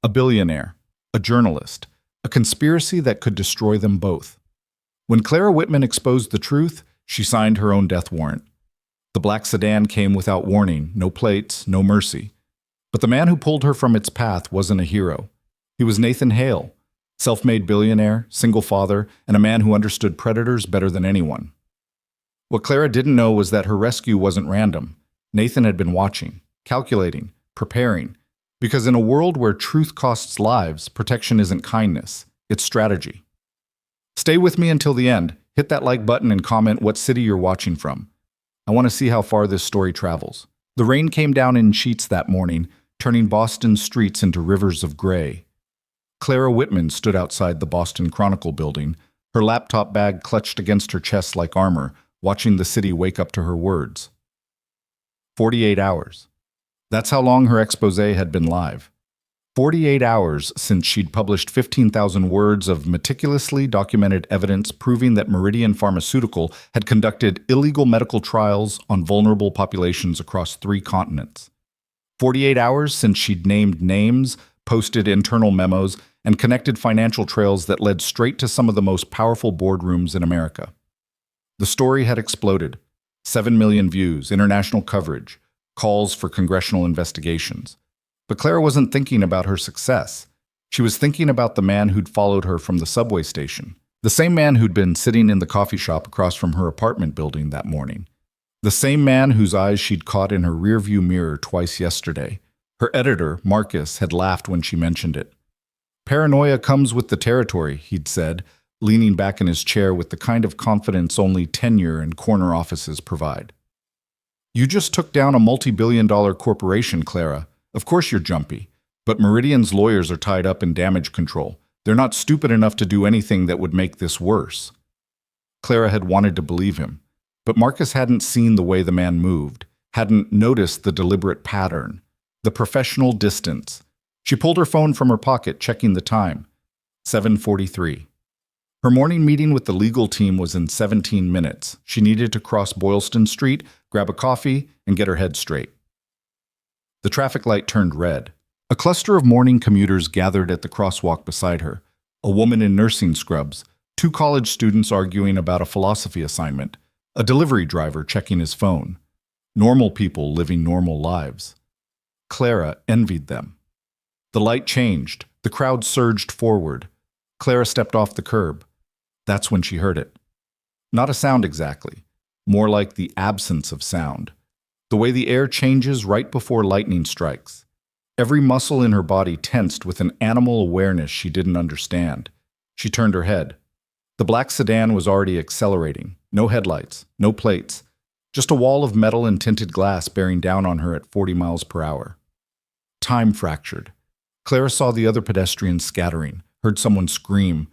A billionaire, a journalist, a conspiracy that could destroy them both. When Clara Whitman exposed the truth, she signed her own death warrant. The black sedan came without warning, no plates, no mercy. But the man who pulled her from its path wasn't a hero. He was Nathan Hale, self-made billionaire, single father, and a man who understood predators better than anyone. What Clara didn't know was that her rescue wasn't random. Nathan had been watching, calculating, preparing, because in a world where truth costs lives, protection isn't kindness, it's strategy. Stay with me until the end. Hit that like button and comment what city you're watching from. I want to see how far this story travels. The rain came down in sheets that morning, turning Boston's streets into rivers of gray. Clara Whitman stood outside the Boston Chronicle building, her laptop bag clutched against her chest like armor, watching the city wake up to her words. 48 hours. That's how long her expose had been live. 48 hours since she'd published 15,000 words of meticulously documented evidence proving that Meridian Pharmaceutical had conducted illegal medical trials on vulnerable populations across 3 continents. 48 hours since she'd named names, posted internal memos, and connected financial trails that led straight to some of the most powerful boardrooms in America. The story had exploded. 7 million views, international coverage, calls for congressional investigations. But Clara wasn't thinking about her success. She was thinking about the man who'd followed her from the subway station. The same man who'd been sitting in the coffee shop across from her apartment building that morning. The same man whose eyes she'd caught in her rearview mirror twice yesterday. Her editor, Marcus, had laughed when she mentioned it. Paranoia comes with the territory, he'd said, leaning back in his chair with the kind of confidence only tenure and corner offices provide. You just took down a multi-billion-dollar corporation, Clara. Of course you're jumpy, but Meridian's lawyers are tied up in damage control. They're not stupid enough to do anything that would make this worse. Clara had wanted to believe him, but Marcus hadn't seen the way the man moved, hadn't noticed the deliberate pattern, the professional distance. She pulled her phone from her pocket, checking the time. 7:43. Her morning meeting with the legal team was in 17 minutes. She needed to cross Boylston Street, grab a coffee, and get her head straight. The traffic light turned red. A cluster of morning commuters gathered at the crosswalk beside her. A woman in nursing scrubs, 2 college students arguing about a philosophy assignment, a delivery driver checking his phone. Normal people living normal lives. Clara envied them. The light changed. The crowd surged forward. Clara stepped off the curb. That's when she heard it. Not a sound exactly, more like the absence of sound. The way the air changes right before lightning strikes. Every muscle in her body tensed with an animal awareness she didn't understand. She turned her head. The black sedan was already accelerating. No headlights, no plates. Just a wall of metal and tinted glass bearing down on her at 40 miles per hour. Time fractured. Clara saw the other pedestrians scattering, heard someone scream,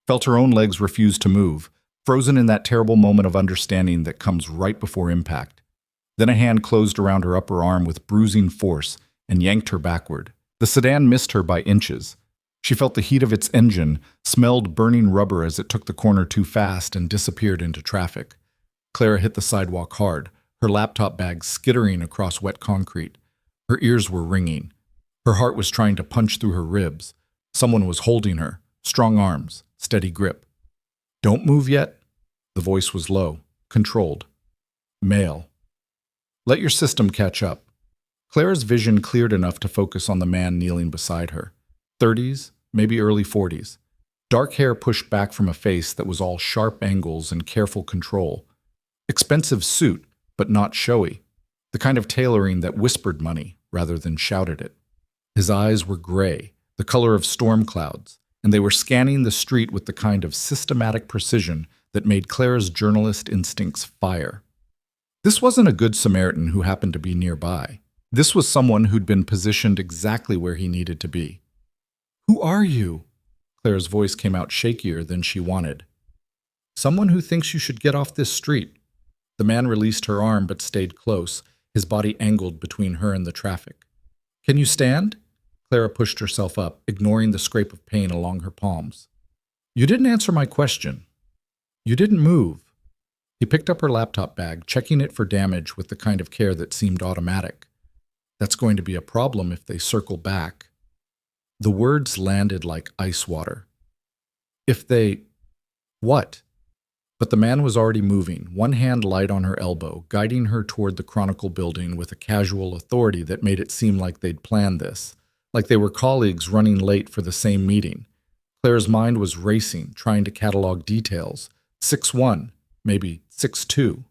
felt her own legs refuse to move, frozen in that terrible moment of understanding that comes right before impact. Then a hand closed around her upper arm with bruising force and yanked her backward. The sedan missed her by inches. She felt the heat of its engine, smelled burning rubber as it took the corner too fast and disappeared into traffic. Clara hit the sidewalk hard, her laptop bag skittering across wet concrete. Her ears were ringing. Her heart was trying to punch through her ribs. Someone was holding her, strong arms, steady grip. Don't move yet? The voice was low, controlled. Male. Let your system catch up. Clara's vision cleared enough to focus on the man kneeling beside her. 30s, maybe early 40s. Dark hair pushed back from a face that was all sharp angles and careful control. Expensive suit, but not showy. The kind of tailoring that whispered money rather than shouted it. His eyes were gray, the color of storm clouds, and they were scanning the street with the kind of systematic precision that made Clara's journalist instincts fire. This wasn't a good Samaritan who happened to be nearby. This was someone who'd been positioned exactly where he needed to be. Who are you? Clara's voice came out shakier than she wanted. Someone who thinks you should get off this street. The man released her arm but stayed close, his body angled between her and the traffic. Can you stand? Clara pushed herself up, ignoring the scrape of pain along her palms. You didn't answer my question. You didn't move. He picked up her laptop bag, checking it for damage with the kind of care that seemed automatic. That's going to be a problem if they circle back. The words landed like ice water. If they… What? But the man was already moving, one hand light on her elbow, guiding her toward the Chronicle building with a casual authority that made it seem like they'd planned this, like they were colleagues running late for the same meeting. Claire's mind was racing, trying to catalog details. 6'1", maybe 6'2".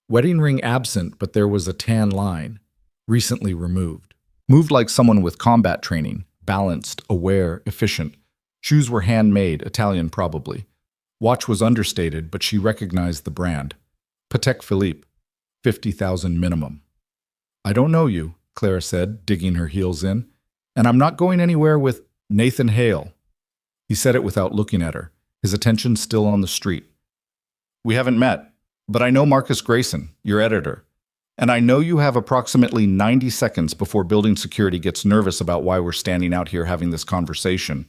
Wedding ring absent, but there was a tan line, recently removed. Moved like someone with combat training, balanced, aware, efficient. Shoes were handmade, Italian probably. Watch was understated, but she recognized the brand. Patek Philippe, 50,000 minimum. I don't know you, Clara said, digging her heels in. And I'm not going anywhere with Nathan Hale. He said it without looking at her, his attention still on the street. We haven't met, but I know Marcus Grayson, your editor. And I know you have approximately 90 seconds before building security gets nervous about why we're standing out here having this conversation.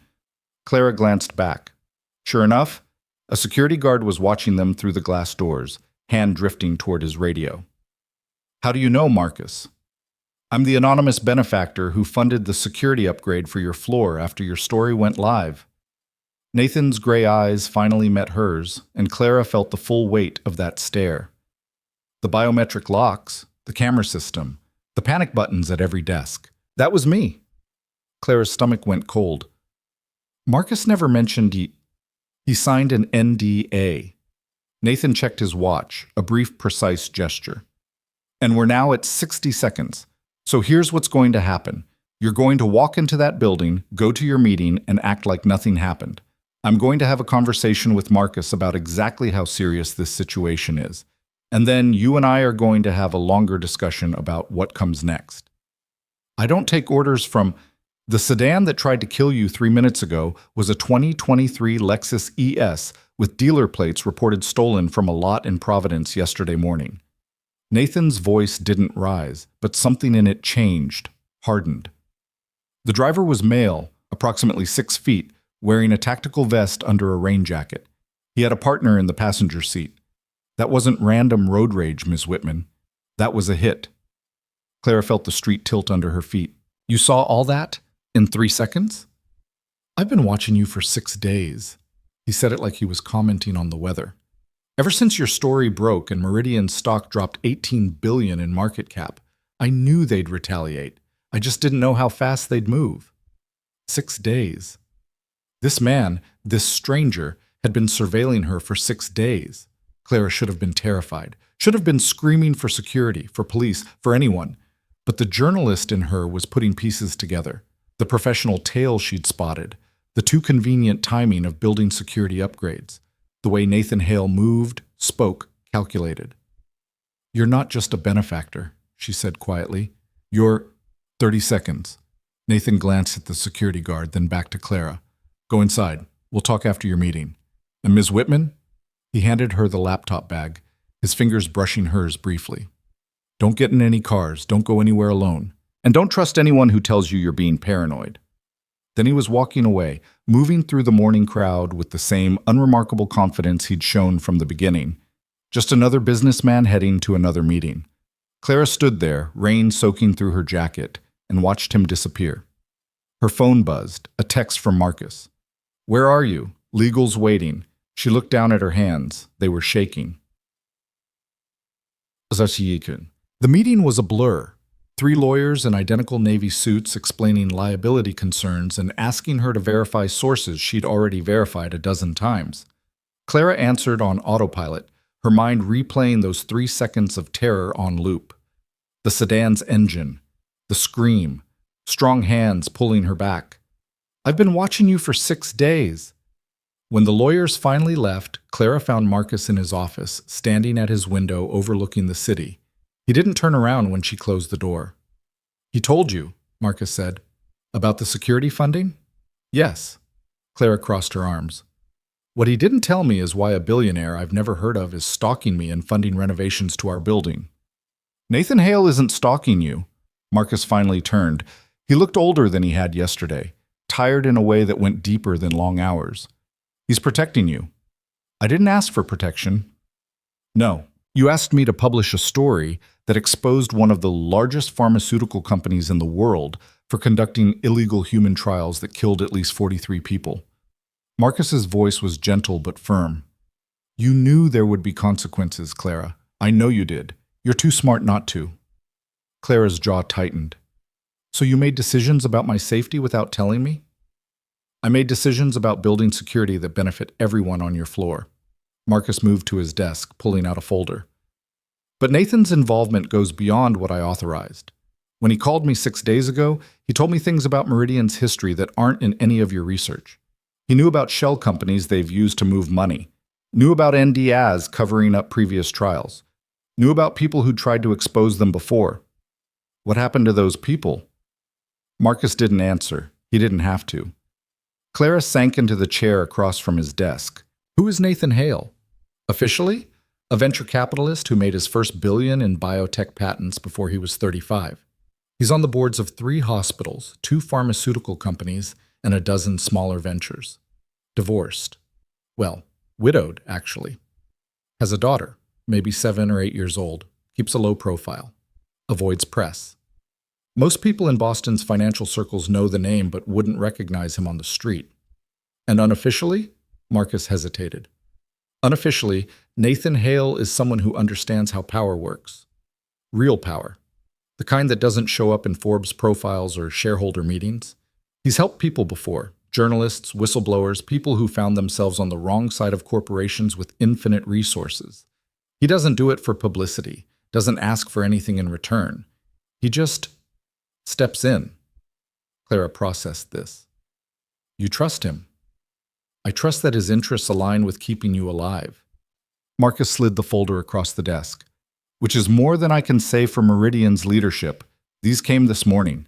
Clara glanced back. Sure enough, a security guard was watching them through the glass doors, hand drifting toward his radio. How do you know, Marcus? I'm the anonymous benefactor who funded the security upgrade for your floor after your story went live. Nathan's gray eyes finally met hers, and Clara felt the full weight of that stare. The biometric locks, the camera system, the panic buttons at every desk. That was me. Clara's stomach went cold. Marcus never mentioned he signed an NDA. Nathan checked his watch, a brief, precise gesture. And we're now at 60 seconds. So here's what's going to happen. You're going to walk into that building, go to your meeting, and act like nothing happened. I'm going to have a conversation with Marcus about exactly how serious this situation is. And then you and I are going to have a longer discussion about what comes next. I don't take orders from… The sedan that tried to kill you 3 minutes ago was a 2023 Lexus ES with dealer plates reported stolen from a lot in Providence yesterday morning. Nathan's voice didn't rise, but something in it changed, hardened. The driver was male, approximately 6 feet, wearing a tactical vest under a rain jacket. He had a partner in the passenger seat. That wasn't random road rage, Ms. Whitman. That was a hit. Clara felt the street tilt under her feet. You saw all that? In 3 seconds? I've been watching you for 6 days. He said it like he was commenting on the weather. Ever since your story broke and Meridian's stock dropped $18 billion in market cap, I knew they'd retaliate. I just didn't know how fast they'd move. 6 days. This man, this stranger, had been surveilling her for 6 days. Clara should have been terrified, should have been screaming for security, for police, for anyone. But the journalist in her was putting pieces together. The professional tale she'd spotted, the too convenient timing of building security upgrades, the way Nathan Hale moved, spoke, calculated. You're not just a benefactor, she said quietly. You're… 30 seconds. Nathan glanced at the security guard, then back to Clara. Go inside. We'll talk after your meeting. And Ms. Whitman? He handed her the laptop bag, his fingers brushing hers briefly. Don't get in any cars. Don't go anywhere alone. And don't trust anyone who tells you you're being paranoid. Then he was walking away, moving through the morning crowd with the same unremarkable confidence he'd shown from the beginning. Just another businessman heading to another meeting. Clara stood there, rain soaking through her jacket, and watched him disappear. Her phone buzzed, a text from Marcus. Where are you? Legal's waiting. She looked down at her hands. They were shaking. The meeting was a blur. 3 lawyers in identical Navy suits explaining liability concerns and asking her to verify sources she'd already verified a dozen times. Clara answered on autopilot, her mind replaying those 3 seconds of terror on loop. The sedan's engine, the scream, strong hands pulling her back. I've been watching you for 6 days. When the lawyers finally left, Clara found Marcus in his office, standing at his window overlooking the city. He didn't turn around when she closed the door. He told you, Marcus said. About the security funding? Yes. Clara crossed her arms. What he didn't tell me is why a billionaire I've never heard of is stalking me and funding renovations to our building. Nathan Hale isn't stalking you. Marcus finally turned. He looked older than he had yesterday, tired in a way that went deeper than long hours. He's protecting you. I didn't ask for protection. No. You asked me to publish a story that exposed one of the largest pharmaceutical companies in the world for conducting illegal human trials that killed at least 43 people. Marcus's voice was gentle but firm. You knew there would be consequences, Clara. I know you did. You're too smart not to. Clara's jaw tightened. So you made decisions about my safety without telling me? I made decisions about building security that benefit everyone on your floor. Marcus moved to his desk, pulling out a folder. But Nathan's involvement goes beyond what I authorized. When he called me 6 days ago, he told me things about Meridian's history that aren't in any of your research. He knew about shell companies they've used to move money, knew about NDAs covering up previous trials, knew about people who tried to expose them before. What happened to those people? Marcus didn't answer. He didn't have to. Clara sank into the chair across from his desk. Who is Nathan Hale? Officially, a venture capitalist who made his first billion in biotech patents before he was 35. He's on the boards of 3 hospitals, 2 pharmaceutical companies, and a dozen smaller ventures. Divorced. Well, widowed, actually. Has a daughter, maybe 7 or 8 years old. Keeps a low profile. Avoids press. Most people in Boston's financial circles know the name but wouldn't recognize him on the street. And unofficially, Marcus hesitated. Unofficially, Nathan Hale is someone who understands how power works. Real power. The kind that doesn't show up in Forbes profiles or shareholder meetings. He's helped people before. Journalists, whistleblowers, people who found themselves on the wrong side of corporations with infinite resources. He doesn't do it for publicity, doesn't ask for anything in return. He just steps in. Clara processed this. You trust him. I trust that his interests align with keeping you alive. Marcus slid the folder across the desk. Which is more than I can say for Meridian's leadership. These came this morning.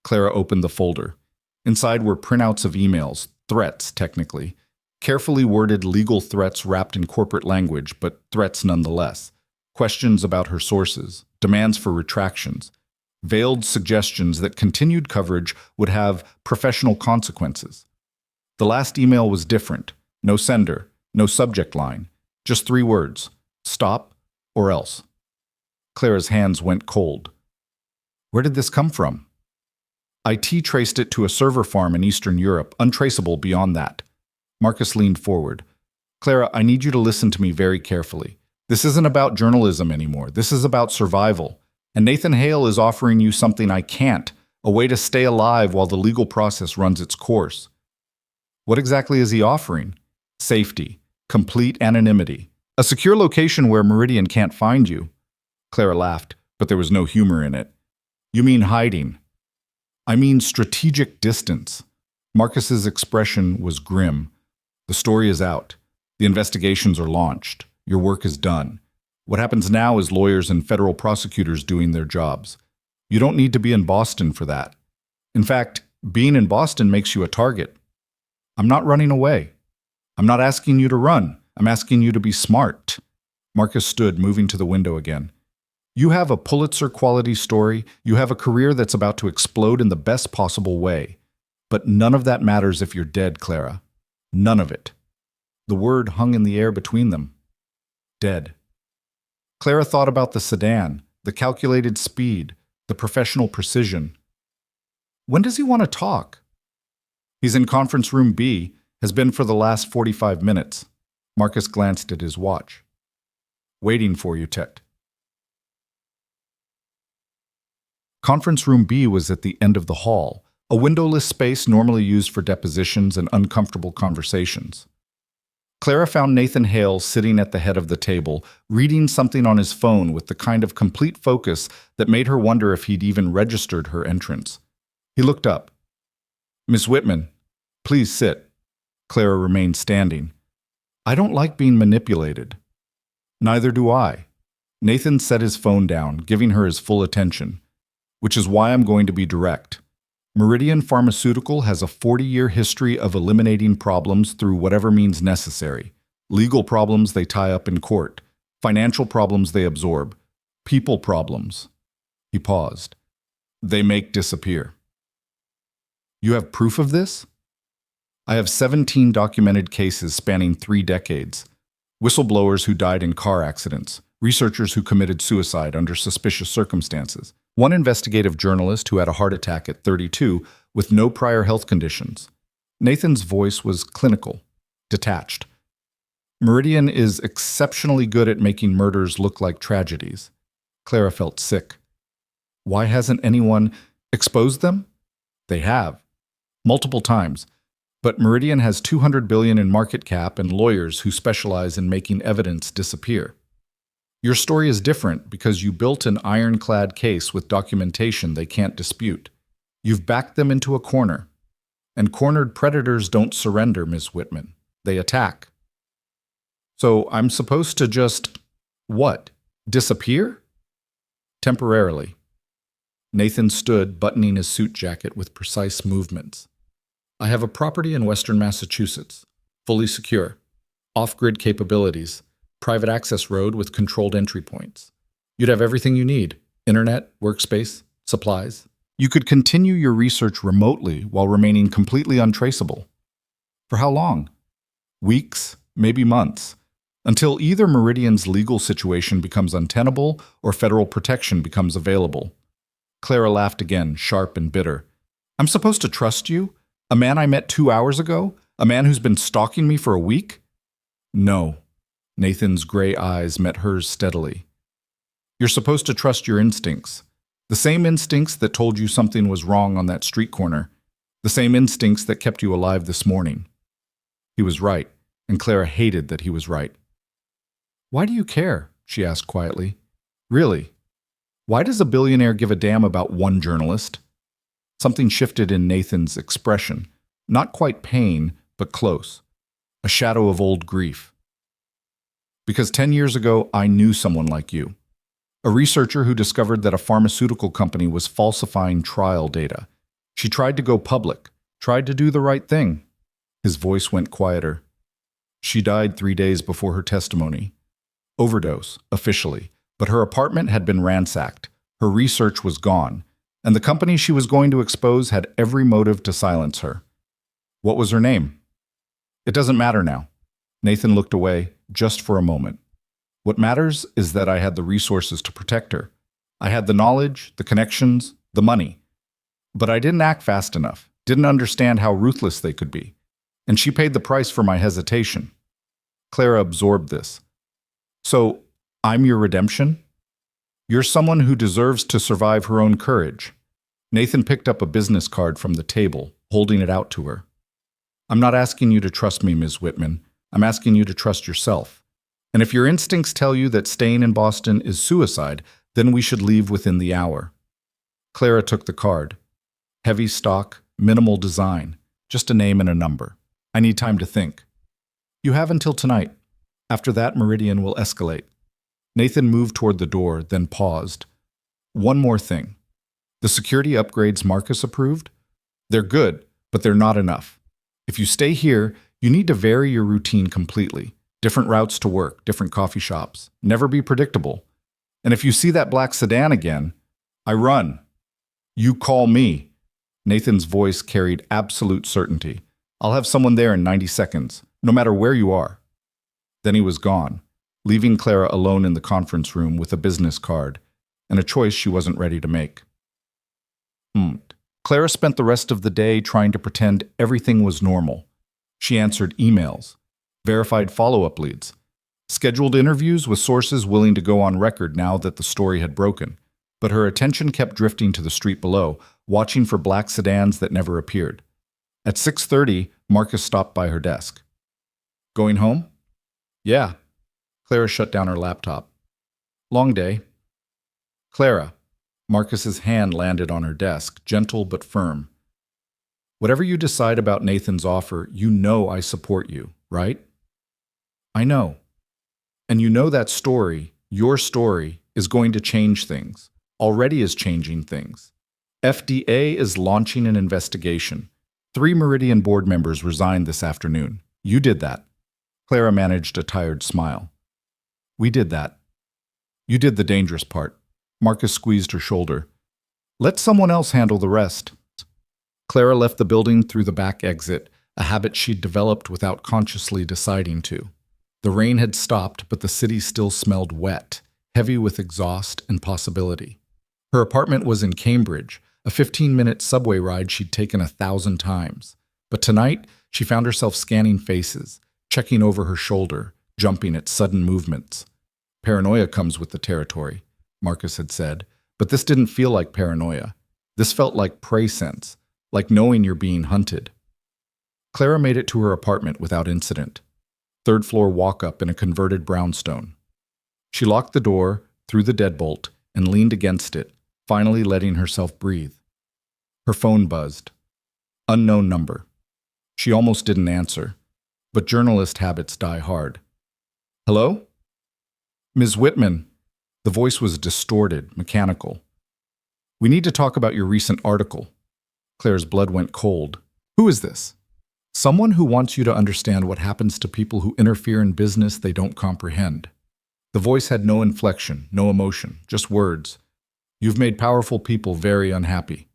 Clara opened the folder. Inside were printouts of emails, threats, technically. Carefully worded legal threats wrapped in corporate language, but threats nonetheless. Questions about her sources, demands for retractions, veiled suggestions that continued coverage would have professional consequences. The last email was different. No sender, no subject line. Just 3 words. Stop or else. Clara's hands went cold. Where did this come from? IT traced it to a server farm in Eastern Europe, untraceable beyond that. Marcus leaned forward. Clara, I need you to listen to me very carefully. This isn't about journalism anymore. This is about survival. And Nathan Hale is offering you something I can't, a way to stay alive while the legal process runs its course. What exactly is he offering? Safety, complete anonymity, a secure location where Meridian can't find you. Clara laughed, but there was no humor in it. You mean hiding. I mean strategic distance. Marcus's expression was grim. The story is out. The investigations are launched. Your work is done. What happens now is lawyers and federal prosecutors doing their jobs. You don't need to be in Boston for that. In fact, being in Boston makes you a target. I'm not running away. I'm not asking you to run. I'm asking you to be smart. Marcus stood, moving to the window again. You have a Pulitzer-quality story. You have a career that's about to explode in the best possible way. But none of that matters if you're dead, Clara. None of it. The word hung in the air between them. Dead. Clara thought about the sedan, the calculated speed, the professional precision. When does he want to talk? He's in conference room B, has been for the last 45 minutes. Marcus glanced at his watch. Waiting for you, Tet. Conference room B was at the end of the hall, a windowless space normally used for depositions and uncomfortable conversations. Clara found Nathan Hale sitting at the head of the table, reading something on his phone with the kind of complete focus that made her wonder if he'd even registered her entrance. He looked up. Miss Whitman, please sit. Clara remained standing. I don't like being manipulated. Neither do I. Nathan set his phone down, giving her his full attention. Which is why I'm going to be direct. Meridian Pharmaceutical has a 40-year history of eliminating problems through whatever means necessary. Legal problems they tie up in court. Financial problems they absorb. People problems. He paused. They make disappear. You have proof of this? I have 17 documented cases spanning 3 decades. Whistleblowers who died in car accidents. Researchers who committed suicide under suspicious circumstances. One investigative journalist who had a heart attack at 32 with no prior health conditions. Nathan's voice was clinical, detached. Meridian is exceptionally good at making murders look like tragedies. Clara felt sick. Why hasn't anyone exposed them? They have. Multiple times. But Meridian has $200 billion in market cap and lawyers who specialize in making evidence disappear. Your story is different because you built an ironclad case with documentation they can't dispute. You've backed them into a corner. And cornered predators don't surrender, Ms. Whitman. They attack. So I'm supposed to just, what, disappear? Temporarily. Nathan stood, buttoning his suit jacket with precise movements. I have a property in western Massachusetts, fully secure, off-grid capabilities, private access road with controlled entry points. You'd have everything you need, internet, workspace, supplies. You could continue your research remotely while remaining completely untraceable. For how long? Weeks, maybe months, until either Meridian's legal situation becomes untenable or federal protection becomes available. Clara laughed again, sharp and bitter. I'm supposed to trust you? A man I met 2 hours ago? A man who's been stalking me for a week? No. Nathan's gray eyes met hers steadily. You're supposed to trust your instincts. The same instincts that told you something was wrong on that street corner. The same instincts that kept you alive this morning. He was right, and Clara hated that he was right. Why do you care? She asked quietly. Really? Why does a billionaire give a damn about one journalist? Something shifted in Nathan's expression. Not quite pain, but close. A shadow of old grief. Because 10 years ago, I knew someone like you. A researcher who discovered that a pharmaceutical company was falsifying trial data. She tried to go public, tried to do the right thing. His voice went quieter. She died 3 days before her testimony. Overdose, officially, but her apartment had been ransacked. Her research was gone, and the company she was going to expose had every motive to silence her. What was her name? It doesn't matter now. Nathan looked away, just for a moment. What matters is that I had the resources to protect her. I had the knowledge, the connections, the money. But I didn't act fast enough, didn't understand how ruthless they could be. And she paid the price for my hesitation. Clara absorbed this. So, I'm your redemption? You're someone who deserves to survive her own courage. Nathan picked up a business card from the table, holding it out to her. I'm not asking you to trust me, Ms. Whitman. I'm asking you to trust yourself. And if your instincts tell you that staying in Boston is suicide, then we should leave within the hour. Clara took the card. Heavy stock, minimal design, just a name and a number. I need time to think. You have until tonight. After that, Meridian will escalate. Nathan moved toward the door, then paused. One more thing. The security upgrades Marcus approved? They're good, but they're not enough. If you stay here, you need to vary your routine completely. Different routes to work, different coffee shops. Never be predictable. And if you see that black sedan again, I run. You call me. Nathan's voice carried absolute certainty. I'll have someone there in 90 seconds, no matter where you are. Then he was gone, leaving Clara alone in the conference room with a business card and a choice she wasn't ready to make. Clara spent the rest of the day trying to pretend everything was normal. She answered emails, verified follow-up leads, scheduled interviews with sources willing to go on record now that the story had broken, but her attention kept drifting to the street below, watching for black sedans that never appeared. At 6:30, Marcus stopped by her desk. Going home? Yeah. Clara shut down her laptop. Long day. Clara. Marcus's hand landed on her desk, gentle but firm. Whatever you decide about Nathan's offer, you know I support you, right? I know. And you know that story, your story, is going to change things, already is changing things. FDA is launching an investigation. 3 Meridian board members resigned this afternoon. You did that. Clara managed a tired smile. We did that. You did the dangerous part. Marcus squeezed her shoulder. Let someone else handle the rest. Clara left the building through the back exit, a habit she'd developed without consciously deciding to. The rain had stopped, but the city still smelled wet, heavy with exhaust and possibility. Her apartment was in Cambridge, a 15-minute subway ride she'd taken 1,000 times. But tonight, she found herself scanning faces, checking over her shoulder, jumping at sudden movements. Paranoia comes with the territory, Marcus had said, but this didn't feel like paranoia. This felt like prey sense, like knowing you're being hunted. Clara made it to her apartment without incident. Third-floor walk-up in a converted brownstone. She locked the door, threw the deadbolt, and leaned against it, finally letting herself breathe. Her phone buzzed. Unknown number. She almost didn't answer, but journalist habits die hard. Hello? Ms. Whitman. The voice was distorted, mechanical. We need to talk about your recent article. Claire's blood went cold. Who is this? Someone who wants you to understand what happens to people who interfere in business they don't comprehend. The voice had no inflection, no emotion, just words. You've made powerful people very unhappy.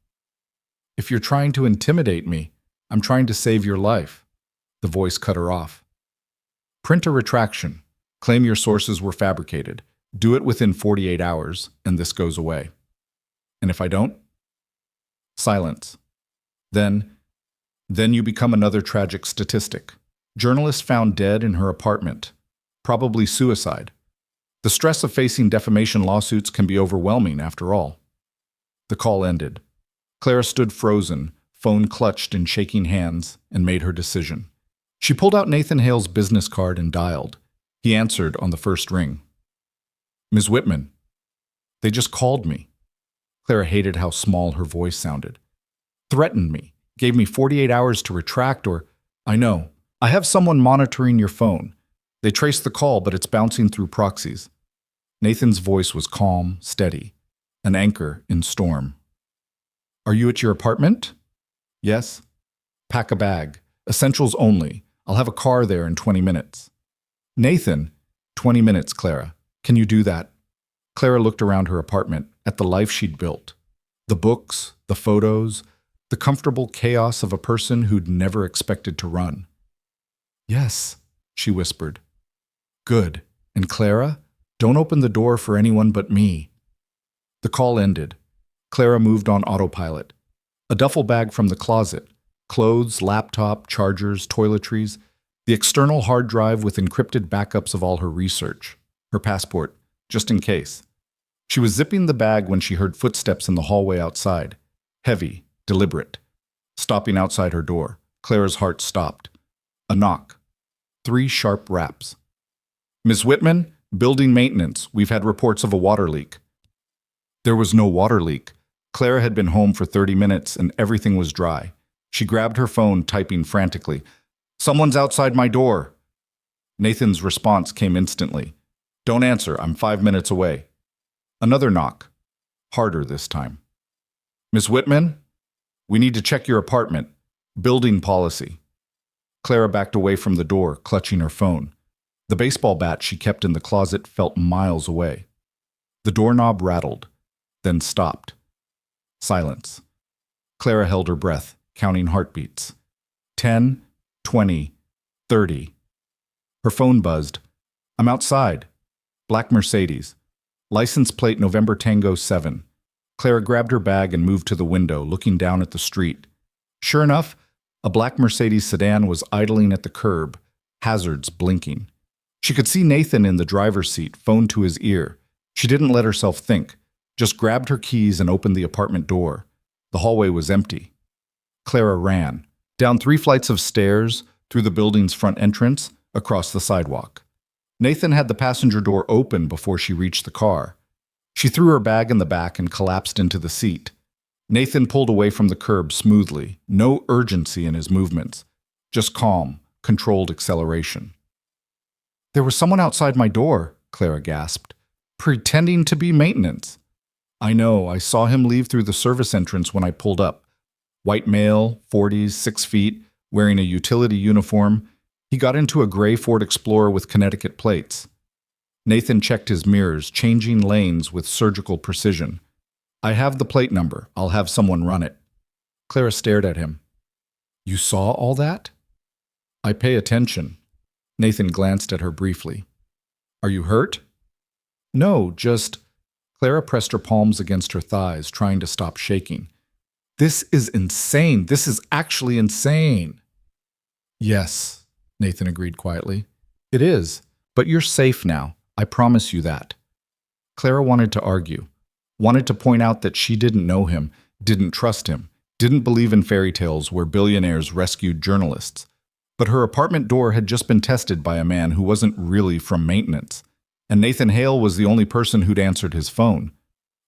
If you're trying to intimidate me, I'm trying to save your life. The voice cut her off. Print a retraction. Claim your sources were fabricated. Do it within 48 hours, and this goes away. And if I don't? Silence. Then you become another tragic statistic. Journalist found dead in her apartment. Probably suicide. The stress of facing defamation lawsuits can be overwhelming, after all. The call ended. Clara stood frozen, phone clutched in shaking hands, and made her decision. She pulled out Nathan Hale's business card and dialed. He answered on the first ring. Ms. Whitman. They just called me. Clara hated how small her voice sounded. Threatened me. Gave me 48 hours to retract or... I know. I have someone monitoring your phone. They traced the call, but it's bouncing through proxies. Nathan's voice was calm, steady, an anchor in storm. Are you at your apartment? Yes. Pack a bag. Essentials only. I'll have a car there in 20 minutes. Nathan, 20 minutes, Clara. Can you do that? Clara looked around her apartment, at the life she'd built. The books, the photos, the comfortable chaos of a person who'd never expected to run. Yes, she whispered. Good. And Clara, don't open the door for anyone but me. The call ended. Clara moved on autopilot. A duffel bag from the closet. Clothes, laptop, chargers, toiletries. The external hard drive with encrypted backups of all her research. Her passport, just in case. She was zipping the bag when she heard footsteps in the hallway outside. Heavy, deliberate. Stopping outside her door, Clara's heart stopped. A knock. 3 sharp raps. Ms. Whitman, building maintenance. We've had reports of a water leak. There was no water leak. Clara had been home for 30 minutes and everything was dry. She grabbed her phone, typing frantically. Someone's outside my door. Nathan's response came instantly. Don't answer, I'm 5 minutes away. Another knock. Harder this time. Ms. Whitman, we need to check your apartment. Building policy. Clara backed away from the door, clutching her phone. The baseball bat she kept in the closet felt miles away. The doorknob rattled, then stopped. Silence. Clara held her breath, counting heartbeats. 10, 20, 30. Her phone buzzed. I'm outside. Black Mercedes. License plate November Tango 7. Clara grabbed her bag and moved to the window, looking down at the street. Sure enough, a black Mercedes sedan was idling at the curb, hazards blinking. She could see Nathan in the driver's seat, phone to his ear. She didn't let herself think, just grabbed her keys and opened the apartment door. The hallway was empty. Clara ran, down 3 flights of stairs, through the building's front entrance, across the sidewalk. Nathan had the passenger door open before she reached the car. She threw her bag in the back and collapsed into the seat. Nathan pulled away from the curb smoothly, no urgency in his movements, just calm, controlled acceleration. There was someone outside my door, Clara gasped, pretending to be maintenance. I know, I saw him leave through the service entrance when I pulled up. White male, 40s, 6 feet, wearing a utility uniform. He got into a gray Ford Explorer with Connecticut plates. Nathan checked his mirrors, changing lanes with surgical precision. I have the plate number. I'll have someone run it. Clara stared at him. You saw all that? I pay attention. Nathan glanced at her briefly. Are you hurt? No, just... Clara pressed her palms against her thighs, trying to stop shaking. This is insane. This is actually insane. Yes, Nathan agreed quietly. It is, but you're safe now. I promise you that. Clara wanted to argue, wanted to point out that she didn't know him, didn't trust him, didn't believe in fairy tales where billionaires rescued journalists. But her apartment door had just been tested by a man who wasn't really from maintenance, and Nathan Hale was the only person who'd answered his phone.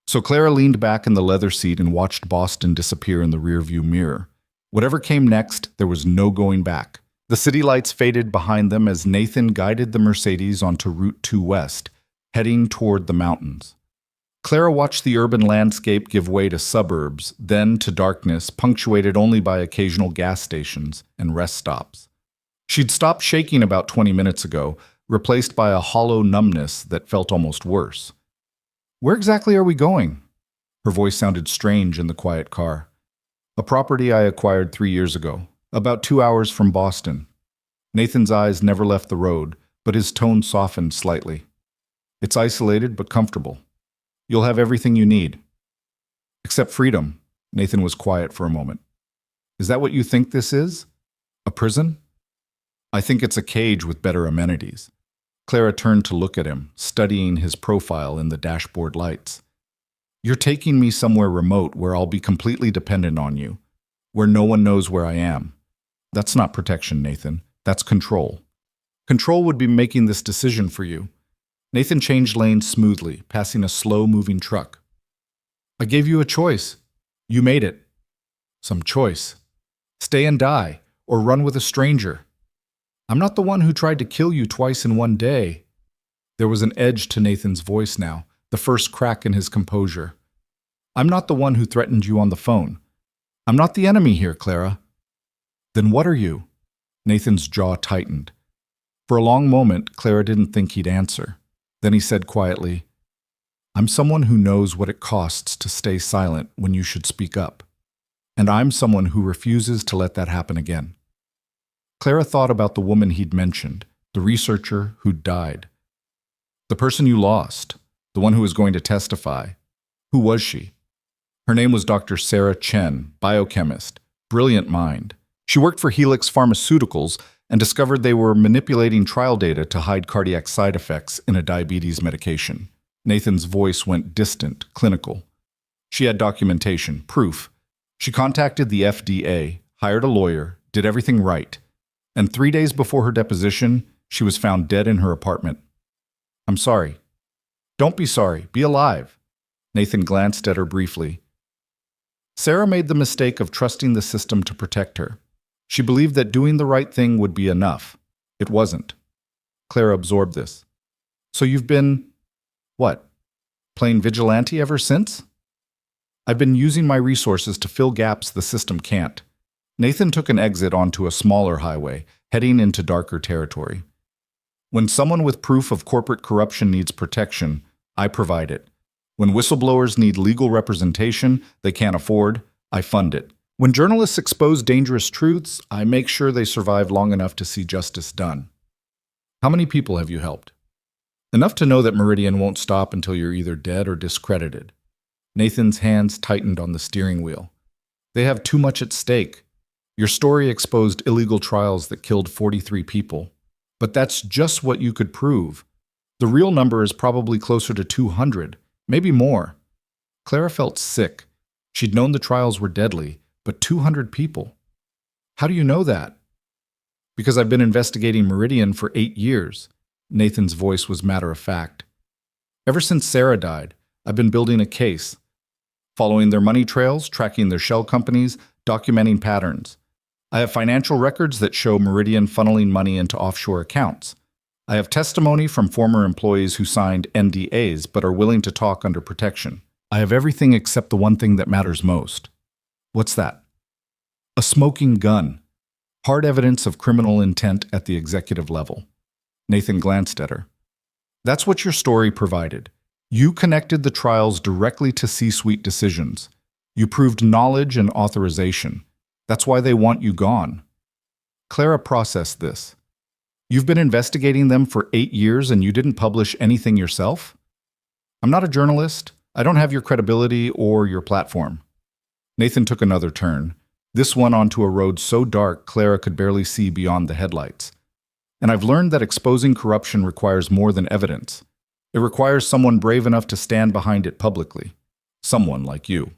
So Clara leaned back in the leather seat and watched Boston disappear in the rearview mirror. Whatever came next, there was no going back. The city lights faded behind them as Nathan guided the Mercedes onto Route 2 West, heading toward the mountains. Clara watched the urban landscape give way to suburbs, then to darkness, punctuated only by occasional gas stations and rest stops. She'd stopped shaking about 20 minutes ago, replaced by a hollow numbness that felt almost worse. Where exactly are we going? Her voice sounded strange in the quiet car. A property I acquired 3 years ago, about 2 hours from Boston. Nathan's eyes never left the road, but his tone softened slightly. It's isolated but comfortable. You'll have everything you need. Except freedom. Nathan was quiet for a moment. Is that what you think this is? A prison? I think it's a cage with better amenities. Clara turned to look at him, studying his profile in the dashboard lights. You're taking me somewhere remote where I'll be completely dependent on you, where no one knows where I am. That's not protection, Nathan. That's control. Control would be making this decision for you. Nathan changed lanes smoothly, passing a slow-moving truck. I gave you a choice. You made it. Some choice. Stay and die, or run with a stranger. I'm not the one who tried to kill you twice in one day. There was an edge to Nathan's voice now, the first crack in his composure. I'm not the one who threatened you on the phone. I'm not the enemy here, Clara. Then what are you? Nathan's jaw tightened. For a long moment, Clara didn't think he'd answer. Then he said quietly, I'm someone who knows what it costs to stay silent when you should speak up. And I'm someone who refuses to let that happen again. Clara thought about the woman he'd mentioned, the researcher who'd died. The person you lost, the one who was going to testify. Who was she? Her name was Dr. Sarah Chen, biochemist, brilliant mind. She worked for Helix Pharmaceuticals and discovered they were manipulating trial data to hide cardiac side effects in a diabetes medication. Nathan's voice went distant, clinical. She had documentation, proof. She contacted the FDA, hired a lawyer, did everything right. And 3 days before her deposition, she was found dead in her apartment. I'm sorry. Don't be sorry. Be alive. Nathan glanced at her briefly. Sarah made the mistake of trusting the system to protect her. She believed that doing the right thing would be enough. It wasn't. Clara absorbed this. So you've been, what, playing vigilante ever since? I've been using my resources to fill gaps the system can't. Nathan took an exit onto a smaller highway, heading into darker territory. When someone with proof of corporate corruption needs protection, I provide it. When whistleblowers need legal representation they can't afford, I fund it. When journalists expose dangerous truths, I make sure they survive long enough to see justice done. How many people have you helped? Enough to know that Meridian won't stop until you're either dead or discredited. Nathan's hands tightened on the steering wheel. They have too much at stake. Your story exposed illegal trials that killed 43 people. But that's just what you could prove. The real number is probably closer to 200, maybe more. Clara felt sick. She'd known the trials were deadly, but 200 people. How do you know that? Because I've been investigating Meridian for 8 years. Nathan's voice was matter-of-fact. Ever since Sarah died, I've been building a case, following their money trails, tracking their shell companies, documenting patterns. I have financial records that show Meridian funneling money into offshore accounts. I have testimony from former employees who signed NDAs but are willing to talk under protection. I have everything except the one thing that matters most. What's that? A smoking gun. Hard evidence of criminal intent at the executive level. Nathan glanced at her. That's what your story provided. You connected the trials directly to C-suite decisions. You proved knowledge and authorization. That's why they want you gone. Clara processed this. You've been investigating them for 8 years and you didn't publish anything yourself? I'm not a journalist. I don't have your credibility or your platform. Nathan took another turn, this one onto a road so dark Clara could barely see beyond the headlights. And I've learned that exposing corruption requires more than evidence. It requires someone brave enough to stand behind it publicly. Someone like you.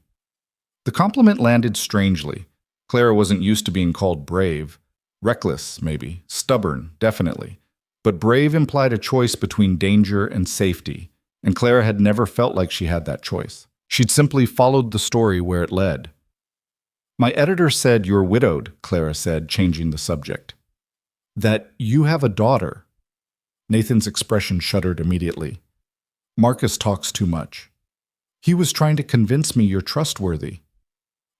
The compliment landed strangely. Clara wasn't used to being called brave. Reckless, maybe. Stubborn, definitely. But brave implied a choice between danger and safety, and Clara had never felt like she had that choice. She'd simply followed the story where it led. My editor said you're widowed, Clara said, changing the subject. That you have a daughter. Nathan's expression shuddered immediately. Marcus talks too much. He was trying to convince me you're trustworthy.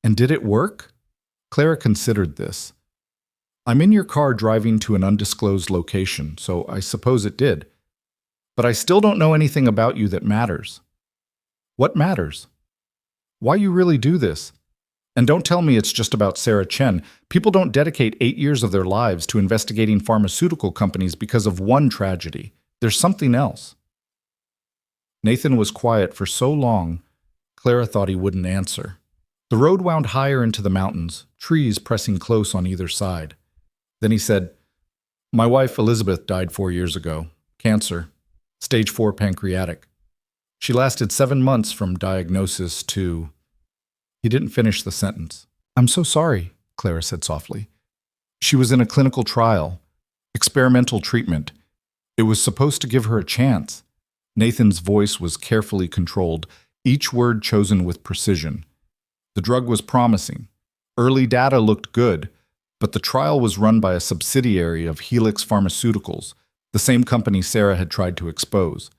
And did it work? Clara considered this. I'm in your car driving to an undisclosed location, so I suppose it did. But I still don't know anything about you that matters. What matters? Why you really do this? And don't tell me it's just about Sarah Chen. People don't dedicate 8 years of their lives to investigating pharmaceutical companies because of one tragedy. There's something else. Nathan was quiet for so long, Clara thought he wouldn't answer. The road wound higher into the mountains, trees pressing close on either side. Then he said, My wife Elizabeth died 4 years ago. Cancer. Stage 4 pancreatic. She lasted 7 months from diagnosis to... He didn't finish the sentence. I'm so sorry, Clara said softly. She was in a clinical trial, experimental treatment. It was supposed to give her a chance. Nathan's voice was carefully controlled, each word chosen with precision. The drug was promising. Early data looked good, but the trial was run by a subsidiary of Helix Pharmaceuticals, the same company Sarah had tried to expose.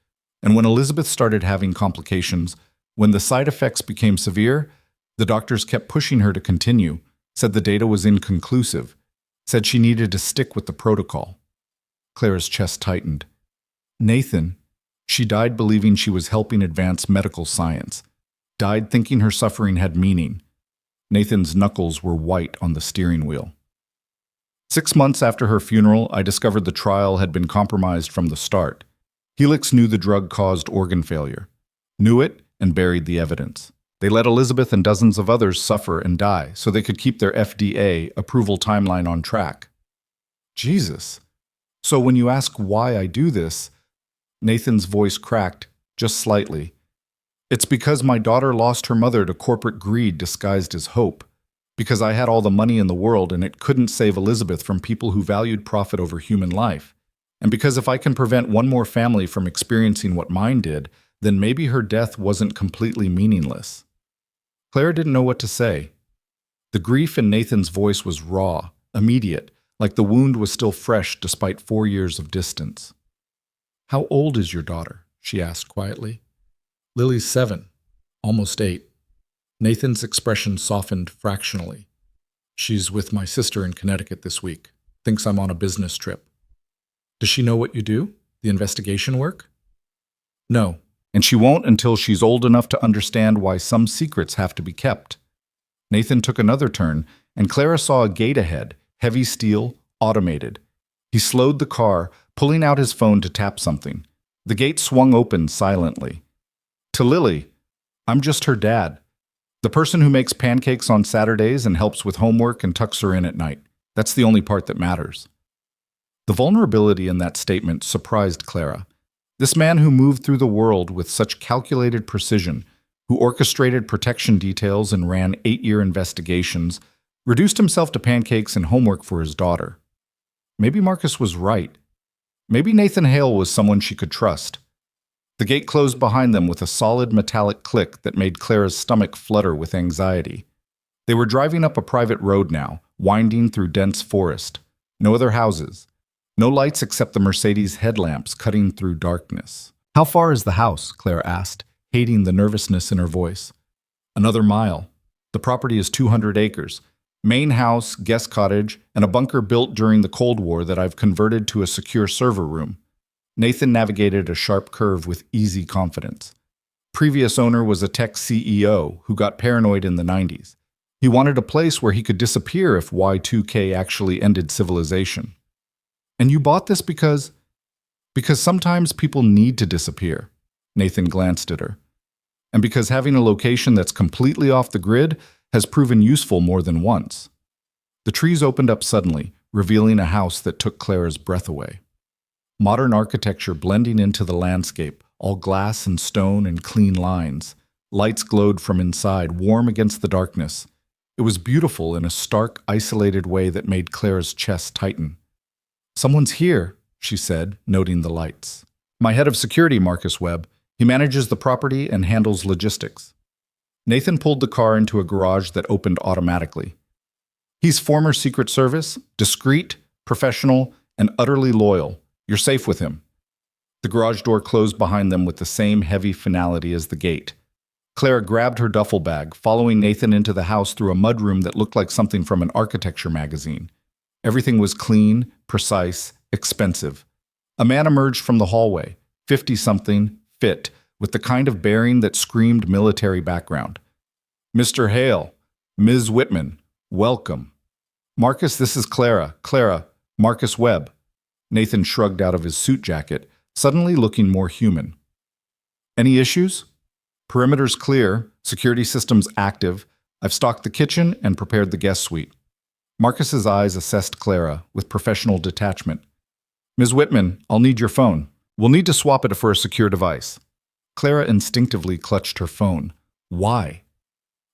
And when Elizabeth started having complications, when the side effects became severe, the doctors kept pushing her to continue, said the data was inconclusive, said she needed to stick with the protocol. Clara's chest tightened. Nathan, she died believing she was helping advance medical science, died thinking her suffering had meaning. Nathan's knuckles were white on the steering wheel. 6 months after her funeral, I discovered the trial had been compromised from the start. Helix knew the drug caused organ failure, knew it, and buried the evidence. They let Elizabeth and dozens of others suffer and die so they could keep their FDA approval timeline on track. Jesus. So when you ask why I do this, Nathan's voice cracked, just slightly. It's because my daughter lost her mother to corporate greed disguised as hope. Because I had all the money in the world and it couldn't save Elizabeth from people who valued profit over human life. And because if I can prevent one more family from experiencing what mine did, then maybe her death wasn't completely meaningless. Clara didn't know what to say. The grief in Nathan's voice was raw, immediate, like the wound was still fresh despite 4 years of distance. How old is your daughter? She asked quietly. Lily's 7, almost 8. Nathan's expression softened fractionally. She's with my sister in Connecticut this week. Thinks I'm on a business trip. Does she know what you do? The investigation work? No, and she won't until she's old enough to understand why some secrets have to be kept. Nathan took another turn, and Clara saw a gate ahead, heavy steel, automated. He slowed the car, pulling out his phone to tap something. The gate swung open silently. To Lily, I'm just her dad. The person who makes pancakes on Saturdays and helps with homework and tucks her in at night. That's the only part that matters. The vulnerability in that statement surprised Clara. This man who moved through the world with such calculated precision, who orchestrated protection details and ran 8-year investigations, reduced himself to pancakes and homework for his daughter. Maybe Marcus was right. Maybe Nathan Hale was someone she could trust. The gate closed behind them with a solid metallic click that made Clara's stomach flutter with anxiety. They were driving up a private road now, winding through dense forest. No other houses. No lights except the Mercedes headlamps cutting through darkness. How far is the house? Clara asked, hating the nervousness in her voice. Another mile. The property is 200 acres. Main house, guest cottage, and a bunker built during the Cold War that I've converted to a secure server room. Nathan navigated a sharp curve with easy confidence. Previous owner was a tech CEO who got paranoid in the 90s. He wanted a place where he could disappear if Y2K actually ended civilization. And you bought this because sometimes people need to disappear. Nathan glanced at her. and because having a location that's completely off the grid has proven useful more than once. The trees opened up suddenly, revealing a house that took Clara's breath away. Modern architecture blending into the landscape, all glass and stone and clean lines. Lights glowed from inside, warm against the darkness. It was beautiful in a stark, isolated way that made Clara's chest tighten. "Someone's here," she said, noting the lights. "My head of security, Marcus Webb. He manages the property and handles logistics." Nathan pulled the car into a garage that opened automatically. "He's former Secret Service, discreet, professional, and utterly loyal. You're safe with him." The garage door closed behind them with the same heavy finality as the gate. Clara grabbed her duffel bag, following Nathan into the house through a mudroom that looked like something from an architecture magazine. Everything was clean, precise, expensive. A man emerged from the hallway, 50-something, fit, with the kind of bearing that screamed military background. "Mr. Hale, Ms. Whitman, welcome." "Marcus, this is Clara. Clara, Marcus Webb." Nathan shrugged out of his suit jacket, suddenly looking more human. "Any issues?" "Perimeter's clear, security systems active. I've stocked the kitchen and prepared the guest suite." Marcus's eyes assessed Clara with professional detachment. "Ms. Whitman, I'll need your phone. We'll need to swap it for a secure device." Clara instinctively clutched her phone. "Why?"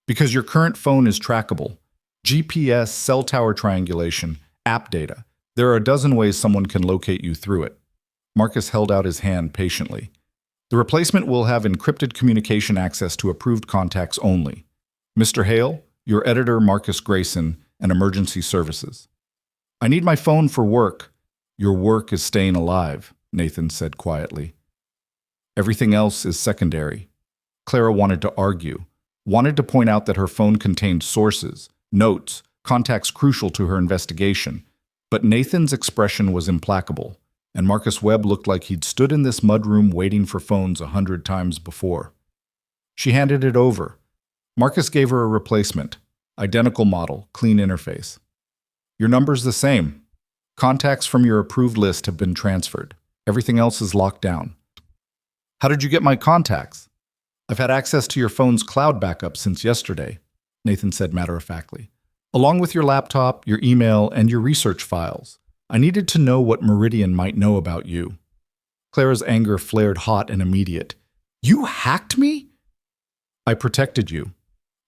"Because your current phone is trackable. GPS, cell tower triangulation, app data. There are a dozen ways someone can locate you through it." Marcus held out his hand patiently. "The replacement will have encrypted communication access to approved contacts only. Mr. Hale, your editor Marcus Grayson, and emergency services." "I need my phone for work." "Your work is staying alive," Nathan said quietly. "Everything else is secondary." Clara wanted to argue, wanted to point out that her phone contained sources, notes, contacts crucial to her investigation, but Nathan's expression was implacable, and Marcus Webb looked like he'd stood in this mudroom waiting for phones 100 times before. She handed it over. Marcus gave her a replacement. Identical model, clean interface. "Your number's the same. Contacts from your approved list have been transferred. Everything else is locked down." "How did you get my contacts?" "I've had access to your phone's cloud backup since yesterday," Nathan said matter-of-factly. "Along with your laptop, your email, and your research files. I needed to know what Meridian might know about you." Clara's anger flared hot and immediate. "You hacked me?" "I protected you."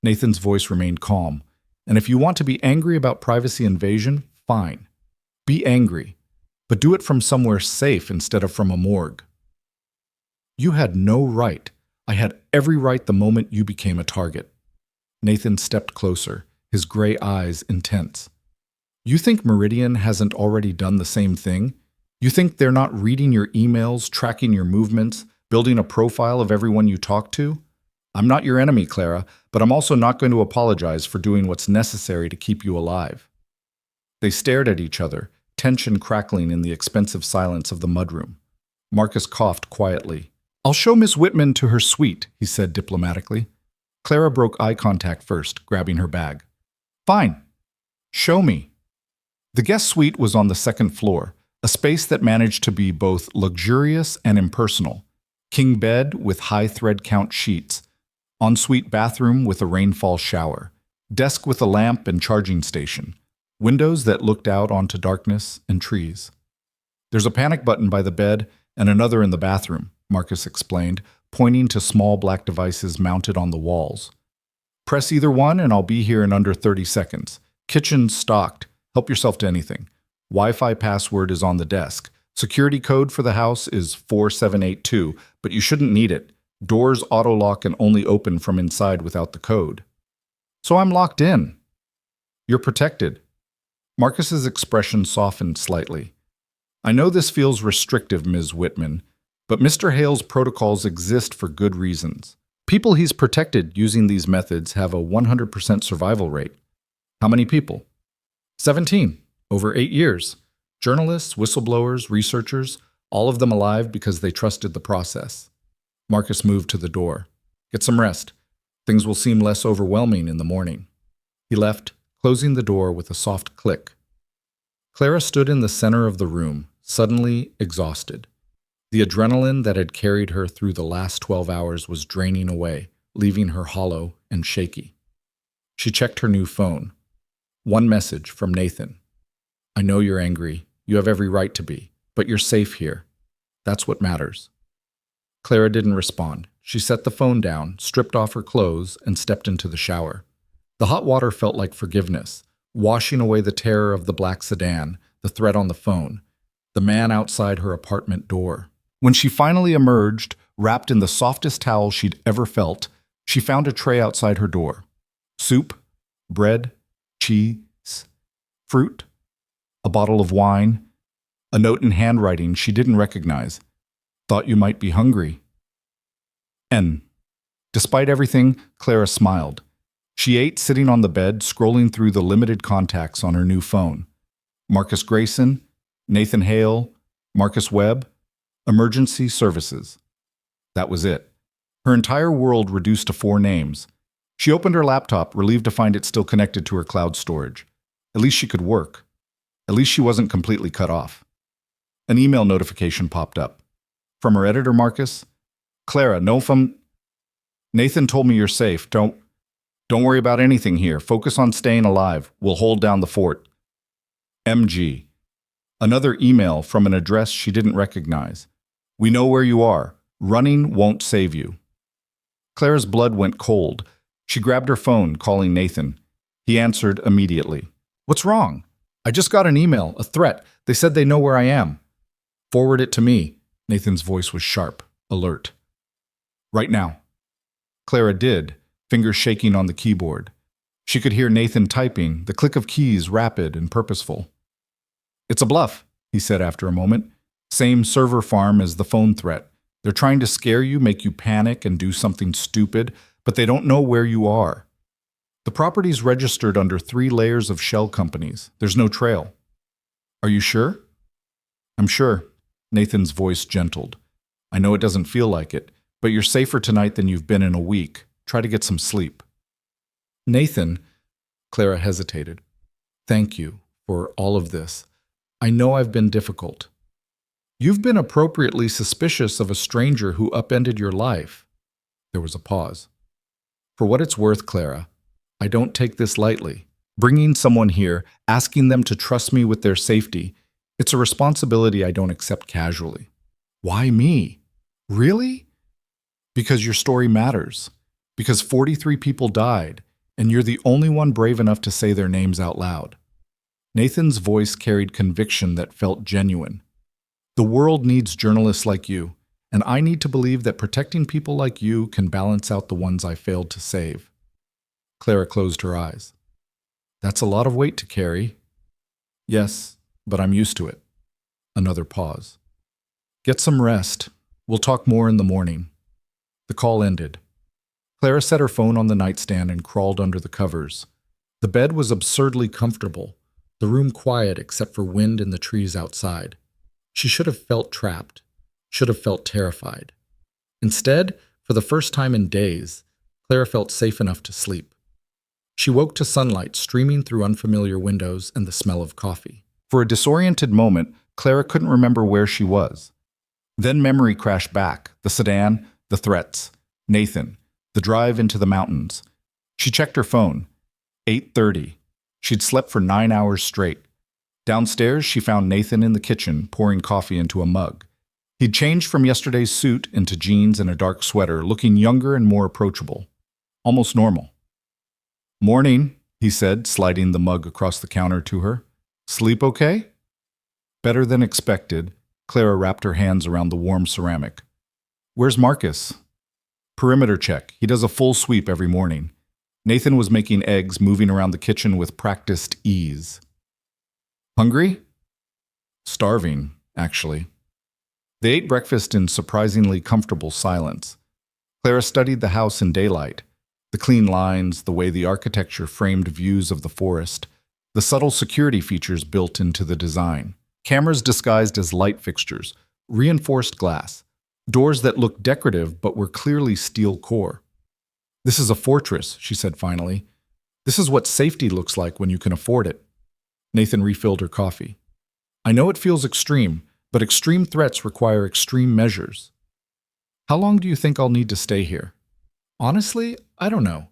Nathan's voice remained calm. "And if you want to be angry about privacy invasion, fine. Be angry, but do it from somewhere safe instead of from a morgue." "You had no right. I had every right the moment you became a target." Nathan stepped closer, his gray eyes intense. "You think Meridian hasn't already done the same thing? You think they're not reading your emails, tracking your movements, building a profile of everyone you talk to? I'm not your enemy, Clara, but I'm also not going to apologize for doing what's necessary to keep you alive." They stared at each other, tension crackling in the expensive silence of the mudroom. Marcus coughed quietly. "I'll show Miss Whitman to her suite," he said diplomatically. Clara broke eye contact first, grabbing her bag. "Fine. Show me." The guest suite was on the second floor, a space that managed to be both luxurious and impersonal. King bed with high thread count sheets, ensuite bathroom with a rainfall shower, desk with a lamp and charging station, windows that looked out onto darkness and trees. "There's a panic button by the bed and another in the bathroom," Marcus explained, pointing to small black devices mounted on the walls. "Press either one and I'll be here in under 30 seconds. Kitchen's stocked. Help yourself to anything. Wi-Fi password is on the desk. Security code for the house is 4782, but you shouldn't need it. Doors auto-lock and only open from inside without the code." "So I'm locked in." "You're protected." Marcus's expression softened slightly. "I know this feels restrictive, Ms. Whitman, but Mr. Hale's protocols exist for good reasons. People he's protected using these methods have a 100% survival rate." "How many people?" 17, over 8 years. Journalists, whistleblowers, researchers, all of them alive because they trusted the process. Marcus moved to the door. "Get some rest. Things will seem less overwhelming in the morning." He left, closing the door with a soft click. Clara stood in the center of the room, suddenly exhausted. The adrenaline that had carried her through the last 12 hours was draining away. leaving her hollow and shaky. She checked her new phone. One message from Nathan. I know you're angry. You have every right to be, but you're safe here. That's what matters. Clara didn't respond. She set the phone down, stripped off her clothes, and stepped into the shower. The hot water felt like forgiveness, washing away the terror of the black sedan, the threat on the phone, the man outside her apartment door. When she finally emerged, wrapped in the softest towel she'd ever felt, she found a tray outside her door. Soup, bread, cheese, fruit, a bottle of wine, a note in handwriting she didn't recognize. Thought you might be hungry. N. Despite everything, Clara smiled. She ate sitting on the bed, scrolling through the limited contacts on her new phone. Marcus Grayson, Nathan Hale, Marcus Webb, Emergency Services. That was it. Her entire world reduced to 4 names. She opened her laptop, relieved to find it still connected to her cloud storage. At least she could work. At least she wasn't completely cut off. An email notification popped up. From her editor, Marcus. Clara, Nathan told me you're safe. Don't worry about anything here. Focus on staying alive. We'll hold down the fort. MG. Another email from an address she didn't recognize. We know where you are. Running won't save you. Clara's blood went cold. She grabbed her phone, calling Nathan. He answered immediately. What's wrong? I just got an email, a threat. They said they know where I am. Forward it to me. Nathan's voice was sharp, alert. Right now. Clara did, fingers shaking on the keyboard. She could hear Nathan typing, the click of keys rapid and purposeful. It's a bluff, he said after a moment. Same server farm as the phone threat. They're trying to scare you, make you panic and do something stupid, but they don't know where you are. The property's registered under 3 layers of shell companies. There's no trail. Are you sure? I'm sure. Nathan's voice gentled. I know it doesn't feel like it, but you're safer tonight than you've been in a week. Try to get some sleep. Nathan, Clara hesitated. Thank you for all of this. I know I've been difficult. You've been appropriately suspicious of a stranger who upended your life. There was a pause. For what it's worth, Clara, I don't take this lightly. Bringing someone here, asking them to trust me with their safety, it's a responsibility I don't accept casually. Why me? Really? Because your story matters. Because 43 people died, and you're the only one brave enough to say their names out loud. Nathan's voice carried conviction that felt genuine. The world needs journalists like you, and I need to believe that protecting people like you can balance out the ones I failed to save. Clara closed her eyes. That's a lot of weight to carry. Yes, but I'm used to it. Another pause. Get some rest. We'll talk more in the morning. The call ended. Clara set her phone on the nightstand and crawled under the covers. The bed was absurdly comfortable, the room quiet except for wind in the trees outside. She should have felt trapped, should have felt terrified. Instead, for the first time in days, Clara felt safe enough to sleep. She woke to sunlight streaming through unfamiliar windows and the smell of coffee. For a disoriented moment, Clara couldn't remember where she was. Then memory crashed back, the sedan, the threats, Nathan, the drive into the mountains. She checked her phone. 8:30. She'd slept for 9 hours straight. Downstairs, she found Nathan in the kitchen, pouring coffee into a mug. He'd changed from yesterday's suit into jeans and a dark sweater, looking younger and more approachable. Almost normal. Morning, he said, sliding the mug across the counter to her. Sleep okay? Better than expected. Clara wrapped her hands around the warm ceramic. Where's Marcus? Perimeter check. He does a full sweep every morning. Nathan was making eggs, moving around the kitchen with practiced ease. Hungry? Starving, actually. They ate breakfast in surprisingly comfortable silence. Clara studied the house in daylight. The clean lines, the way the architecture framed views of the forest, the subtle security features built into the design. Cameras disguised as light fixtures, reinforced glass, doors that looked decorative but were clearly steel core. This is a fortress, she said finally. This is what safety looks like when you can afford it. Nathan refilled her coffee. I know it feels extreme, but extreme threats require extreme measures. How long do you think I'll need to stay here? Honestly, I don't know.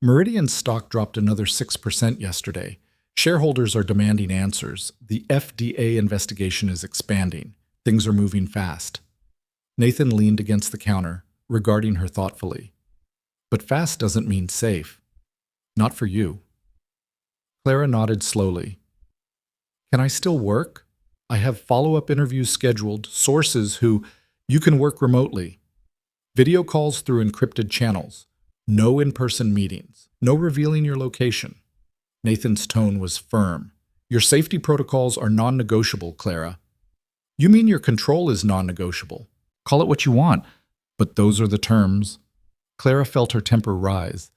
Meridian's stock dropped another 6% yesterday. Shareholders are demanding answers. The FDA investigation is expanding. Things are moving fast. Nathan leaned against the counter, regarding her thoughtfully. But fast doesn't mean safe. Not for you. Clara nodded slowly. Can I still work? I have follow-up interviews scheduled, sources who you can work remotely. Video calls through encrypted channels. No in-person meetings. No revealing your location. Nathan's tone was firm. Your safety protocols are non-negotiable, Clara. You mean your control is non-negotiable. Call it what you want, but those are the terms. Clara felt her temper rise.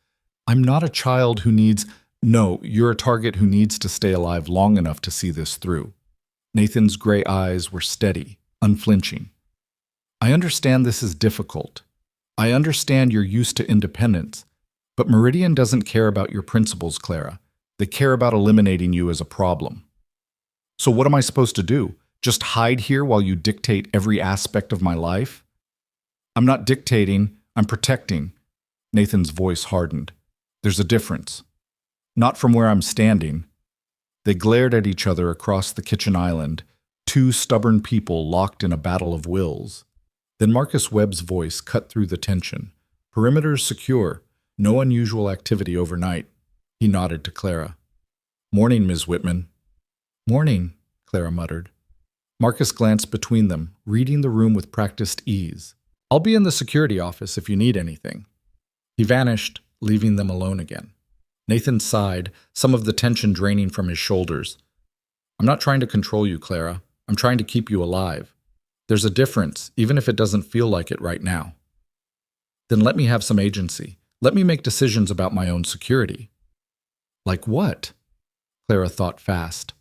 I'm not a child who needs... No, you're a target who needs to stay alive long enough to see this through. Nathan's gray eyes were steady, unflinching. I understand this is difficult. I understand you're used to independence, but Meridian doesn't care about your principles, Clara. They care about eliminating you as a problem. So what am I supposed to do? Just hide here while you dictate every aspect of my life? I'm not dictating, I'm protecting. Nathan's voice hardened. There's a difference. Not from where I'm standing. They glared at each other across the kitchen island, two stubborn people locked in a battle of wills. Then Marcus Webb's voice cut through the tension. Perimeters secure. No unusual activity overnight. He nodded to Clara. Morning, Ms. Whitman. Morning, Clara muttered. Marcus glanced between them, reading the room with practiced ease. I'll be in the security office if you need anything. He vanished, leaving them alone again. Nathan sighed, some of the tension draining from his shoulders. I'm not trying to control you, Clara. I'm trying to keep you alive. There's a difference, even if it doesn't feel like it right now. Then let me have some agency. Let me make decisions about my own security. Like what? Clara thought fast.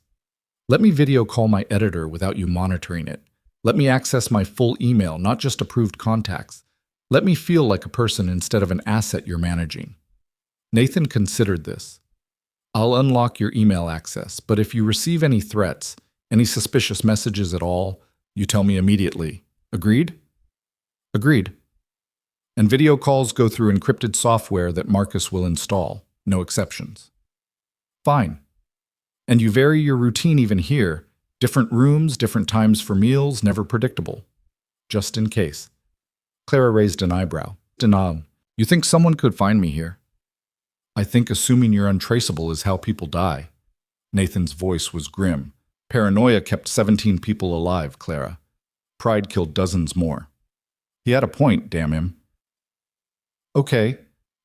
Let me video call my editor without you monitoring it. Let me access my full email, not just approved contacts. Let me feel like a person instead of an asset you're managing. Nathan considered this. I'll unlock your email access, but if you receive any threats, any suspicious messages at all, you tell me immediately. Agreed? Agreed. And video calls go through encrypted software that Marcus will install. No exceptions. Fine. And you vary your routine even here. Different rooms, different times for meals, never predictable. Just in case. Clara raised an eyebrow. Denial. You think someone could find me here? I think assuming you're untraceable is how people die. Nathan's voice was grim. Paranoia kept 17 people alive, Clara. Pride killed dozens more. He had a point, damn him. Okay,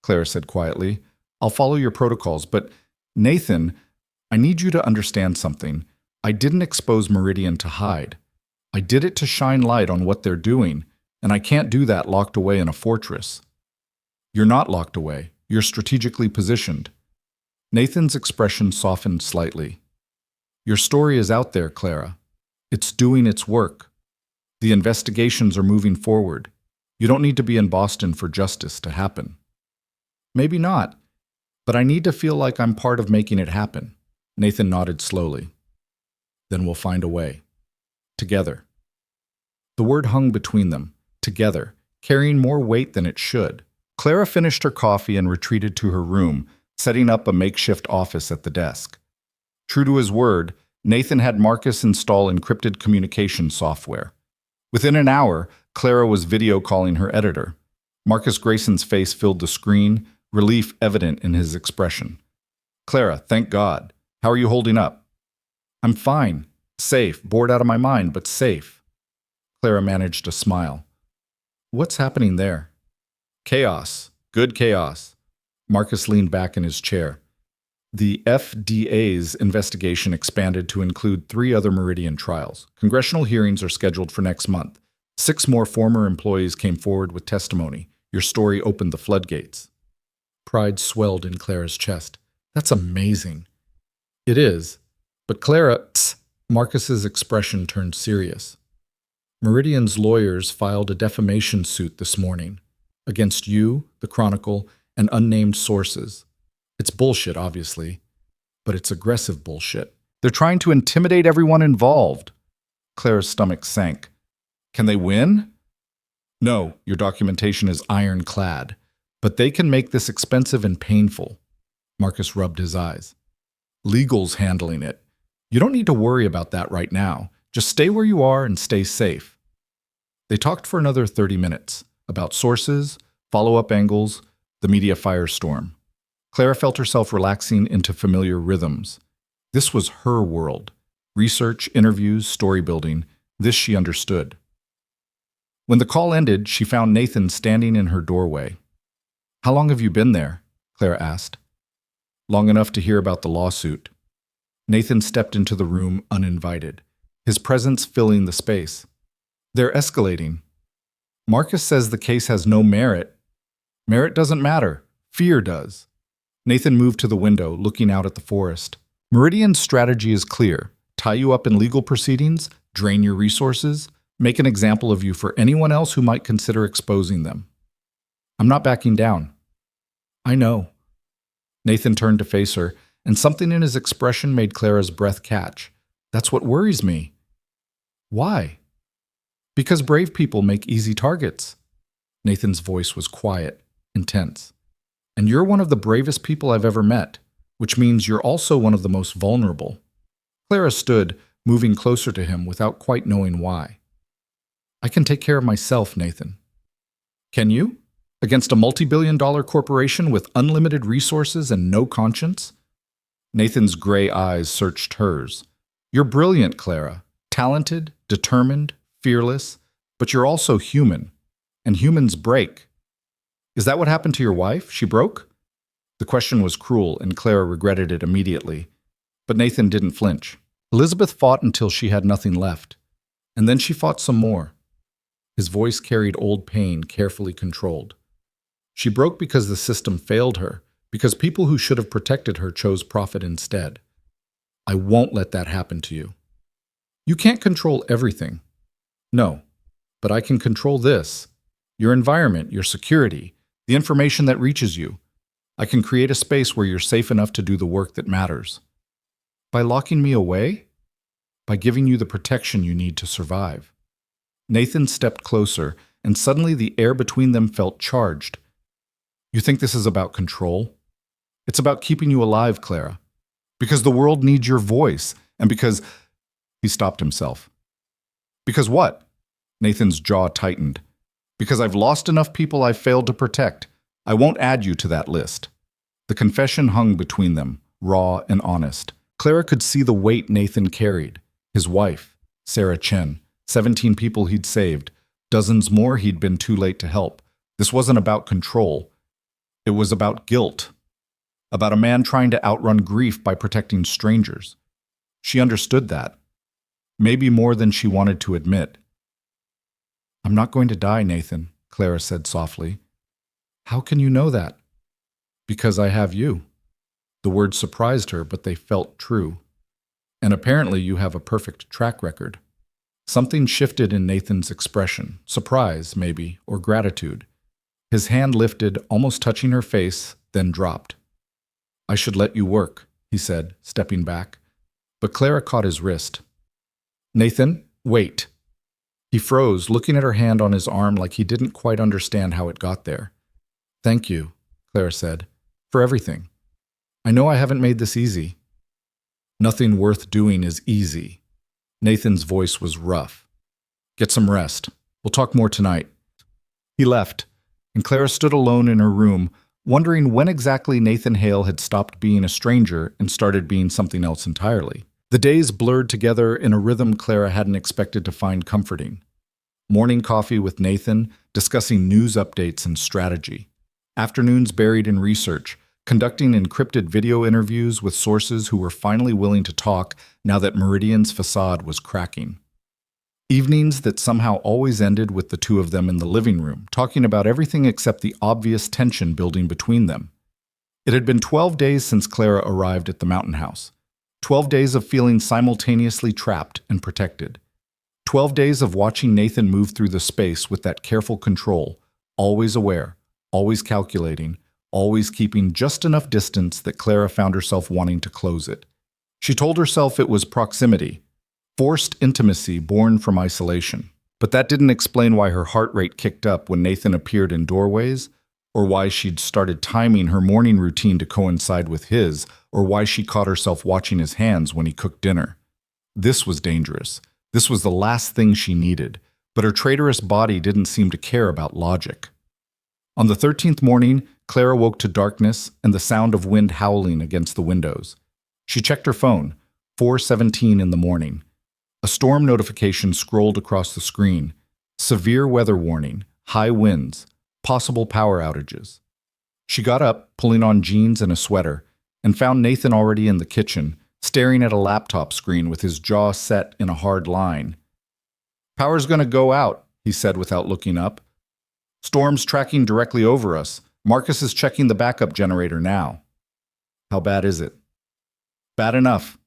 Clara said quietly. I'll follow your protocols, but Nathan, I need you to understand something. I didn't expose Meridian to hide. I did it to shine light on what they're doing, and I can't do that locked away in a fortress. You're not locked away. You're strategically positioned. Nathan's expression softened slightly. Your story is out there, Clara. It's doing its work. The investigations are moving forward. You don't need to be in Boston for justice to happen. Maybe not, but I need to feel like I'm part of making it happen. Nathan nodded slowly. Then we'll find a way. Together. The word hung between them. Together, carrying more weight than it should. Clara finished her coffee and retreated to her room, setting up a makeshift office at the desk. True to his word, Nathan had Marcus install encrypted communication software. Within an hour, Clara was video calling her editor. Marcus Grayson's face filled the screen, relief evident in his expression. Clara, thank God. How are you holding up? I'm fine. Safe, bored out of my mind, but safe. Clara managed a smile. What's happening there? Chaos. Good chaos. Marcus leaned back in his chair. The FDA's investigation expanded to include 3 other Meridian trials. Congressional hearings are scheduled for next month. 6 more former employees came forward with testimony. Your story opened the floodgates. Pride swelled in Clara's chest. That's amazing. It is. But Clara, Marcus's expression turned serious. Meridian's lawyers filed a defamation suit this morning. Against you, the Chronicle, and unnamed sources. It's bullshit, obviously, but it's aggressive bullshit. They're trying to intimidate everyone involved. Clara's stomach sank. Can they win? No, your documentation is ironclad. But they can make this expensive and painful. Marcus rubbed his eyes. Legal's handling it. You don't need to worry about that right now. Just stay where you are and stay safe. They talked for another 30 minutes about sources, follow-up angles, the media firestorm. Clara felt herself relaxing into familiar rhythms. This was her world. Research, interviews, story building. This she understood. When the call ended, she found Nathan standing in her doorway. How long have you been there? Clara asked. Long enough to hear about the lawsuit. Nathan stepped into the room uninvited, his presence filling the space. They're escalating. Marcus says the case has no merit. Merit doesn't matter. Fear does. Nathan moved to the window, looking out at the forest. Meridian's strategy is clear. Tie you up in legal proceedings, drain your resources, make an example of you for anyone else who might consider exposing them. I'm not backing down. I know. Nathan turned to face her, and something in his expression made Clara's breath catch. That's what worries me. Why? Because brave people make easy targets. Nathan's voice was quiet, intense. And you're one of the bravest people I've ever met, which means you're also one of the most vulnerable. Clara stood, moving closer to him without quite knowing why. I can take care of myself, Nathan. Can you? Against a multi-billion-dollar corporation with unlimited resources and no conscience? Nathan's gray eyes searched hers. You're brilliant, Clara. Talented, determined, fearless, but you're also human. And humans break. Is that what happened to your wife? She broke? The question was cruel, and Clara regretted it immediately. But Nathan didn't flinch. Elizabeth fought until she had nothing left. And then she fought some more. His voice carried old pain, carefully controlled. She broke because the system failed her, because people who should have protected her chose profit instead. I won't let that happen to you. You can't control everything. No, but I can control this. Your environment, your security, the information that reaches you. I can create a space where you're safe enough to do the work that matters. By locking me away? By giving you the protection you need to survive. Nathan stepped closer, and suddenly the air between them felt charged. You think this is about control? It's about keeping you alive, Clara. Because the world needs your voice, and because... He stopped himself. Because what? Nathan's jaw tightened. Because I've lost enough people I've failed to protect. I won't add you to that list. The confession hung between them, raw and honest. Clara could see the weight Nathan carried. His wife, Sarah Chen, 17 people he'd saved, dozens more he'd been too late to help. This wasn't about control. It was about guilt. About a man trying to outrun grief by protecting strangers. She understood that. Maybe more than she wanted to admit. I'm not going to die, Nathan, Clara said softly. How can you know that? Because I have you. The words surprised her, but they felt true. And apparently you have a perfect track record. Something shifted in Nathan's expression, surprise, maybe, or gratitude. His hand lifted, almost touching her face, then dropped. I should let you work, he said, stepping back. But Clara caught his wrist. Nathan, wait. He froze, looking at her hand on his arm like he didn't quite understand how it got there. Thank you, Clara said, for everything. I know I haven't made this easy. Nothing worth doing is easy. Nathan's voice was rough. Get some rest. We'll talk more tonight. He left, and Clara stood alone in her room, wondering when exactly Nathan Hale had stopped being a stranger and started being something else entirely. The days blurred together in a rhythm Clara hadn't expected to find comforting. Morning coffee with Nathan, discussing news updates and strategy. Afternoons buried in research, conducting encrypted video interviews with sources who were finally willing to talk now that Meridian's facade was cracking. Evenings that somehow always ended with the two of them in the living room, talking about everything except the obvious tension building between them. It had been 12 days since Clara arrived at the mountain house. 12 days of feeling simultaneously trapped and protected. 12 days of watching Nathan move through the space with that careful control, always aware, always calculating, always keeping just enough distance that Clara found herself wanting to close it. She told herself it was proximity, forced intimacy born from isolation. But that didn't explain why her heart rate kicked up when Nathan appeared in doorways, or why she'd started timing her morning routine to coincide with his, or why she caught herself watching his hands when he cooked dinner. This was dangerous. This was the last thing she needed, but her traitorous body didn't seem to care about logic. On the 13th morning, Clara woke to darkness and the sound of wind howling against the windows. She checked her phone, 4:17 in the morning. A storm notification scrolled across the screen. Severe weather warning, high winds, possible power outages. She got up, pulling on jeans and a sweater, and found Nathan already in the kitchen, staring at a laptop screen with his jaw set in a hard line. "Power's gonna go out," he said without looking up. "Storm's tracking directly over us. Marcus is checking the backup generator now." "How bad is it?" "Bad enough."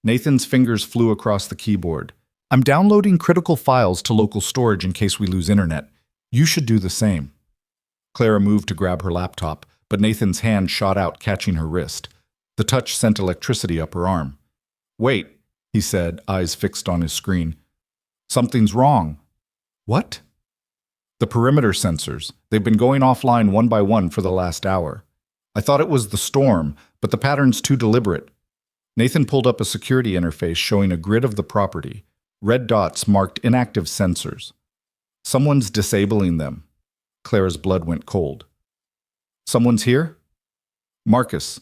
Nathan's fingers flew across the keyboard. "I'm downloading critical files to local storage in case we lose internet. You should do the same." Clara moved to grab her laptop, but Nathan's hand shot out, catching her wrist. The touch sent electricity up her arm. "Wait," he said, eyes fixed on his screen. "Something's wrong." "What?" "The perimeter sensors. They've been going offline one by one for the last hour. I thought it was the storm, but the pattern's too deliberate." Nathan pulled up a security interface showing a grid of the property, red dots marked inactive sensors. "Someone's disabling them." Clara's blood went cold. "Someone's here?" "Marcus."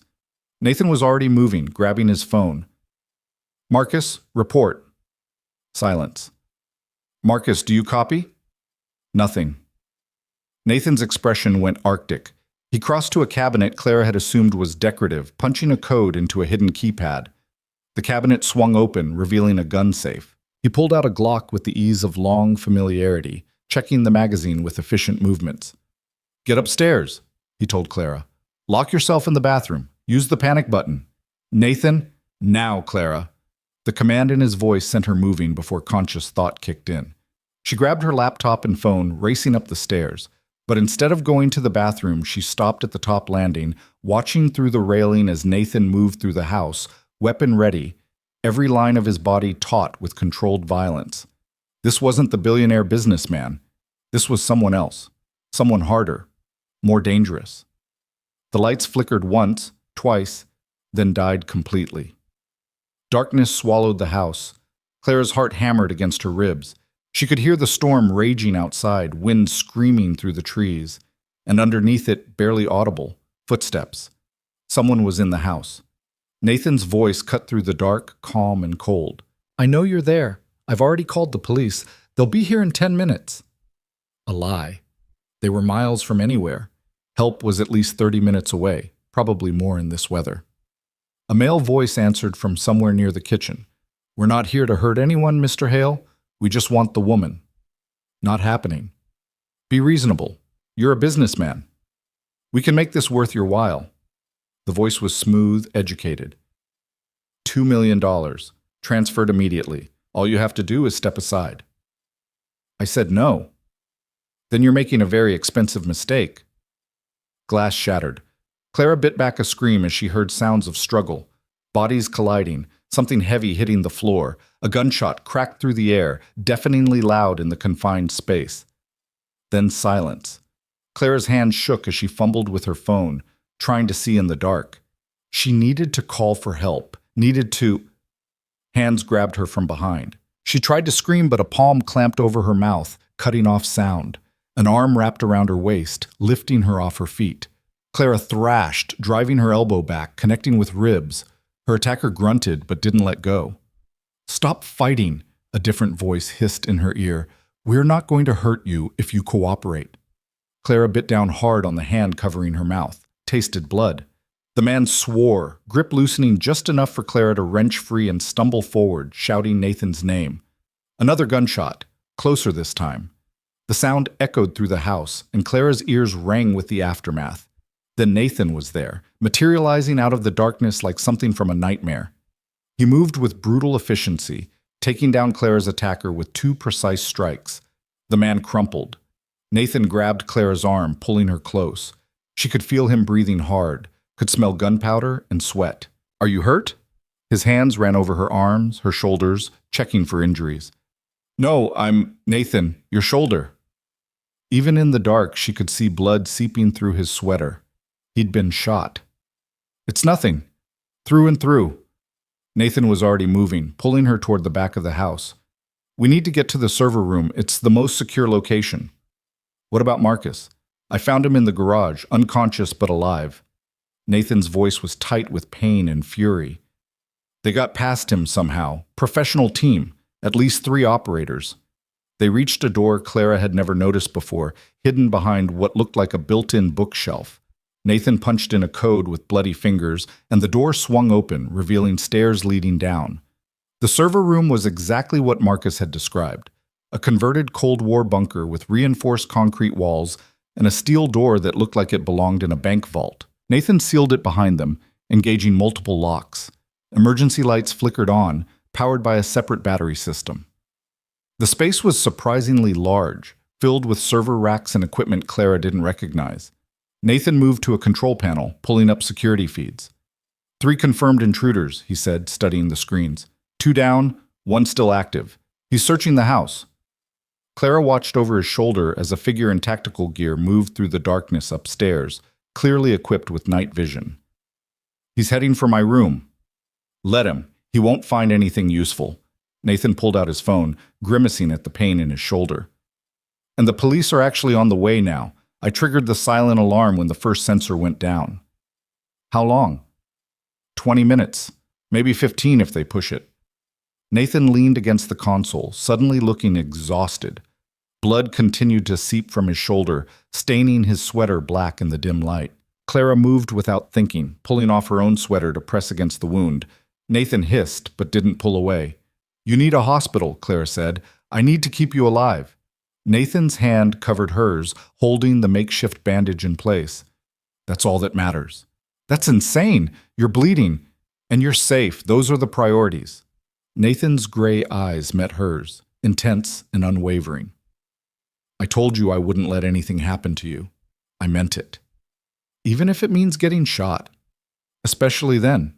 Nathan was already moving, grabbing his phone. "Marcus, report." Silence. "Marcus, do you copy?" Nothing. Nathan's expression went arctic. He crossed to a cabinet Clara had assumed was decorative, punching a code into a hidden keypad. The cabinet swung open, revealing a gun safe. He pulled out a Glock with the ease of long familiarity, checking the magazine with efficient movements. "Get upstairs," he told Clara. "Lock yourself in the bathroom. Use the panic button." "Nathan, now, Clara." The command in his voice sent her moving before conscious thought kicked in. She grabbed her laptop and phone, racing up the stairs. But instead of going to the bathroom, she stopped at the top landing, watching through the railing as Nathan moved through the house, weapon ready, every line of his body taut with controlled violence. This wasn't the billionaire businessman. This was someone else. Someone harder. More dangerous. The lights flickered once, twice, then died completely. Darkness swallowed the house. Clara's heart hammered against her ribs. She could hear the storm raging outside, wind screaming through the trees, and underneath it, barely audible, footsteps. Someone was in the house. Nathan's voice cut through the dark, calm and cold. "I know you're there. I've already called the police. They'll be here in 10 minutes. A lie. They were miles from anywhere. Help was at least 30 minutes away, probably more in this weather. A male voice answered from somewhere near the kitchen. "We're not here to hurt anyone, Mr. Hale. We just want the woman." "Not happening." "Be reasonable. You're a businessman. We can make this worth your while." The voice was smooth, educated. $2 million. Transferred immediately. All you have to do is step aside." I said no. "Then you're making a very expensive mistake." Glass shattered. Clara bit back a scream as she heard sounds of struggle, bodies colliding, something heavy hitting the floor. A gunshot cracked through the air, deafeningly loud in the confined space. Then silence. Clara's hand shook as she fumbled with her phone, trying to see in the dark. She needed to call for help, needed to... Hands grabbed her from behind. She tried to scream, but a palm clamped over her mouth, cutting off sound. An arm wrapped around her waist, lifting her off her feet. Clara thrashed, driving her elbow back, connecting with ribs. Her attacker grunted, but didn't let go. "Stop fighting," a different voice hissed in her ear. "We're not going to hurt you if you cooperate." Clara bit down hard on the hand covering her mouth, tasted blood. The man swore, grip loosening just enough for Clara to wrench free and stumble forward, shouting Nathan's name. Another gunshot, closer this time. The sound echoed through the house, and Clara's ears rang with the aftermath. Then Nathan was there, materializing out of the darkness like something from a nightmare. He moved with brutal efficiency, taking down Clara's attacker with 2 precise strikes. The man crumpled. Nathan grabbed Clara's arm, pulling her close. She could feel him breathing hard, could smell gunpowder and sweat. "Are you hurt?" His hands ran over her arms, her shoulders, checking for injuries. "No, I'm Nathan, your shoulder." Even in the dark, she could see blood seeping through his sweater. He'd been shot. It's nothing. Through and through. Nathan was already moving, pulling her toward the back of the house. We need to get to the server room. It's the most secure location. What about Marcus? I found him in the garage, unconscious but alive. Nathan's voice was tight with pain and fury. They got past him somehow. Professional team. At least 3 operators. They reached a door Clara had never noticed before, hidden behind what looked like a built-in bookshelf. Nathan punched in a code with bloody fingers, and the door swung open, revealing stairs leading down. The server room was exactly what Marcus had described. A converted Cold War bunker with reinforced concrete walls and a steel door that looked like it belonged in a bank vault. Nathan sealed it behind them, engaging multiple locks. Emergency lights flickered on, powered by a separate battery system. The space was surprisingly large, filled with server racks and equipment Clara didn't recognize. Nathan moved to a control panel, pulling up security feeds. 3 confirmed intruders, he said, studying the screens. 2 down, 1 still active. He's searching the house. Clara watched over his shoulder as a figure in tactical gear moved through the darkness upstairs, clearly equipped with night vision. He's heading for my room. Let him. He won't find anything useful. Nathan pulled out his phone, grimacing at the pain in his shoulder. And the police are actually on the way now. I triggered the silent alarm when the first sensor went down. How long? 20 minutes. Maybe 15 if they push it. Nathan leaned against the console, suddenly looking exhausted. Blood continued to seep from his shoulder, staining his sweater black in the dim light. Clara moved without thinking, pulling off her own sweater to press against the wound. Nathan hissed, but didn't pull away. You need a hospital, Clara said. I need to keep you alive. Nathan's hand covered hers, holding the makeshift bandage in place. That's all that matters. That's insane. You're bleeding. And you're safe. Those are the priorities. Nathan's gray eyes met hers, intense and unwavering. I told you I wouldn't let anything happen to you. I meant it. Even if it means getting shot. Especially then.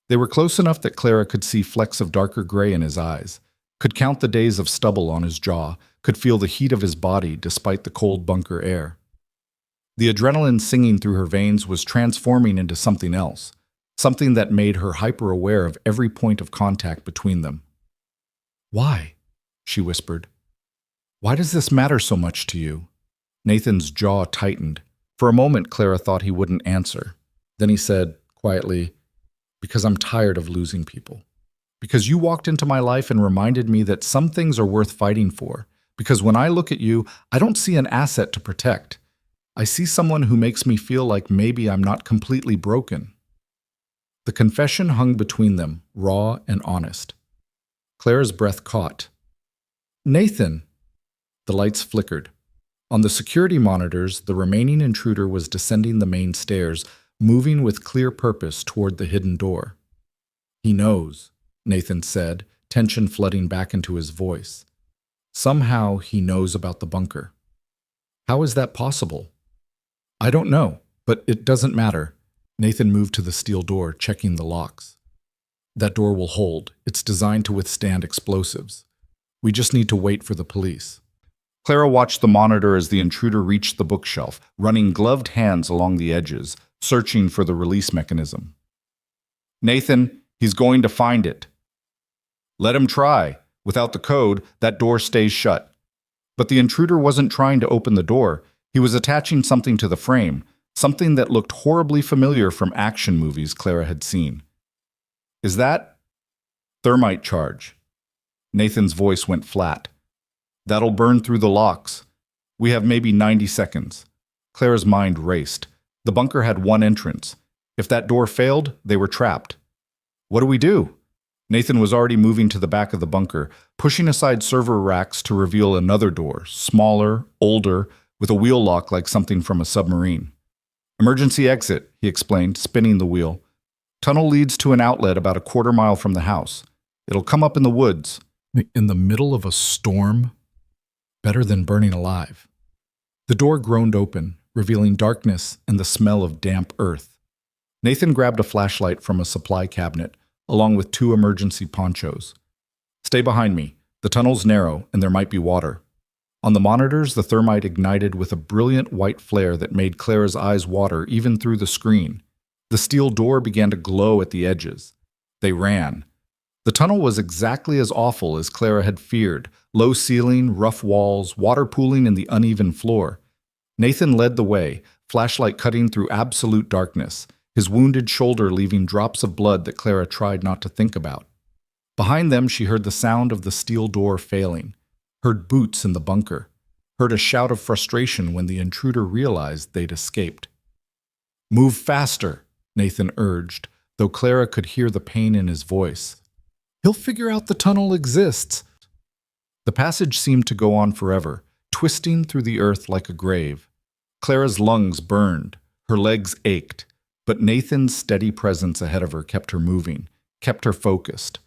They were close enough that Clara could see flecks of darker gray in his eyes, could count the days of stubble on his jaw, could feel the heat of his body despite the cold bunker air. The adrenaline singing through her veins was transforming into something else, something that made her hyper-aware of every point of contact between them. Why? She whispered. Why does this matter so much to you? Nathan's jaw tightened. For a moment, Clara thought he wouldn't answer. Then he said, quietly, because I'm tired of losing people. Because you walked into my life and reminded me that some things are worth fighting for. Because when I look at you, I don't see an asset to protect. I see someone who makes me feel like maybe I'm not completely broken. The confession hung between them, raw and honest. Clara's breath caught. Nathan! The lights flickered. On the security monitors, the remaining intruder was descending the main stairs, moving with clear purpose toward the hidden door. He knows, Nathan said, tension flooding back into his voice. Somehow he knows about the bunker. How is that possible? I don't know, but it doesn't matter. Nathan moved to the steel door, checking the locks. That door will hold. It's designed to withstand explosives. We just need to wait for the police. Clara watched the monitor as the intruder reached the bookshelf, running gloved hands along the edges, searching for the release mechanism. Nathan, he's going to find it. Let him try. Without the code, that door stays shut. But the intruder wasn't trying to open the door. He was attaching something to the frame, something that looked horribly familiar from action movies Clara had seen. Is that? Thermite charge. Nathan's voice went flat. That'll burn through the locks. We have maybe 90 seconds. Clara's mind raced. The bunker had one entrance. If that door failed, they were trapped. What do we do? Nathan was already moving to the back of the bunker, pushing aside server racks to reveal another door, smaller, older, with a wheel lock like something from a submarine. Emergency exit, he explained, spinning the wheel. Tunnel leads to an outlet about a quarter mile from the house. It'll come up in the woods. In the middle of a storm? Better than burning alive. The door groaned open, revealing darkness and the smell of damp earth. Nathan grabbed a flashlight from a supply cabinet, along with 2 emergency ponchos. Stay behind me. The tunnel's narrow, and there might be water. On the monitors, the thermite ignited with a brilliant white flare that made Clara's eyes water even through the screen. The steel door began to glow at the edges. They ran. The tunnel was exactly as awful as Clara had feared. Low ceiling, rough walls, water pooling in the uneven floor. Nathan led the way, flashlight cutting through absolute darkness, his wounded shoulder leaving drops of blood that Clara tried not to think about. Behind them, she heard the sound of the steel door failing, heard boots in the bunker, heard a shout of frustration when the intruder realized they'd escaped. "Move faster," Nathan urged, though Clara could hear the pain in his voice. "He'll figure out the tunnel exists." The passage seemed to go on forever, twisting through the earth like a grave. Clara's lungs burned, her legs ached, but Nathan's steady presence ahead of her kept her moving, kept her focused.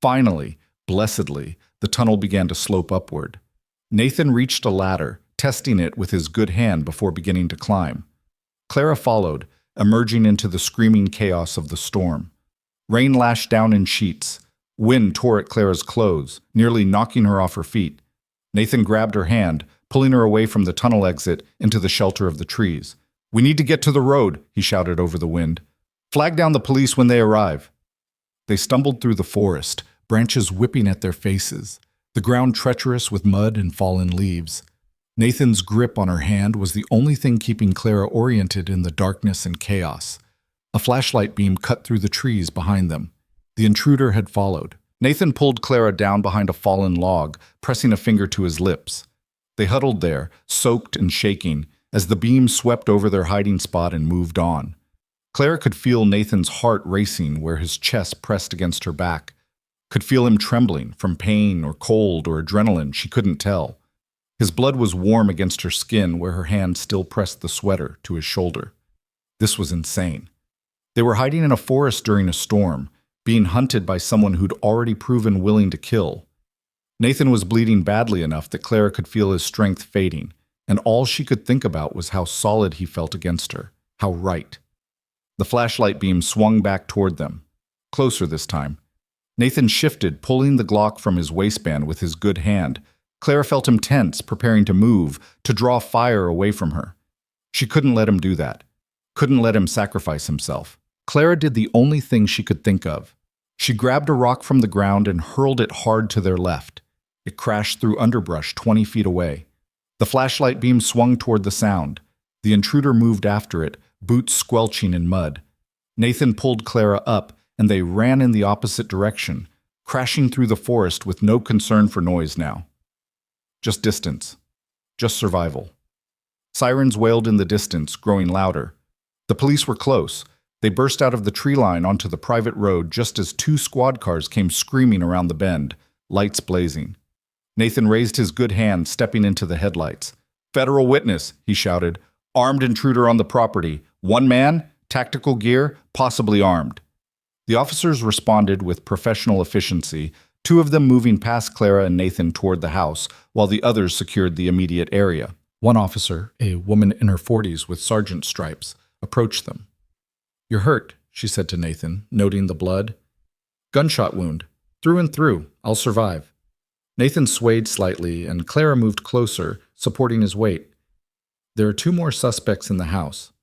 Finally, blessedly, the tunnel began to slope upward. Nathan reached a ladder, testing it with his good hand before beginning to climb. Clara followed, emerging into the screaming chaos of the storm. Rain lashed down in sheets. Wind tore at Clara's clothes, nearly knocking her off her feet. Nathan grabbed her hand, pulling her away from the tunnel exit into the shelter of the trees. "We need to get to the road," he shouted over the wind. "Flag down the police when they arrive." They stumbled through the forest, branches whipping at their faces, the ground treacherous with mud and fallen leaves. Nathan's grip on her hand was the only thing keeping Clara oriented in the darkness and chaos. A flashlight beam cut through the trees behind them. The intruder had followed. Nathan pulled Clara down behind a fallen log, pressing a finger to his lips. They huddled there, soaked and shaking, as the beam swept over their hiding spot and moved on. Clara could feel Nathan's heart racing where his chest pressed against her back, could feel him trembling from pain or cold or adrenaline, she couldn't tell. His blood was warm against her skin where her hand still pressed the sweater to his shoulder. This was insane. They were hiding in a forest during a storm, being hunted by someone who'd already proven willing to kill. Nathan was bleeding badly enough that Clara could feel his strength fading, and all she could think about was how solid he felt against her, how right. The flashlight beam swung back toward them, closer this time. Nathan shifted, pulling the Glock from his waistband with his good hand. Clara felt him tense, preparing to move, to draw fire away from her. She couldn't let him do that, couldn't let him sacrifice himself. Clara did the only thing she could think of. She grabbed a rock from the ground and hurled it hard to their left. It crashed through underbrush 20 feet away. The flashlight beam swung toward the sound. The intruder moved after it, boots squelching in mud. Nathan pulled Clara up, and they ran in the opposite direction, crashing through the forest with no concern for noise now. Just distance. Just survival. Sirens wailed in the distance, growing louder. The police were close. They burst out of the tree line onto the private road just as 2 squad cars came screaming around the bend, lights blazing. Nathan raised his good hand, stepping into the headlights. "Federal witness," he shouted. "Armed intruder on the property. 1 man, tactical gear, possibly armed." The officers responded with professional efficiency, 2 of them moving past Clara and Nathan toward the house, while the others secured the immediate area. One officer, a woman in her 40s with sergeant stripes, approached them. "You're hurt," she said to Nathan, noting the blood. "Gunshot wound. Through and through. I'll survive." Nathan swayed slightly, and Clara moved closer, supporting his weight. "There are 2 more suspects in the house,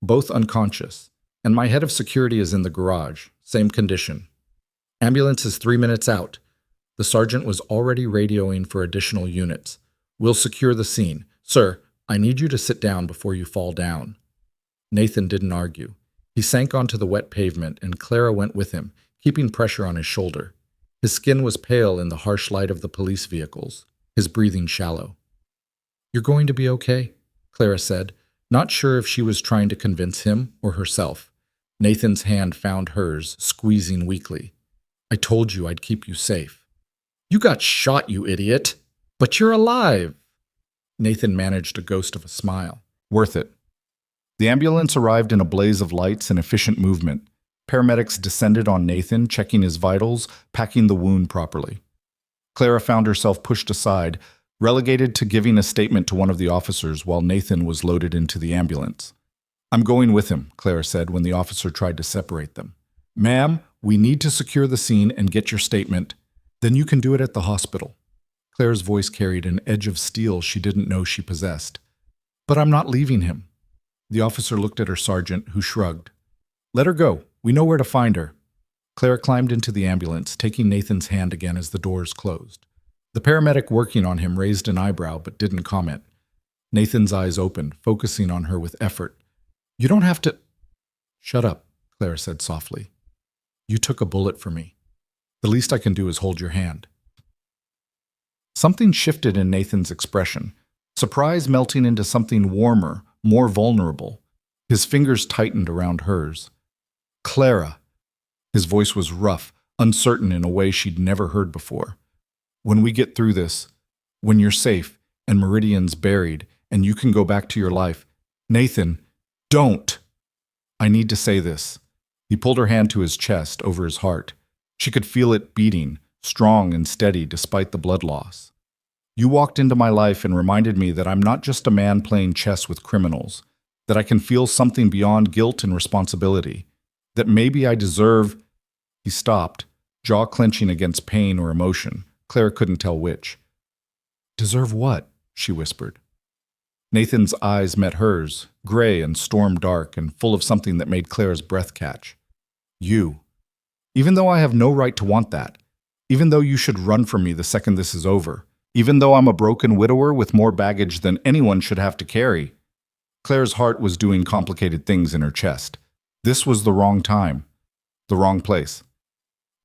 both unconscious, and my head of security is in the garage, same condition. Ambulance is 3 minutes out." The sergeant was already radioing for additional units. "We'll secure the scene. Sir, I need you to sit down before you fall down." Nathan didn't argue. He sank onto the wet pavement, and Clara went with him, keeping pressure on his shoulder. His skin was pale in the harsh light of the police vehicles, his breathing shallow. "You're going to be okay," Clara said, not sure if she was trying to convince him or herself. Nathan's hand found hers, squeezing weakly. "I told you I'd keep you safe." "You got shot, you idiot! But you're alive!" Nathan managed a ghost of a smile. "Worth it." The ambulance arrived in a blaze of lights and efficient movement. Paramedics descended on Nathan, checking his vitals, packing the wound properly. Clara found herself pushed aside, relegated to giving a statement to one of the officers while Nathan was loaded into the ambulance. "I'm going with him," Clara said when the officer tried to separate them. "Ma'am, we need to secure the scene and get your statement. Then you can do it at the hospital." Claire's voice carried an edge of steel she didn't know she possessed. But I'm not leaving him. The officer looked at her sergeant, who shrugged. Let her go. We know where to find her. Clara climbed into the ambulance, taking Nathan's hand again as the doors closed. The paramedic working on him raised an eyebrow but didn't comment. Nathan's eyes opened, focusing on her with effort. You don't have to... Shut up, Clara said softly. You took a bullet for me. The least I can do is hold your hand. Something shifted in Nathan's expression, surprise melting into something warmer, more vulnerable. His fingers tightened around hers. Clara. His voice was rough, uncertain in a way she'd never heard before. When we get through this, when you're safe and Meridian's buried and you can go back to your life, Nathan, don't! I need to say this. He pulled her hand to his chest, over his heart. She could feel it beating, strong and steady despite the blood loss. You walked into my life and reminded me that I'm not just a man playing chess with criminals, that I can feel something beyond guilt and responsibility, that maybe I deserve... He stopped, jaw clenching against pain or emotion. Clara couldn't tell which. Deserve what? She whispered. Nathan's eyes met hers, gray and storm-dark and full of something that made Clara's breath catch. You. Even though I have no right to want that, even though you should run from me the second this is over, even though I'm a broken widower with more baggage than anyone should have to carry. Claire's heart was doing complicated things in her chest. This was the wrong time, the wrong place.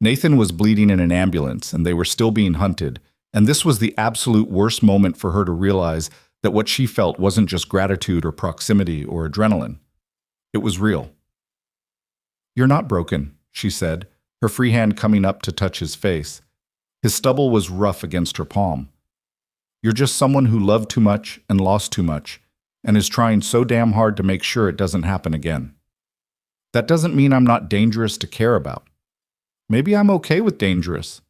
Nathan was bleeding in an ambulance, and they were still being hunted, and this was the absolute worst moment for her to realize that what she felt wasn't just gratitude or proximity or adrenaline. It was real. You're not broken, she said, her free hand coming up to touch his face. His stubble was rough against her palm. You're just someone who loved too much and lost too much, and is trying so damn hard to make sure it doesn't happen again. That doesn't mean I'm not dangerous to care about. Maybe I'm okay with dangerous.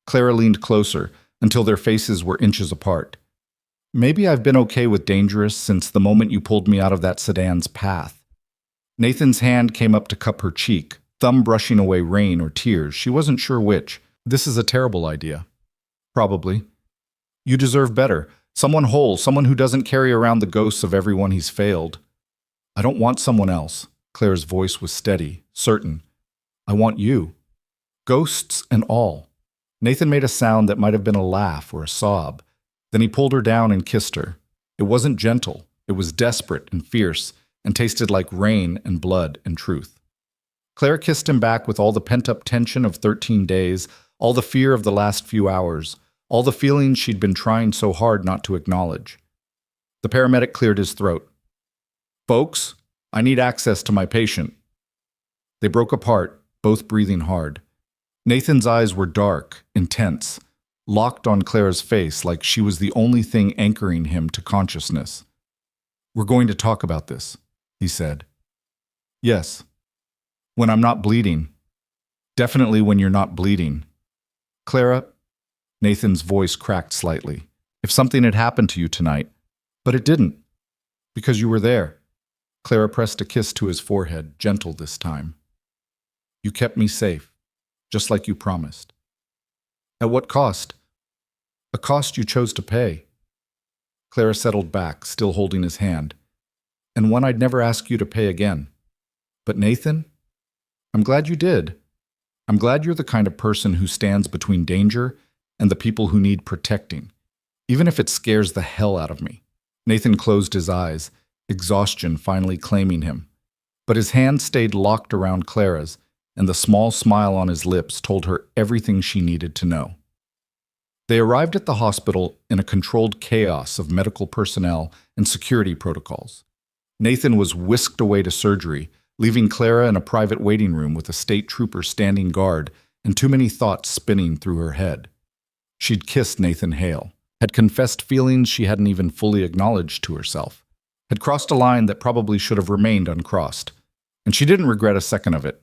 Clara leaned closer until their faces were inches apart. Maybe I've been okay with dangerous since the moment you pulled me out of that sedan's path. Nathan's hand came up to cup her cheek, thumb brushing away rain or tears. She wasn't sure which. This is a terrible idea. Probably. You deserve better. Someone whole, someone who doesn't carry around the ghosts of everyone he's failed. I don't want someone else. Claire's voice was steady, certain. I want you. Ghosts and all. Nathan made a sound that might have been a laugh or a sob. Then he pulled her down and kissed her. It wasn't gentle. It was desperate and fierce, and tasted like rain and blood and truth. Claire kissed him back with all the pent-up tension of 13 days, all the fear of the last few hours, all the feelings she'd been trying so hard not to acknowledge. The paramedic cleared his throat. Folks, I need access to my patient. They broke apart, both breathing hard. Nathan's eyes were dark, intense, locked on Claire's face like she was the only thing anchoring him to consciousness. We're going to talk about this, he said. Yes. When I'm not bleeding. Definitely when you're not bleeding. Clara, Nathan's voice cracked slightly. If something had happened to you tonight, but it didn't, because you were there. Clara pressed a kiss to his forehead, gentle this time. You kept me safe, just like you promised. At what cost? A cost you chose to pay. Clara settled back, still holding his hand. And one I'd never ask you to pay again. But Nathan, I'm glad you did. I'm glad you're the kind of person who stands between danger and the people who need protecting, even if it scares the hell out of me. Nathan closed his eyes, exhaustion finally claiming him. But his hand stayed locked around Clara's, and the small smile on his lips told her everything she needed to know. They arrived at the hospital in a controlled chaos of medical personnel and security protocols. Nathan was whisked away to surgery, leaving Clara in a private waiting room with a state trooper standing guard and too many thoughts spinning through her head. She'd kissed Nathan Hale, had confessed feelings she hadn't even fully acknowledged to herself, had crossed a line that probably should have remained uncrossed, and she didn't regret a second of it.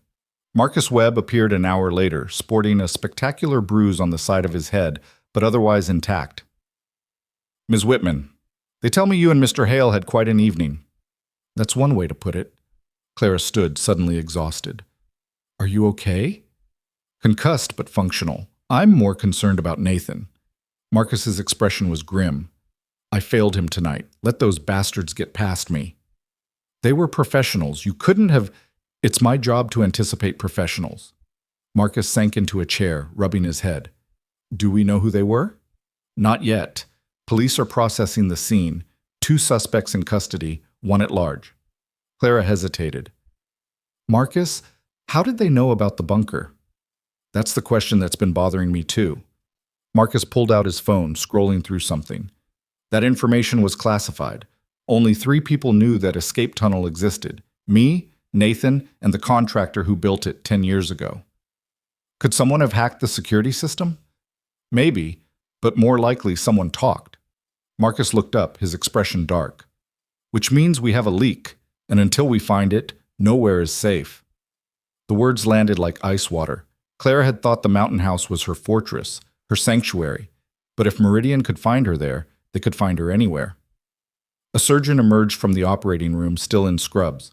Marcus Webb appeared an hour later, sporting a spectacular bruise on the side of his head, but otherwise intact. Ms. Whitman, they tell me you and Mr. Hale had quite an evening. That's one way to put it. Clara stood, suddenly exhausted. Are you okay? Concussed but functional. I'm more concerned about Nathan. Marcus's expression was grim. I failed him tonight. Let those bastards get past me. They were professionals. You couldn't have... It's my job to anticipate professionals. Marcus sank into a chair, rubbing his head. Do we know who they were? Not yet. Police are processing the scene. 2 suspects in custody, 1 at large. Clara hesitated. Marcus, how did they know about the bunker? That's the question that's been bothering me too. Marcus pulled out his phone, scrolling through something. That information was classified. Only 3 people knew that escape tunnel existed. Me, Nathan, and the contractor who built it 10 years ago. Could someone have hacked the security system? Maybe, but more likely someone talked. Marcus looked up, his expression dark. Which means we have a leak, and until we find it, nowhere is safe. The words landed like ice water. Clara had thought the mountain house was her fortress, her sanctuary, but if Meridian could find her there, they could find her anywhere. A surgeon emerged from the operating room, still in scrubs.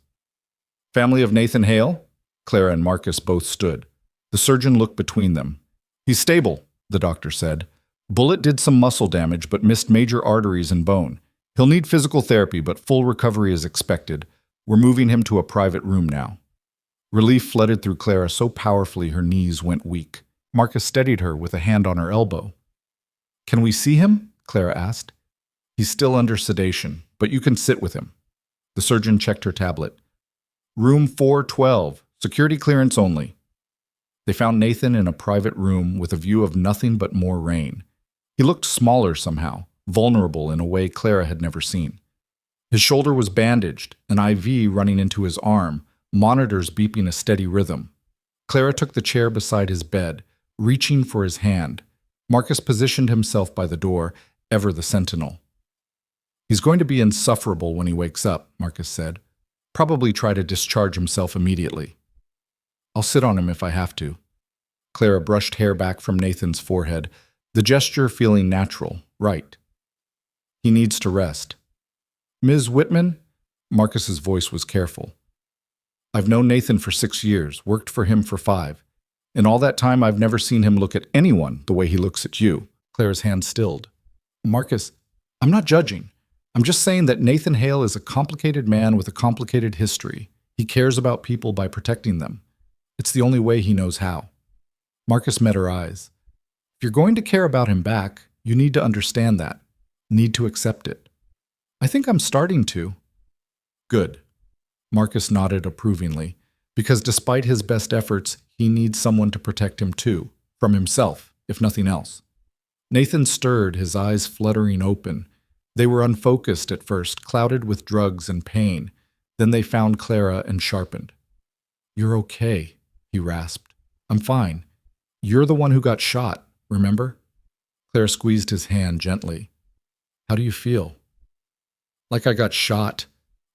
Family of Nathan Hale? Clara and Marcus both stood. The surgeon looked between them. He's stable, the doctor said. Bullet did some muscle damage but missed major arteries and bone. He'll need physical therapy, but full recovery is expected. We're moving him to a private room now. Relief flooded through Clara so powerfully her knees went weak. Marcus steadied her with a hand on her elbow. Can we see him? Clara asked. He's still under sedation, but you can sit with him. The surgeon checked her tablet. Room 412, security clearance only. They found Nathan in a private room with a view of nothing but more rain. He looked smaller somehow, vulnerable in a way Clara had never seen. His shoulder was bandaged, an IV running into his arm, monitors beeping a steady rhythm. Clara took the chair beside his bed, reaching for his hand. Marcus positioned himself by the door, ever the sentinel. He's going to be insufferable when he wakes up, Marcus said. Probably try to discharge himself immediately. I'll sit on him if I have to. Clara brushed hair back from Nathan's forehead, the gesture feeling natural, right. He needs to rest. Ms. Whitman? Marcus's voice was careful. I've known Nathan for 6 years, worked for him for 5. In all that time, I've never seen him look at anyone the way he looks at you. Clara's hand stilled. Marcus, I'm not judging. I'm just saying that Nathan Hale is a complicated man with a complicated history. He cares about people by protecting them. It's the only way he knows how. Marcus met her eyes. If you're going to care about him back, you need to understand that. Need to accept it. I think I'm starting to. Good. Marcus nodded approvingly, because despite his best efforts, he needs someone to protect him too, from himself, if nothing else. Nathan stirred, his eyes fluttering open. They were unfocused at first, clouded with drugs and pain. Then they found Clara and sharpened. You're okay, he rasped. I'm fine. You're the one who got shot, remember? Clara squeezed his hand gently. How do you feel? Like I got shot.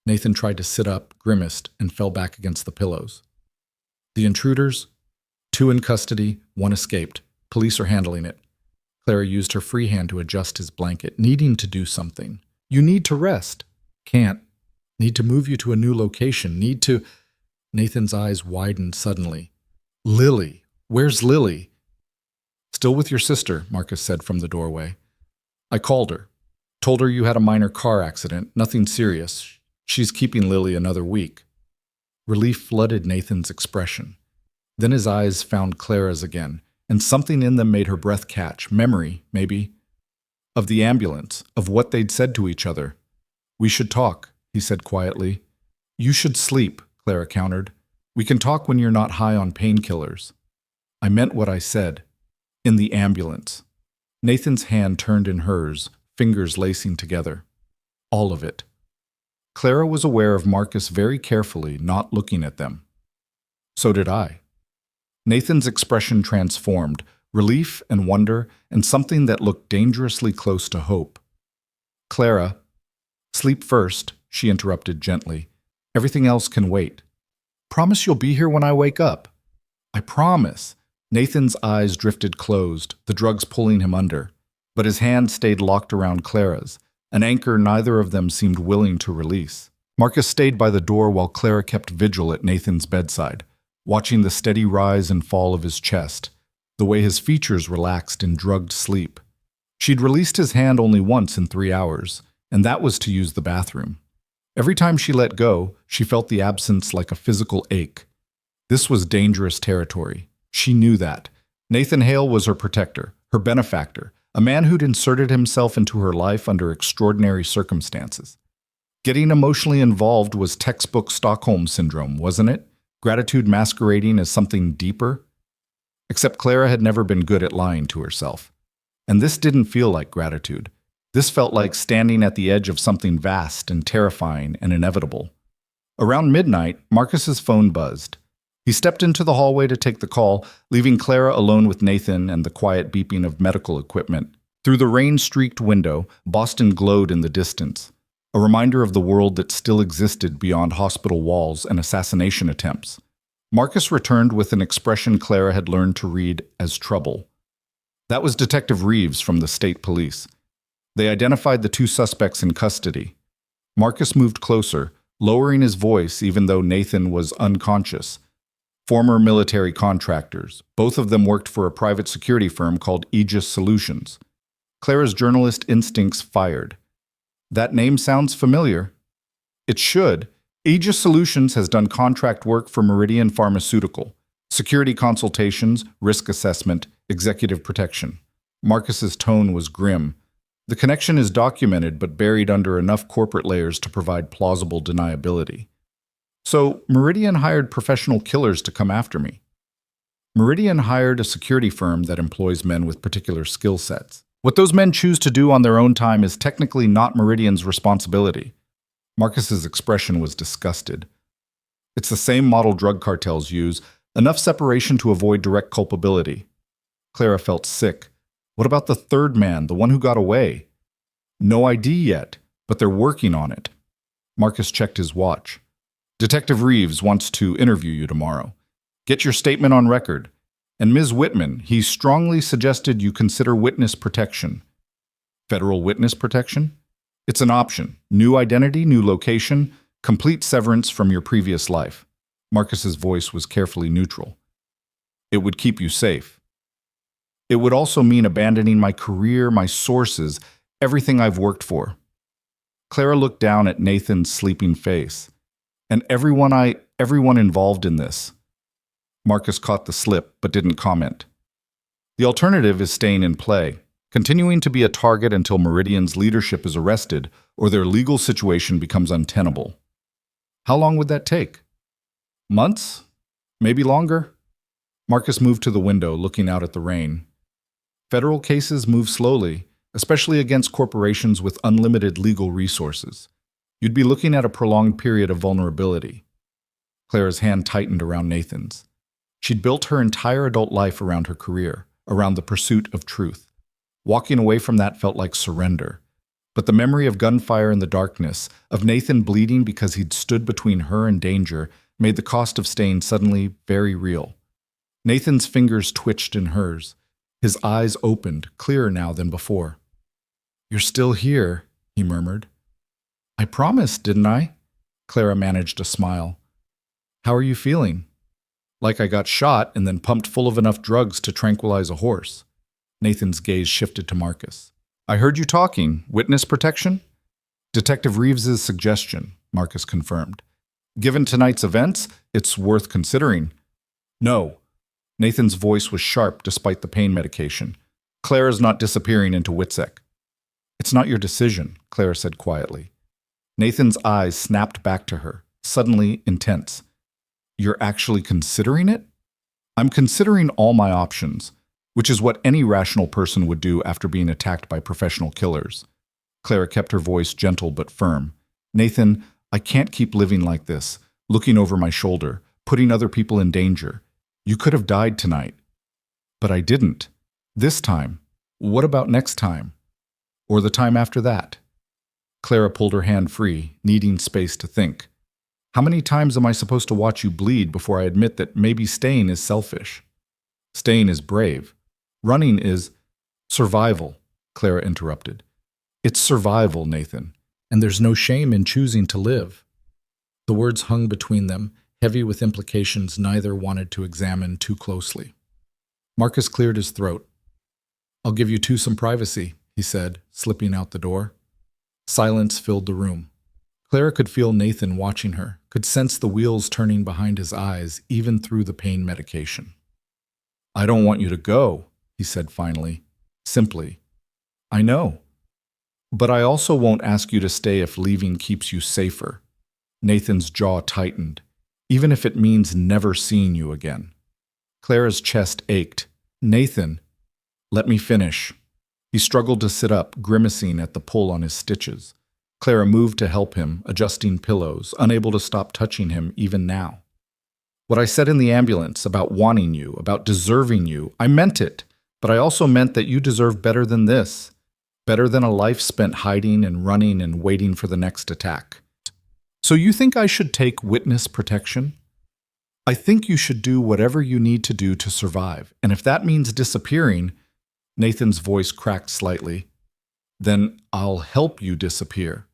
Nathan tried to sit up, grimaced, and fell back against the pillows. The intruders? 2 in custody, 1 escaped. Police are handling it. Clara used her free hand to adjust his blanket, needing to do something. You need to rest. Can't. Need to move you to a new location. Need to... Nathan's eyes widened suddenly. Lily. Where's Lily? Still with your sister, Marcus said from the doorway. I called her. Told her you had a minor car accident, nothing serious. She's keeping Lily another week. Relief flooded Nathan's expression. Then his eyes found Clara's again, and something in them made her breath catch. Memory, maybe. Of the ambulance, of what they'd said to each other. We should talk, he said quietly. You should sleep, Clara countered. We can talk when you're not high on painkillers. I meant what I said. In the ambulance. Nathan's hand turned in hers, fingers lacing together. All of it. Clara was aware of Marcus very carefully, not looking at them. So did I. Nathan's expression transformed, relief and wonder, and something that looked dangerously close to hope. Clara, sleep first, she interrupted gently. Everything else can wait. Promise you'll be here when I wake up. I promise. Nathan's eyes drifted closed, the drugs pulling him under, but his hand stayed locked around Clara's, an anchor neither of them seemed willing to release. Marcus stayed by the door while Clara kept vigil at Nathan's bedside, watching the steady rise and fall of his chest, the way his features relaxed in drugged sleep. She'd released his hand only once in 3 hours, and that was to use the bathroom. Every time she let go, she felt the absence like a physical ache. This was dangerous territory. She knew that. Nathan Hale was her protector, her benefactor, a man who'd inserted himself into her life under extraordinary circumstances. Getting emotionally involved was textbook Stockholm Syndrome, wasn't it? Gratitude masquerading as something deeper? Except Clara had never been good at lying to herself. And this didn't feel like gratitude. This felt like standing at the edge of something vast and terrifying and inevitable. Around midnight, Marcus's phone buzzed. He stepped into the hallway to take the call, leaving Clara alone with Nathan and the quiet beeping of medical equipment. Through the rain-streaked window, Boston glowed in the distance, a reminder of the world that still existed beyond hospital walls and assassination attempts. Marcus returned with an expression Clara had learned to read as trouble. That was Detective Reeves from the state police. They identified the 2 suspects in custody. Marcus moved closer, lowering his voice even though Nathan was unconscious. Former military contractors. Both of them worked for a private security firm called Aegis Solutions. Clara's journalist instincts fired. That name sounds familiar. It should. Aegis Solutions has done contract work for Meridian Pharmaceutical, security consultations, risk assessment, executive protection. Marcus's tone was grim. The connection is documented but buried under enough corporate layers to provide plausible deniability. So, Meridian hired professional killers to come after me. Meridian hired a security firm that employs men with particular skill sets. What those men choose to do on their own time is technically not Meridian's responsibility. Marcus's expression was disgusted. It's the same model drug cartels use, enough separation to avoid direct culpability. Clara felt sick. What about the third man, the one who got away? No ID yet, but they're working on it. Marcus checked his watch. Detective Reeves wants to interview you tomorrow. Get your statement on record. And Ms. Whitman, he strongly suggested you consider witness protection. Federal witness protection? It's an option. New identity, new location, complete severance from your previous life. Marcus's voice was carefully neutral. It would keep you safe. It would also mean abandoning my career, my sources, everything I've worked for. Clara looked down at Nathan's sleeping face. And everyone involved in this. Marcus caught the slip, but didn't comment. The alternative is staying in play, continuing to be a target until Meridian's leadership is arrested or their legal situation becomes untenable. How long would that take? Months? Maybe longer? Marcus moved to the window, looking out at the rain. Federal cases move slowly, especially against corporations with unlimited legal resources. You'd be looking at a prolonged period of vulnerability. Clara's hand tightened around Nathan's. She'd built her entire adult life around her career, around the pursuit of truth. Walking away from that felt like surrender. But the memory of gunfire in the darkness, of Nathan bleeding because he'd stood between her and danger, made the cost of staying suddenly very real. Nathan's fingers twitched in hers. His eyes opened, clearer now than before. "You're still here," he murmured. "I promised, didn't I?" Clara managed a smile. "How are you feeling?" "Like I got shot and then pumped full of enough drugs to tranquilize a horse." Nathan's gaze shifted to Marcus. "I heard you talking. Witness protection?" "Detective Reeves's suggestion," Marcus confirmed. "Given tonight's events, it's worth considering." "No." Nathan's voice was sharp despite the pain medication. "Clara's not disappearing into WITSEC." "It's not your decision," Clara said quietly. Nathan's eyes snapped back to her, suddenly intense. "You're actually considering it?" "I'm considering all my options, which is what any rational person would do after being attacked by professional killers." Clara kept her voice gentle but firm. "Nathan, I can't keep living like this, looking over my shoulder, putting other people in danger. You could have died tonight." "But I didn't. This time. What about next time? Or the time after that?" Clara pulled her hand free, needing space to think. "How many times am I supposed to watch you bleed before I admit that maybe staying is selfish?" "Staying is brave. Running is—" "Survival," Clara interrupted. "It's survival, Nathan, and there's no shame in choosing to live." The words hung between them, heavy with implications neither wanted to examine too closely. Marcus cleared his throat. "I'll give you two some privacy," he said, slipping out the door. Silence filled the room. Clara could feel Nathan watching her, could sense the wheels turning behind his eyes, even through the pain medication. "I don't want you to go," he said finally, simply. "I know. But I also won't ask you to stay if leaving keeps you safer." Nathan's jaw tightened, "even if it means never seeing you again." Clara's chest ached. "Nathan, let me finish." He struggled to sit up, grimacing at the pull on his stitches. Clara moved to help him, adjusting pillows, unable to stop touching him even now. "What I said in the ambulance about wanting you, about deserving you, I meant it, but I also meant that you deserve better than this, better than a life spent hiding and running and waiting for the next attack. So you think I should take witness protection? I think you should do whatever you need to do to survive, and if that means disappearing," Nathan's voice cracked slightly, "then I'll help you disappear.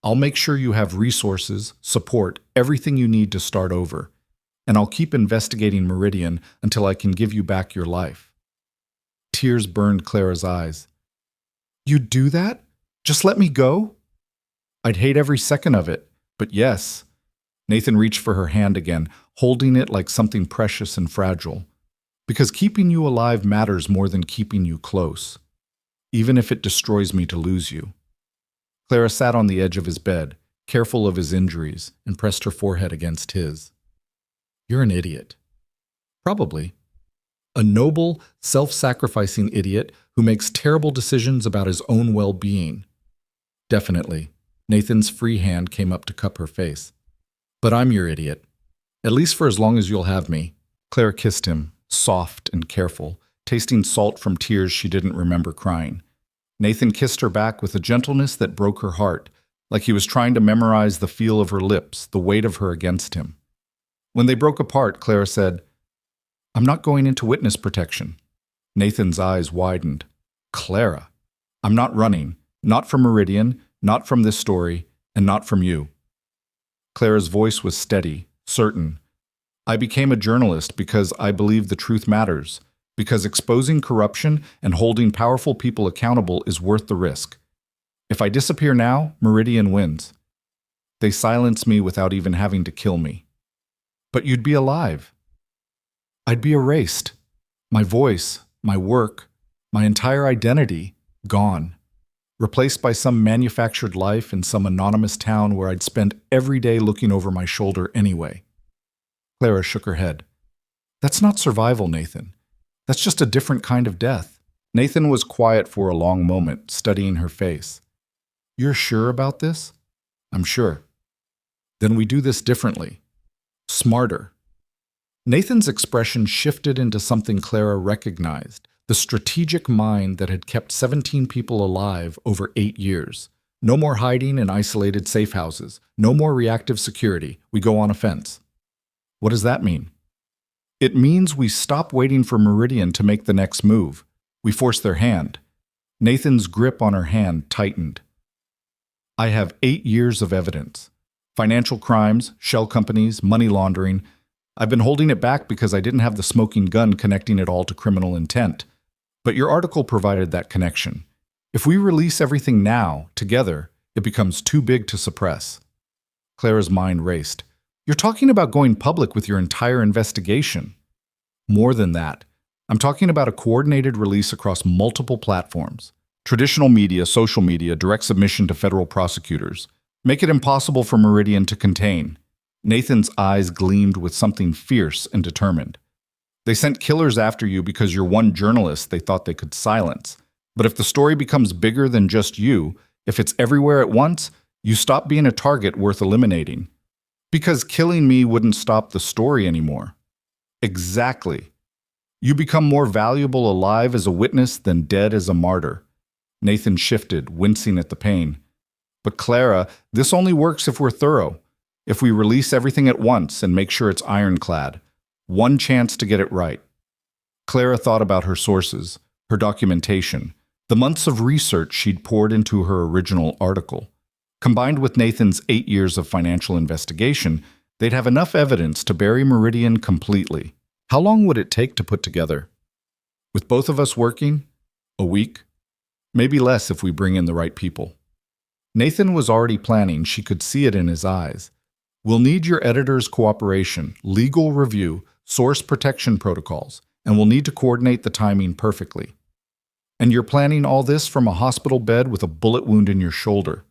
I'll make sure you have resources, support, everything you need to start over. And I'll keep investigating Meridian until I can give you back your life." Tears burned Clara's eyes. "You'd do that? Just let me go?" "I'd hate every second of it, but yes." Nathan reached for her hand again, holding it like something precious and fragile. "Because keeping you alive matters more than keeping you close, even if it destroys me to lose you." Clara sat on the edge of his bed, careful of his injuries, and pressed her forehead against his. "You're an idiot." "Probably. A noble, self-sacrificing idiot who makes terrible decisions about his own well-being." "Definitely." Nathan's free hand came up to cup her face. "But I'm your idiot. At least for as long as you'll have me." Clara kissed him, soft and careful, tasting salt from tears she didn't remember crying. Nathan kissed her back with a gentleness that broke her heart, like he was trying to memorize the feel of her lips, the weight of her against him. When they broke apart, Clara said, "I'm not going into witness protection." Nathan's eyes widened. "Clara, I'm not running, not from Meridian, not from this story, and not from you." Clara's voice was steady, certain. "I became a journalist because I believe the truth matters, because exposing corruption and holding powerful people accountable is worth the risk. If I disappear now, Meridian wins. They silence me without even having to kill me. But you'd be alive. I'd be erased. My voice, my work, my entire identity, gone. Replaced by some manufactured life in some anonymous town where I'd spend every day looking over my shoulder anyway." Clara shook her head. "That's not survival, Nathan. That's just a different kind of death." Nathan was quiet for a long moment, studying her face. "You're sure about this?" "I'm sure." "Then we do this differently. Smarter." Nathan's expression shifted into something Clara recognized, the strategic mind that had kept 17 people alive over 8 years. No more hiding in isolated safe houses. No more reactive security. We go on offense. What does that mean? It means we stop waiting for Meridian to make the next move. We force their hand. Nathan's grip on her hand tightened. "I have 8 years of evidence. Financial crimes, shell companies, money laundering. I've been holding it back because I didn't have the smoking gun connecting it all to criminal intent. But your article provided that connection. If we release everything now, together, it becomes too big to suppress." Clara's mind raced. "You're talking about going public with your entire investigation." "More than that. I'm talking about a coordinated release across multiple platforms. Traditional media, social media, direct submission to federal prosecutors. Make it impossible for Meridian to contain." Nathan's eyes gleamed with something fierce and determined. "They sent killers after you because you're one journalist they thought they could silence. But if the story becomes bigger than just you, if it's everywhere at once, you stop being a target worth eliminating. Because killing me wouldn't stop the story anymore." "Exactly. You become more valuable alive as a witness than dead as a martyr." Nathan shifted, wincing at the pain. "But Clara, this only works if we're thorough. If we release everything at once and make sure it's ironclad. One chance to get it right." Clara thought about her sources, her documentation, the months of research she'd poured into her original article. Combined with Nathan's 8 years of financial investigation, they'd have enough evidence to bury Meridian completely. How long would it take to put together? With both of us working? A week? Maybe less if we bring in the right people. Nathan was already planning. She could see it in his eyes. We'll need your editor's cooperation, legal review, source protection protocols, and we'll need to coordinate the timing perfectly. And you're planning all this from a hospital bed with a bullet wound in your shoulder.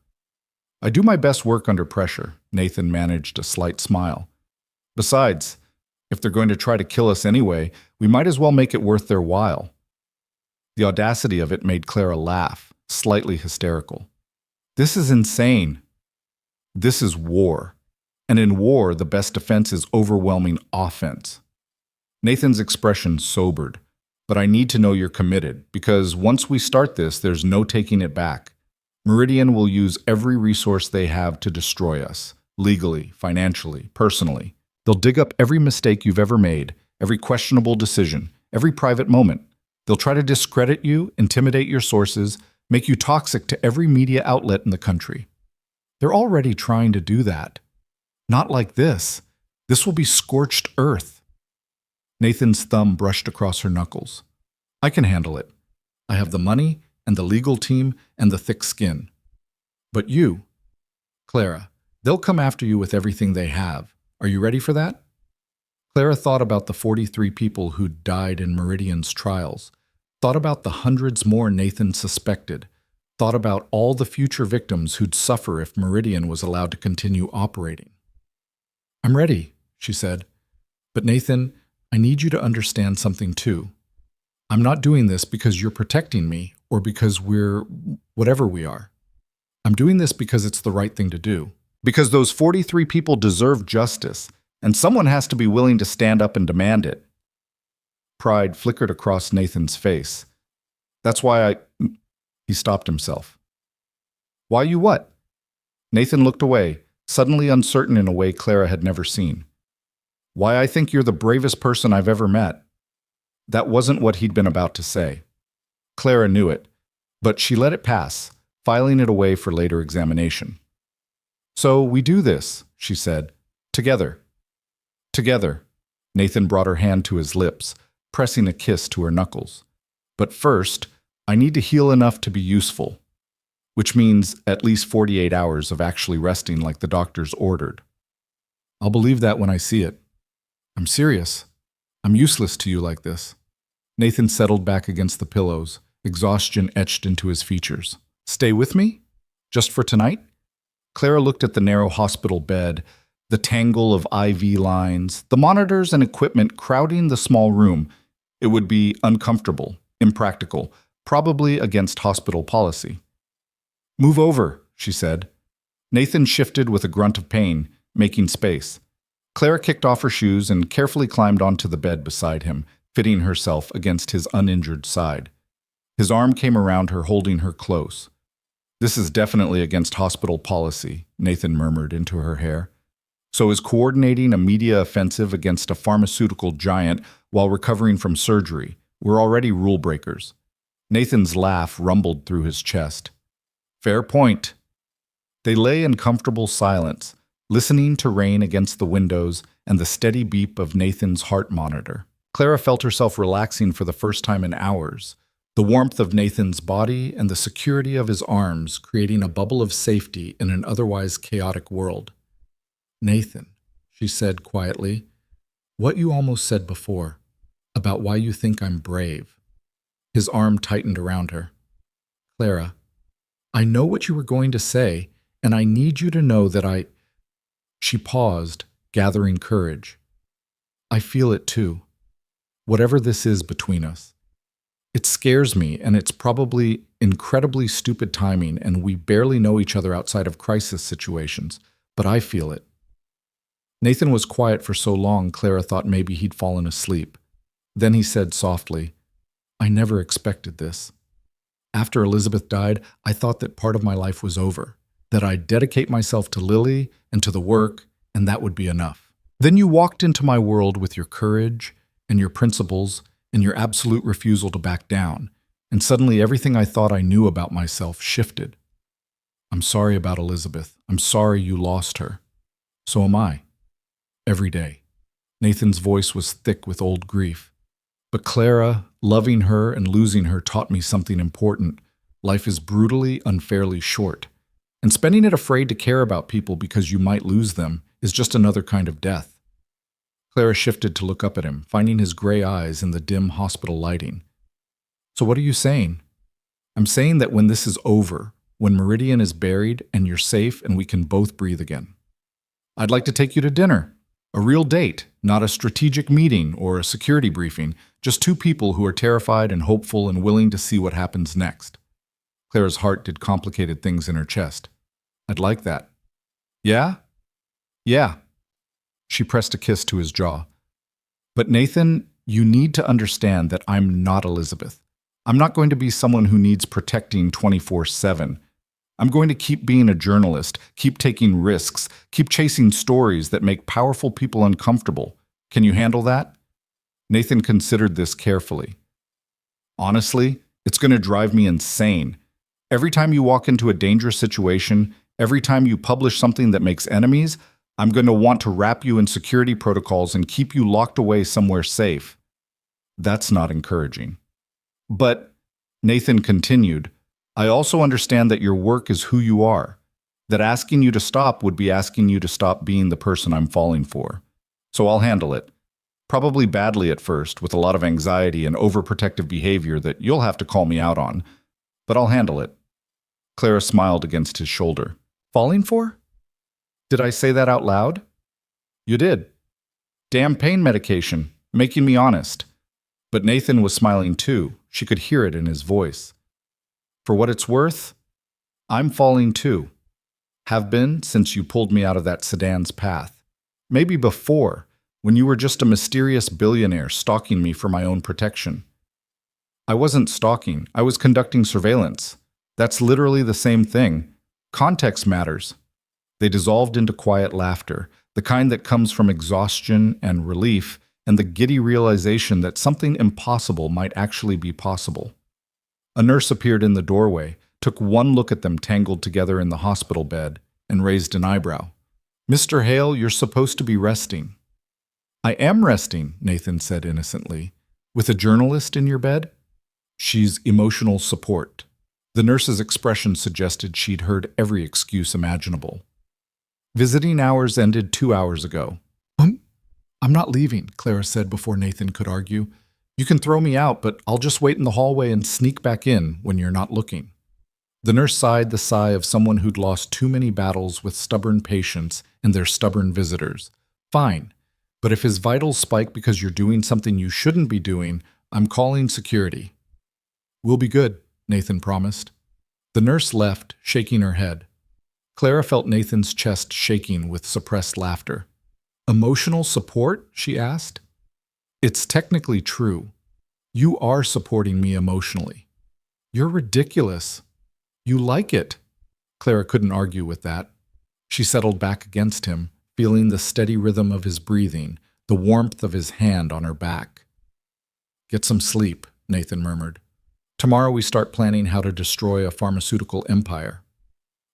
I do my best work under pressure. Nathan managed a slight smile. Besides, if they're going to try to kill us anyway, we might as well make it worth their while. The audacity of it made Clara laugh, slightly hysterical. This is insane. This is war. And in war, the best defense is overwhelming offense. Nathan's expression sobered. But I need to know you're committed, because once we start this, there's no taking it back. Meridian will use every resource they have to destroy us, legally, financially, personally. They'll dig up every mistake you've ever made, every questionable decision, every private moment. They'll try to discredit you, intimidate your sources, make you toxic to every media outlet in the country. They're already trying to do that. Not like this. This will be scorched earth. Nathan's thumb brushed across her knuckles. I can handle it. I have the money and the legal team and the thick skin. But you, Clara, they'll come after you with everything they have. Are you ready for that? Clara thought about the 43 people who'd died in Meridian's trials, thought about the hundreds more Nathan suspected, thought about all the future victims who'd suffer if Meridian was allowed to continue operating. I'm ready, she said. But Nathan, I need you to understand something too. I'm not doing this because you're protecting me or because we're whatever we are. I'm doing this because it's the right thing to do. Because those 43 people deserve justice, and someone has to be willing to stand up and demand it. Pride flickered across Nathan's face. That's why He stopped himself. Why you what? Nathan looked away, suddenly uncertain in a way Clara had never seen. Why I think you're the bravest person I've ever met. That wasn't what he'd been about to say. Clara knew it, but she let it pass, filing it away for later examination. So we do this, she said, together. Together. Nathan brought her hand to his lips, pressing a kiss to her knuckles. But first, I need to heal enough to be useful, which means at least 48 hours of actually resting like the doctors ordered. I'll believe that when I see it. I'm serious. I'm useless to you like this. Nathan settled back against the pillows, exhaustion etched into his features. Stay with me? Just for tonight? Clara looked at the narrow hospital bed, the tangle of IV lines, the monitors and equipment crowding the small room. It would be uncomfortable, impractical, probably against hospital policy. Move over, she said. Nathan shifted with a grunt of pain, making space. Clara kicked off her shoes and carefully climbed onto the bed beside him, fitting herself against his uninjured side. His arm came around her, holding her close. This is definitely against hospital policy, Nathan murmured into her hair. So is coordinating a media offensive against a pharmaceutical giant while recovering from surgery. We're already rule breakers. Nathan's laugh rumbled through his chest. Fair point. They lay in comfortable silence, listening to rain against the windows and the steady beep of Nathan's heart monitor. Clara felt herself relaxing for the first time in hours, the warmth of Nathan's body and the security of his arms creating a bubble of safety in an otherwise chaotic world. Nathan, she said quietly, what you almost said before, about why you think I'm brave. His arm tightened around her. Clara, I know what you were going to say, and I need you to know that She paused, gathering courage. I feel it too. Whatever this is between us. It scares me, and it's probably incredibly stupid timing, and we barely know each other outside of crisis situations, but I feel it. Nathan was quiet for so long, Clara thought maybe he'd fallen asleep. Then he said softly, I never expected this. After Elizabeth died, I thought that part of my life was over, that I'd dedicate myself to Lily and to the work, and that would be enough. Then you walked into my world with your courage and your principles and your absolute refusal to back down, and suddenly everything I thought I knew about myself shifted. I'm sorry about Elizabeth. I'm sorry you lost her. So am I. Every day. Nathan's voice was thick with old grief. But Clara, loving her and losing her taught me something important. Life is brutally, unfairly short. And spending it afraid to care about people because you might lose them is just another kind of death. Clara shifted to look up at him, finding his gray eyes in the dim hospital lighting. So what are you saying? I'm saying that when this is over, when Meridian is buried and you're safe and we can both breathe again, I'd like to take you to dinner. A real date, not a strategic meeting or a security briefing, just two people who are terrified and hopeful and willing to see what happens next. Clara's heart did complicated things in her chest. I'd like that. Yeah? Yeah. She pressed a kiss to his jaw. But Nathan, you need to understand that I'm not Elizabeth. I'm not going to be someone who needs protecting 24/7. I'm going to keep being a journalist, keep taking risks, keep chasing stories that make powerful people uncomfortable. Can you handle that? Nathan considered this carefully. Honestly, it's going to drive me insane. Every time you walk into a dangerous situation, every time you publish something that makes enemies, I'm going to want to wrap you in security protocols and keep you locked away somewhere safe. That's not encouraging. But, Nathan continued, I also understand that your work is who you are, that asking you to stop would be asking you to stop being the person I'm falling for. So I'll handle it. Probably badly at first, with a lot of anxiety and overprotective behavior that you'll have to call me out on, but I'll handle it. Clara smiled against his shoulder. Falling for? Did I say that out loud? You did. Damn pain medication, making me honest. But Nathan was smiling too. She could hear it in his voice. For what it's worth, I'm falling too. Have been since you pulled me out of that sedan's path. Maybe before, when you were just a mysterious billionaire stalking me for my own protection. I wasn't stalking, I was conducting surveillance. That's literally the same thing. Context matters. They dissolved into quiet laughter, the kind that comes from exhaustion and relief, and the giddy realization that something impossible might actually be possible. A nurse appeared in the doorway, took one look at them tangled together in the hospital bed, and raised an eyebrow. Mr. Hale, you're supposed to be resting. I am resting, Nathan said innocently. With a journalist in your bed? She's emotional support. The nurse's expression suggested she'd heard every excuse imaginable. Visiting hours ended 2 hours ago. I'm not leaving, Clara said before Nathan could argue. You can throw me out, but I'll just wait in the hallway and sneak back in when you're not looking. The nurse sighed the sigh of someone who'd lost too many battles with stubborn patients and their stubborn visitors. Fine, but if his vitals spike because you're doing something you shouldn't be doing, I'm calling security. We'll be good, Nathan promised. The nurse left, shaking her head. Clara felt Nathan's chest shaking with suppressed laughter. Emotional support? She asked. It's technically true. You are supporting me emotionally. You're ridiculous. You like it. Clara couldn't argue with that. She settled back against him, feeling the steady rhythm of his breathing, the warmth of his hand on her back. Get some sleep, Nathan murmured. Tomorrow we start planning how to destroy a pharmaceutical empire.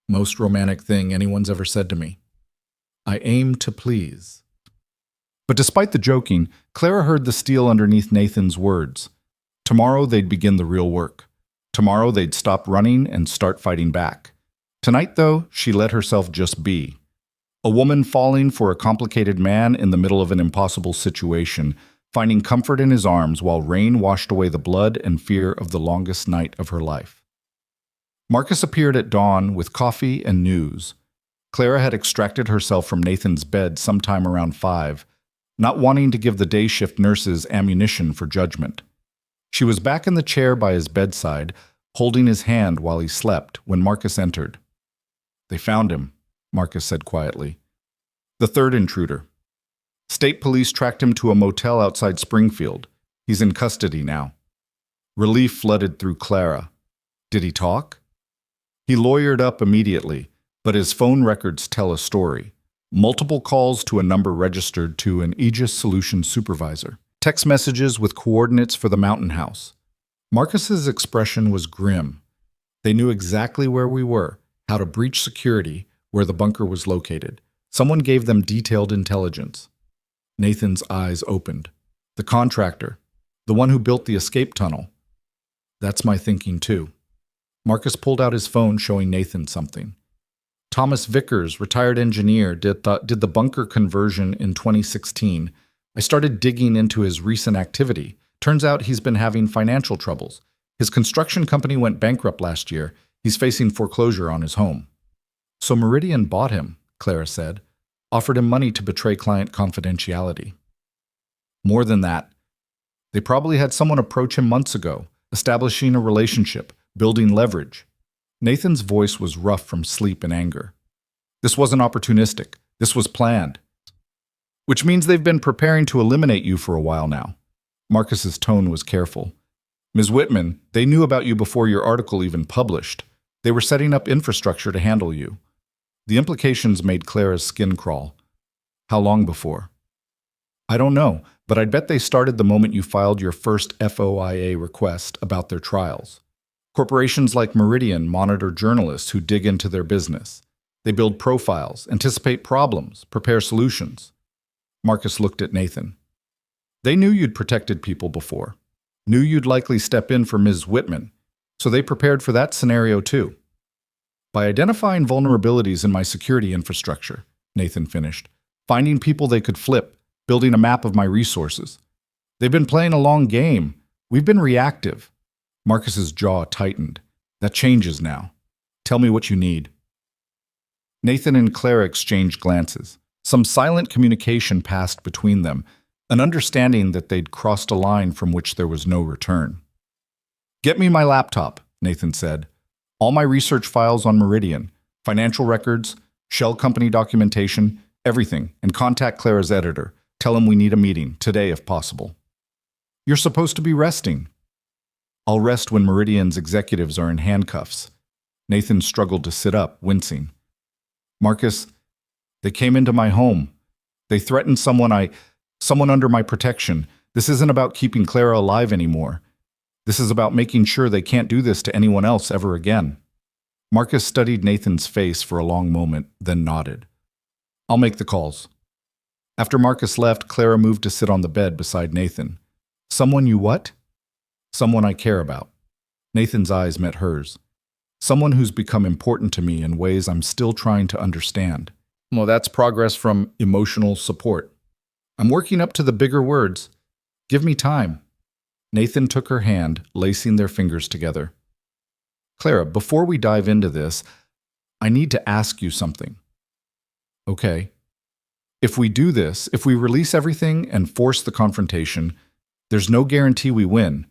Most romantic thing anyone's ever said to me. I aim to please. But despite the joking, Clara heard the steel underneath Nathan's words. Tomorrow they'd begin the real work. Tomorrow they'd stop running and start fighting back. Tonight, though, she let herself just be. A woman falling for a complicated man in the middle of an impossible situation, finding comfort in his arms while rain washed away the blood and fear of the longest night of her life. Marcus appeared at dawn with coffee and news. Clara had extracted herself from Nathan's bed sometime around 5, not wanting to give the day shift nurses ammunition for judgment. She was back in the chair by his bedside, holding his hand while he slept, when Marcus entered. They found him, Marcus said quietly. The third intruder. State police tracked him to a motel outside Springfield. He's in custody now. Relief flooded through Clara. Did he talk? He lawyered up immediately, but his phone records tell a story. Multiple calls to a number registered to an Aegis Solutions supervisor. Text messages with coordinates for the Mountain House. Marcus's expression was grim. They knew exactly where we were, how to breach security, where the bunker was located. Someone gave them detailed intelligence. Nathan's eyes opened. The contractor, the one who built the escape tunnel. That's my thinking too. Marcus pulled out his phone, showing Nathan something. Thomas Vickers, retired engineer, did the bunker conversion in 2016. I started digging into his recent activity. Turns out he's been having financial troubles. His construction company went bankrupt last year. He's facing foreclosure on his home. So Meridian bought him, Clara said, offered him money to betray client confidentiality. More than that, they probably had someone approach him months ago, establishing a relationship, building leverage. Nathan's voice was rough from sleep and anger. This wasn't opportunistic. This was planned. Which means they've been preparing to eliminate you for a while now. Marcus's tone was careful. Ms. Whitman, they knew about you before your article even published. They were setting up infrastructure to handle you. The implications made Clara's skin crawl. How long before? I don't know, but I'd bet they started the moment you filed your first FOIA request about their trials. Corporations like Meridian monitor journalists who dig into their business. They build profiles, anticipate problems, prepare solutions. Marcus looked at Nathan. They knew you'd protected people before, knew you'd likely step in for Ms. Whitman, so they prepared for that scenario too. By identifying vulnerabilities in my security infrastructure, Nathan finished, finding people they could flip, building a map of my resources. They've been playing a long game. We've been reactive. Marcus's jaw tightened. That changes now. Tell me what you need. Nathan and Clara exchanged glances. Some silent communication passed between them, an understanding that they'd crossed a line from which there was no return. Get me my laptop, Nathan said. All my research files on Meridian, financial records, shell company documentation, everything, and contact Clara's editor. Tell him we need a meeting, today if possible. You're supposed to be resting. I'll rest when Meridian's executives are in handcuffs. Nathan struggled to sit up, wincing. Marcus, they came into my home. They threatened someone under my protection. This isn't about keeping Clara alive anymore. This is about making sure they can't do this to anyone else ever again. Marcus studied Nathan's face for a long moment, then nodded. I'll make the calls. After Marcus left, Clara moved to sit on the bed beside Nathan. Someone you what? Someone I care about. Nathan's eyes met hers. Someone who's become important to me in ways I'm still trying to understand. Well, that's progress from emotional support. I'm working up to the bigger words. Give me time. Nathan took her hand, lacing their fingers together. Clara, before we dive into this, I need to ask you something. Okay. If we do this, if we release everything and force the confrontation, there's no guarantee we win.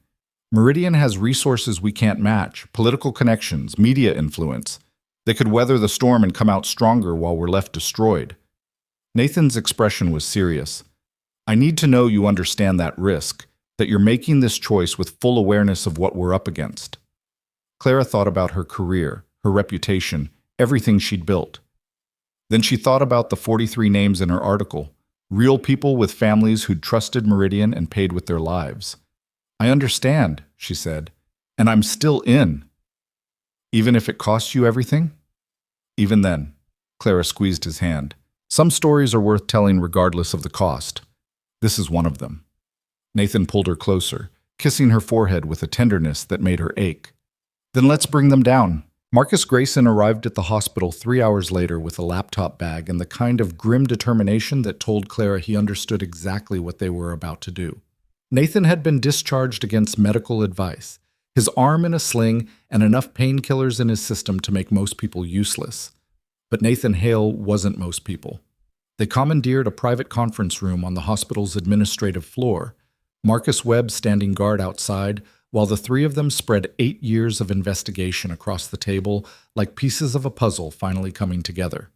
Meridian has resources we can't match, political connections, media influence. They could weather the storm and come out stronger while we're left destroyed. Nathan's expression was serious. I need to know you understand that risk, that you're making this choice with full awareness of what we're up against. Clara thought about her career, her reputation, everything she'd built. Then she thought about the 43 names in her article, real people with families who'd trusted Meridian and paid with their lives. I understand, she said, and I'm still in. Even if it costs you everything? Even then, Clara squeezed his hand. Some stories are worth telling regardless of the cost. This is one of them. Nathan pulled her closer, kissing her forehead with a tenderness that made her ache. Then let's bring them down. Marcus Grayson arrived at the hospital 3 hours later with a laptop bag and the kind of grim determination that told Clara he understood exactly what they were about to do. Nathan had been discharged against medical advice, his arm in a sling and enough painkillers in his system to make most people useless. But Nathan Hale wasn't most people. They commandeered a private conference room on the hospital's administrative floor, Marcus Webb standing guard outside, while the three of them spread 8 years of investigation across the table like pieces of a puzzle finally coming together.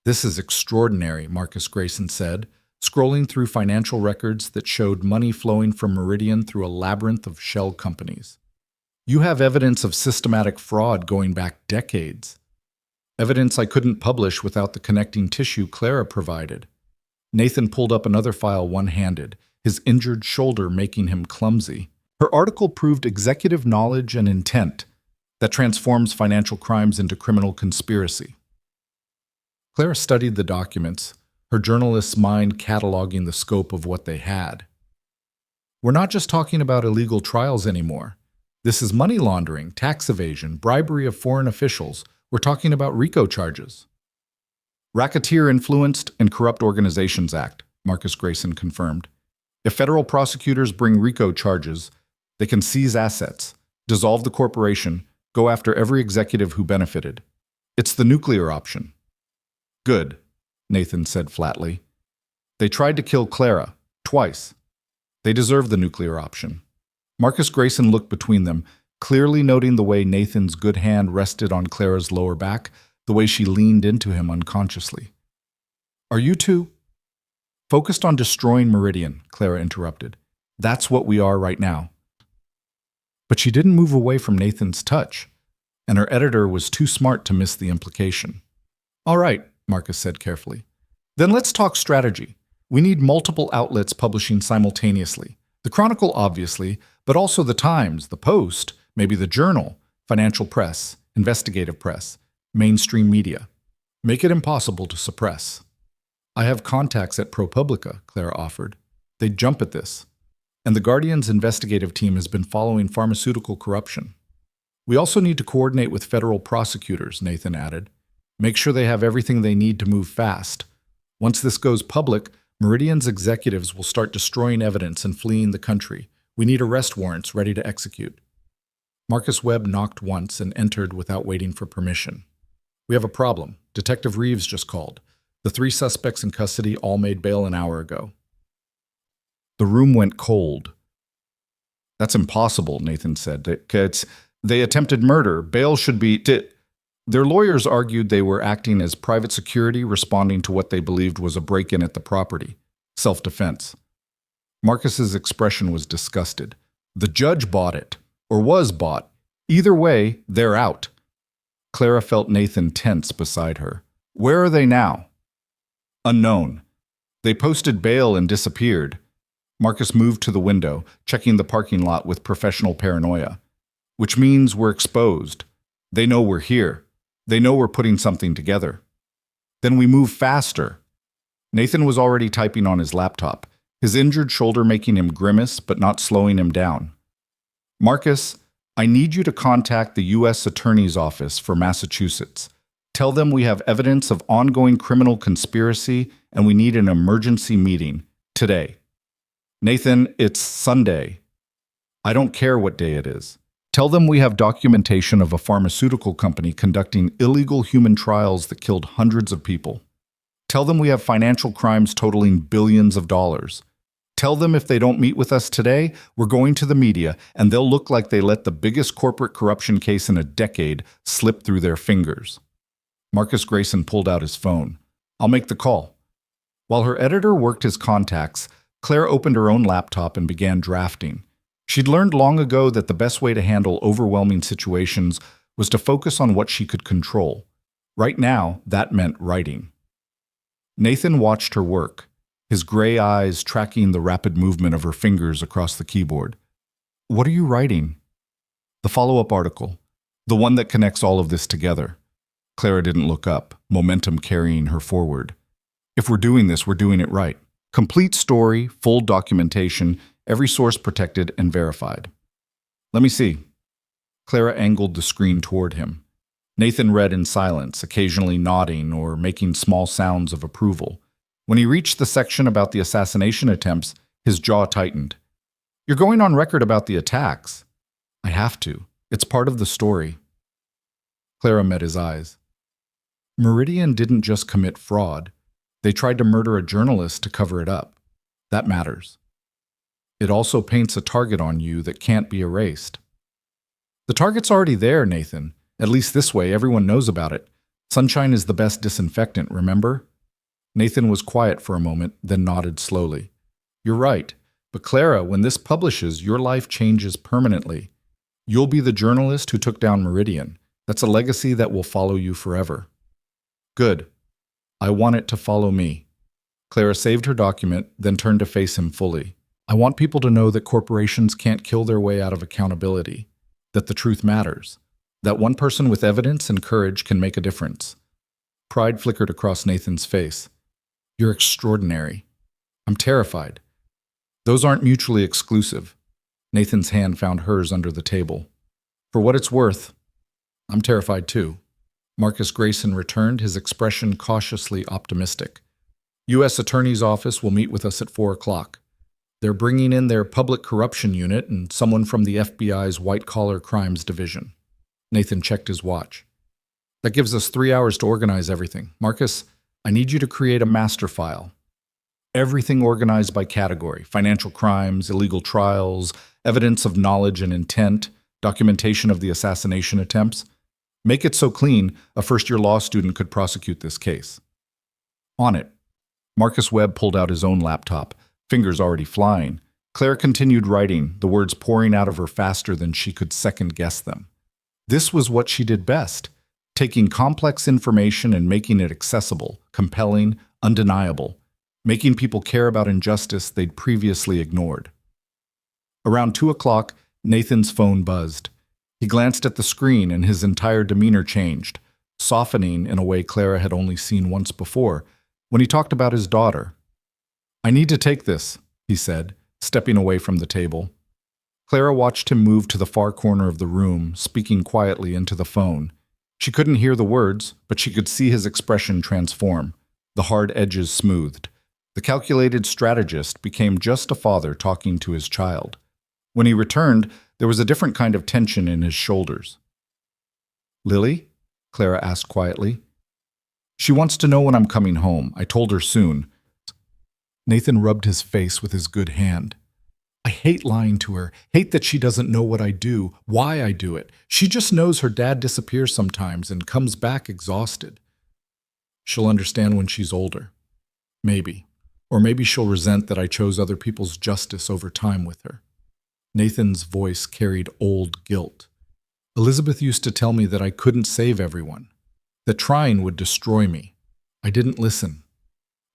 This is extraordinary, Marcus Grayson said, scrolling through financial records that showed money flowing from Meridian through a labyrinth of shell companies. You have evidence of systematic fraud going back decades. Evidence I couldn't publish without the connecting tissue Clara provided. Nathan pulled up another file one-handed, his injured shoulder making him clumsy. Her article proved executive knowledge and intent that transforms financial crimes into criminal conspiracy. Clara studied the documents, her journalist's mind cataloging the scope of what they had. We're not just talking about illegal trials anymore. This is money laundering, tax evasion, bribery of foreign officials. We're talking about RICO charges. Racketeer Influenced and Corrupt Organizations Act, Marcus Grayson confirmed. If federal prosecutors bring RICO charges, they can seize assets, dissolve the corporation, go after every executive who benefited. It's the nuclear option. Good, Nathan said flatly. They tried to kill Clara, twice. They deserve the nuclear option. Marcus Grayson looked between them, clearly noting the way Nathan's good hand rested on Clara's lower back, the way she leaned into him unconsciously. Are you two? Focused on destroying Meridian, Clara interrupted. That's what we are right now. But she didn't move away from Nathan's touch, and her editor was too smart to miss the implication. All right, Marcus said carefully. Then let's talk strategy. We need multiple outlets publishing simultaneously. The Chronicle, obviously, but also the Times, the Post, maybe the Journal, financial press, investigative press, mainstream media. Make it impossible to suppress. I have contacts at ProPublica, Clara offered. They'd jump at this. And the Guardian's investigative team has been following pharmaceutical corruption. We also need to coordinate with federal prosecutors, Nathan added. Make sure they have everything they need to move fast. Once this goes public, Meridian's executives will start destroying evidence and fleeing the country. We need arrest warrants ready to execute. Marcus Webb knocked once and entered without waiting for permission. We have a problem. Detective Reeves just called. The 3 suspects in custody all made bail an hour ago. The room went cold. That's impossible, Nathan said. They attempted murder. Bail should be... Their lawyers argued they were acting as private security, responding to what they believed was a break-in at the property. Self-defense. Marcus's expression was disgusted. The judge bought it, or was bought. Either way, they're out. Clara felt Nathan tense beside her. Where are they now? Unknown. They posted bail and disappeared. Marcus moved to the window, checking the parking lot with professional paranoia. Which means we're exposed. They know we're here. They know we're putting something together. Then we move faster. Nathan was already typing on his laptop, his injured shoulder making him grimace but not slowing him down. Marcus, I need you to contact the U.S. Attorney's Office for Massachusetts. Tell them we have evidence of ongoing criminal conspiracy and we need an emergency meeting today. Nathan, it's Sunday. I don't care what day it is. Tell them we have documentation of a pharmaceutical company conducting illegal human trials that killed hundreds of people. Tell them we have financial crimes totaling billions of dollars. Tell them if they don't meet with us today, we're going to the media and they'll look like they let the biggest corporate corruption case in a decade slip through their fingers. Marcus Grayson pulled out his phone. I'll make the call. While her editor worked his contacts, Claire opened her own laptop and began drafting. She'd learned long ago that the best way to handle overwhelming situations was to focus on what she could control. Right now, that meant writing. Nathan watched her work, his gray eyes tracking the rapid movement of her fingers across the keyboard. What are you writing? The follow-up article, the one that connects all of this together. Clara didn't look up, momentum carrying her forward. If we're doing this, we're doing it right. Complete story, full documentation, every source protected and verified. Let me see. Clara angled the screen toward him. Nathan read in silence, occasionally nodding or making small sounds of approval. When he reached the section about the assassination attempts, his jaw tightened. You're going on record about the attacks. I have to. It's part of the story. Clara met his eyes. Meridian didn't just commit fraud. They tried to murder a journalist to cover it up. That matters. It also paints a target on you that can't be erased. The target's already there, Nathan. At least this way, everyone knows about it. Sunshine is the best disinfectant, remember? Nathan was quiet for a moment, then nodded slowly. You're right. But Clara, when this publishes, your life changes permanently. You'll be the journalist who took down Meridian. That's a legacy that will follow you forever. Good. I want it to follow me. Clara saved her document, then turned to face him fully. I want people to know that corporations can't kill their way out of accountability, that the truth matters, that one person with evidence and courage can make a difference. Pride flickered across Nathan's face. You're extraordinary. I'm terrified. Those aren't mutually exclusive. Nathan's hand found hers under the table. For what it's worth, I'm terrified too. Marcus Grayson returned, his expression cautiously optimistic. U.S. Attorney's Office will meet with us at 4 o'clock. They're bringing in their public corruption unit and someone from the FBI's white-collar crimes division. Nathan checked his watch. That gives us 3 hours to organize everything. Marcus, I need you to create a master file. Everything organized by category: financial crimes, illegal trials, evidence of knowledge and intent, documentation of the assassination attempts. Make it so clean, a first-year law student could prosecute this case. On it. Marcus Webb pulled out his own laptop, fingers already flying. Claire continued writing, the words pouring out of her faster than she could second-guess them. This was what she did best, taking complex information and making it accessible, compelling, undeniable, making people care about injustice they'd previously ignored. Around 2 o'clock, Nathan's phone buzzed. He glanced at the screen and his entire demeanor changed, softening in a way Clara had only seen once before, when he talked about his daughter. I need to take this, he said, stepping away from the table. Clara watched him move to the far corner of the room, speaking quietly into the phone. She couldn't hear the words, but she could see his expression transform, the hard edges smoothed. The calculated strategist became just a father talking to his child. When he returned, there was a different kind of tension in his shoulders. Lily? Clara asked quietly. She wants to know when I'm coming home. I told her soon. Nathan rubbed his face with his good hand. I hate lying to her, hate that she doesn't know what I do, why I do it. She just knows her dad disappears sometimes and comes back exhausted. She'll understand when she's older. Maybe. Or maybe she'll resent that I chose other people's justice over time with her. Nathan's voice carried old guilt. Elizabeth used to tell me that I couldn't save everyone, that trying would destroy me. I didn't listen.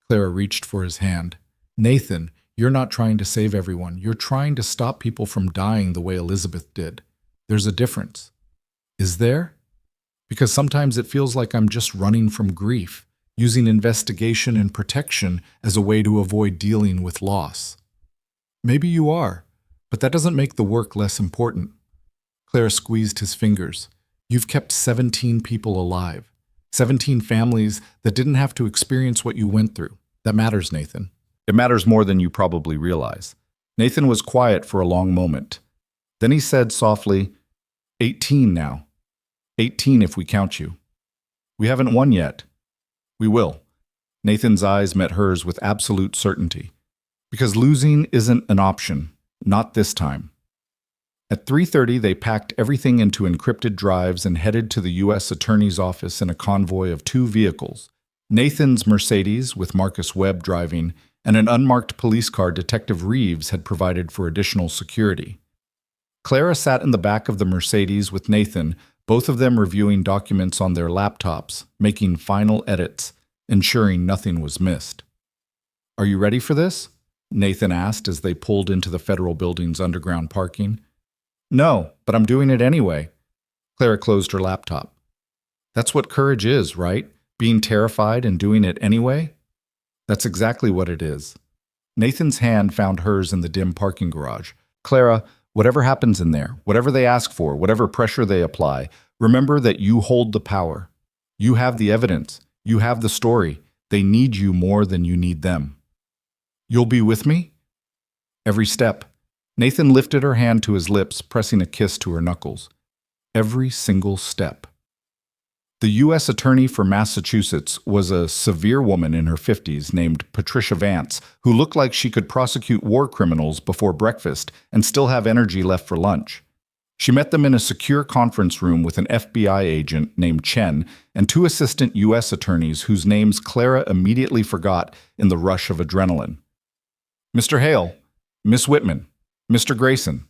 Clara reached for his hand. Nathan, you're not trying to save everyone. You're trying to stop people from dying the way Elizabeth did. There's a difference. Is there? Because sometimes it feels like I'm just running from grief, using investigation and protection as a way to avoid dealing with loss. Maybe you are, but that doesn't make the work less important. Clara squeezed his fingers. You've kept 17 people alive, 17 families that didn't have to experience what you went through. That matters, Nathan. It matters more than you probably realize. Nathan was quiet for a long moment. Then he said softly, 18 now. 18 if we count you. We haven't won yet. We will. Nathan's eyes met hers with absolute certainty. Because losing isn't an option, not this time. At 3:30, they packed everything into encrypted drives and headed to the U.S. Attorney's Office in a convoy of 2 vehicles, Nathan's Mercedes, with Marcus Webb driving, and an unmarked police car Detective Reeves had provided for additional security. Clara sat in the back of the Mercedes with Nathan, both of them reviewing documents on their laptops, making final edits, ensuring nothing was missed. Are you ready for this? Nathan asked as they pulled into the federal building's underground parking. No, but I'm doing it anyway. Clara closed her laptop. That's what courage is, right? Being terrified and doing it anyway? That's exactly what it is. Nathan's hand found hers in the dim parking garage. Clara, whatever happens in there, whatever they ask for, whatever pressure they apply, remember that you hold the power. You have the evidence. You have the story. They need you more than you need them. You'll be with me? Every step. Nathan lifted her hand to his lips, pressing a kiss to her knuckles. Every single step. The U.S. Attorney for Massachusetts was a severe woman in her 50s named Patricia Vance, who looked like she could prosecute war criminals before breakfast and still have energy left for lunch. She met them in a secure conference room with an FBI agent named Chen and 2 assistant U.S. attorneys whose names Clara immediately forgot in the rush of adrenaline. Mr. Hale, Miss Whitman, Mr. Grayson.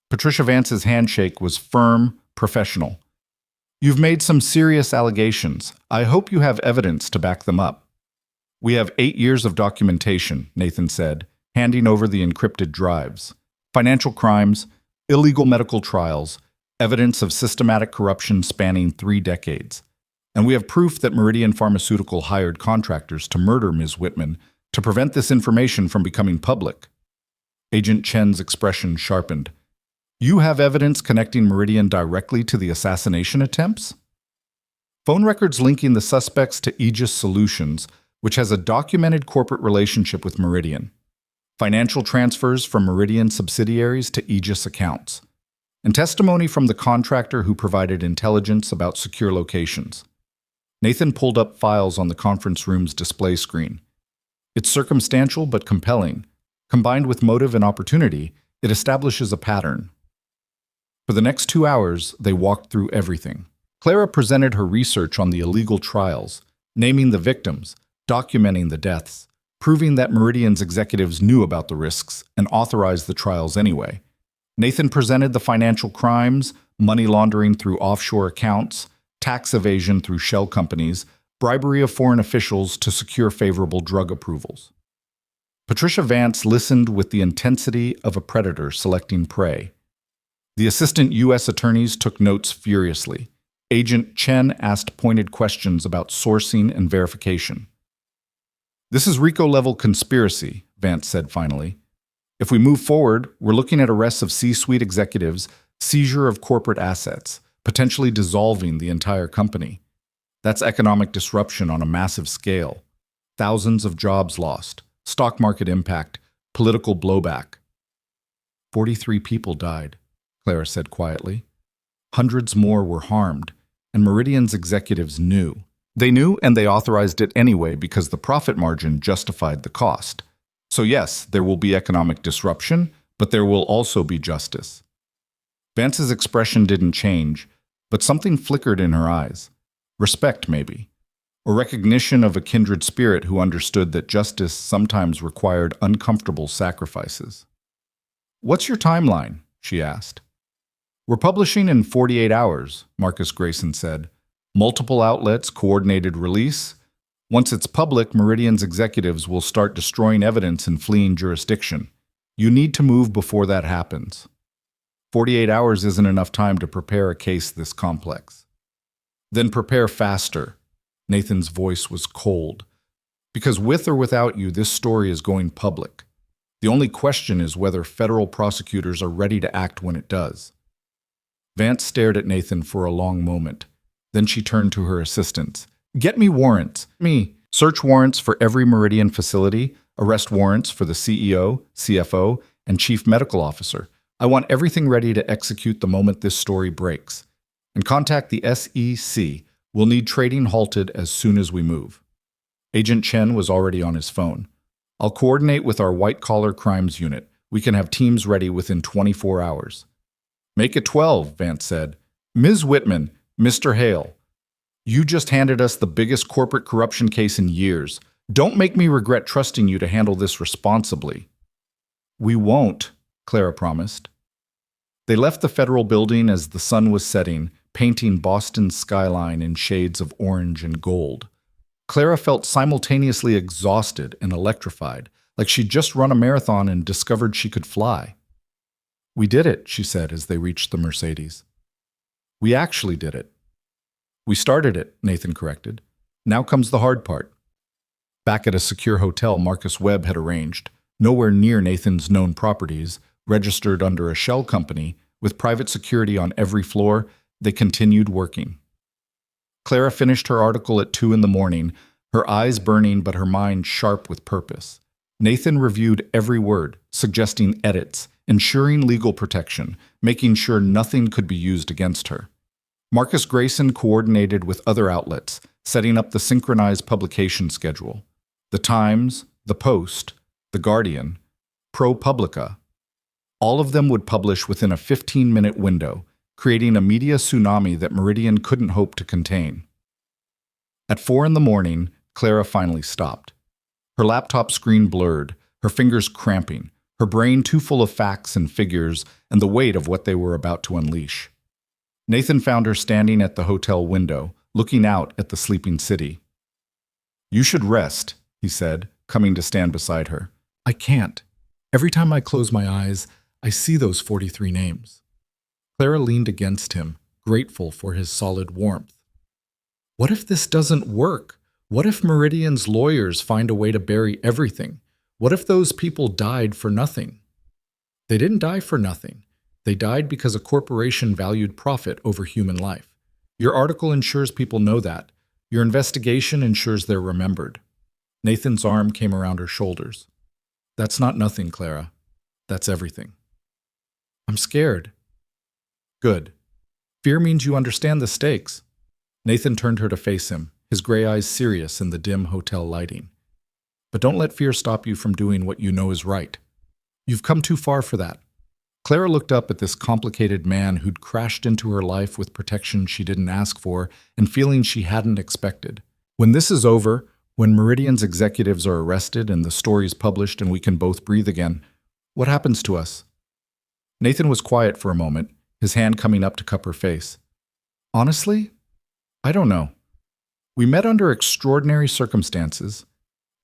Patricia Vance's handshake was firm, professional. You've made some serious allegations. I hope you have evidence to back them up. We have 8 years of documentation, Nathan said, handing over the encrypted drives. Financial crimes, illegal medical trials, evidence of systematic corruption spanning 3 decades. And we have proof that Meridian Pharmaceutical hired contractors to murder Ms. Whitman to prevent this information from becoming public. Agent Chen's expression sharpened. You have evidence connecting Meridian directly to the assassination attempts? Phone records linking the suspects to Aegis Solutions, which has a documented corporate relationship with Meridian. Financial transfers from Meridian subsidiaries to Aegis accounts. And testimony from the contractor who provided intelligence about secure locations. Nathan pulled up files on the conference room's display screen. It's circumstantial but compelling. Combined with motive and opportunity, it establishes a pattern. For the next 2 hours, they walked through everything. Clara presented her research on the illegal trials, naming the victims, documenting the deaths, proving that Meridian's executives knew about the risks and authorized the trials anyway. Nathan presented the financial crimes, money laundering through offshore accounts, tax evasion through shell companies, bribery of foreign officials to secure favorable drug approvals. Patricia Vance listened with the intensity of a predator selecting prey. The assistant U.S. attorneys took notes furiously. Agent Chen asked pointed questions about sourcing and verification. This is RICO-level conspiracy, Vance said finally. If we move forward, we're looking at arrests of C-suite executives, seizure of corporate assets, potentially dissolving the entire company. That's economic disruption on a massive scale. Thousands of jobs lost, stock market impact, political blowback. 43 people died, Clara said quietly. Hundreds more were harmed, and Meridian's executives knew. They knew and they authorized it anyway because the profit margin justified the cost. So yes, there will be economic disruption, but there will also be justice. Vance's expression didn't change, but something flickered in her eyes. Respect, maybe. Or recognition of a kindred spirit who understood that justice sometimes required uncomfortable sacrifices. "What's your timeline?" she asked. "We're publishing in 48 hours, Marcus Grayson said. Multiple outlets, coordinated release. Once it's public, Meridian's executives will start destroying evidence and fleeing jurisdiction. You need to move before that happens. 48 hours isn't enough time to prepare a case this complex." "Then prepare faster." Nathan's voice was cold. "Because with or without you, this story is going public. The only question is whether federal prosecutors are ready to act when it does." Vance stared at Nathan for a long moment. Then she turned to her assistants. "Get me warrants. Search warrants for every Meridian facility, arrest warrants for the CEO, CFO, and Chief Medical Officer. I want everything ready to execute the moment this story breaks. And contact the SEC. We'll need trading halted as soon as we move." Agent Chen was already on his phone. "I'll coordinate with our white-collar crimes unit. We can have teams ready within 24 hours. "Make it 12, Vance said. "Ms. Whitman, Mr. Hale, you just handed us the biggest corporate corruption case in years. Don't make me regret trusting you to handle this responsibly." "We won't," Clara promised. They left the federal building as the sun was setting, painting Boston's skyline in shades of orange and gold. Clara felt simultaneously exhausted and electrified, like she'd just run a marathon and discovered she could fly. "We did it," she said as they reached the Mercedes. "We actually did it." "We started it," Nathan corrected. "Now comes the hard part." Back at a secure hotel Marcus Webb had arranged, nowhere near Nathan's known properties, registered under a shell company, with private security on every floor, they continued working. Clara finished her article at 2 a.m, her eyes burning but her mind sharp with purpose. Nathan reviewed every word, suggesting edits, ensuring legal protection, making sure nothing could be used against her. Marcus Grayson coordinated with other outlets, setting up the synchronized publication schedule. The Times, The Post, The Guardian, ProPublica. All of them would publish within a 15-minute window, creating a media tsunami that Meridian couldn't hope to contain. At 4 a.m, Clara finally stopped. Her laptop screen blurred, her fingers cramping, her brain too full of facts and figures and the weight of what they were about to unleash. Nathan found her standing at the hotel window, looking out at the sleeping city. "You should rest," he said, coming to stand beside her. "I can't. Every time I close my eyes, I see those 43 names." Clara leaned against him, grateful for his solid warmth. "What if this doesn't work? What if Meridian's lawyers find a way to bury everything? What if those people died for nothing?" "They didn't die for nothing. They died because a corporation valued profit over human life. Your article ensures people know that. Your investigation ensures they're remembered. Nathan's arm came around her shoulders. That's not nothing, Clara. That's everything. I'm scared. Good. Fear means you understand the stakes. Nathan turned her to face him, his gray eyes serious in the dim hotel lighting. But don't let fear stop you from doing what you know is right. You've come too far for that. Clara looked up at this complicated man who'd crashed into her life with protection she didn't ask for and feelings she hadn't expected. When this is over, when Meridian's executives are arrested and the story's published and we can both breathe again, what happens to us? Nathan was quiet for a moment, his hand coming up to cup her face. Honestly, I don't know. We met under extraordinary circumstances.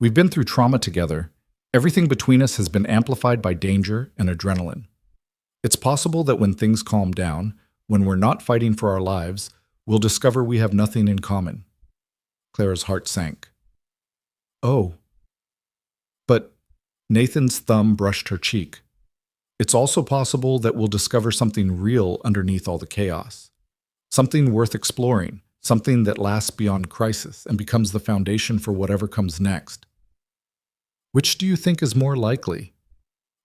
We've been through trauma together. Everything between us has been amplified by danger and adrenaline. It's possible that when things calm down, when we're not fighting for our lives, we'll discover we have nothing in common. Clara's heart sank. Oh. But Nathan's thumb brushed her cheek. It's also possible that we'll discover something real underneath all the chaos. Something worth exploring, something that lasts beyond crisis and becomes the foundation for whatever comes next. Which do you think is more likely?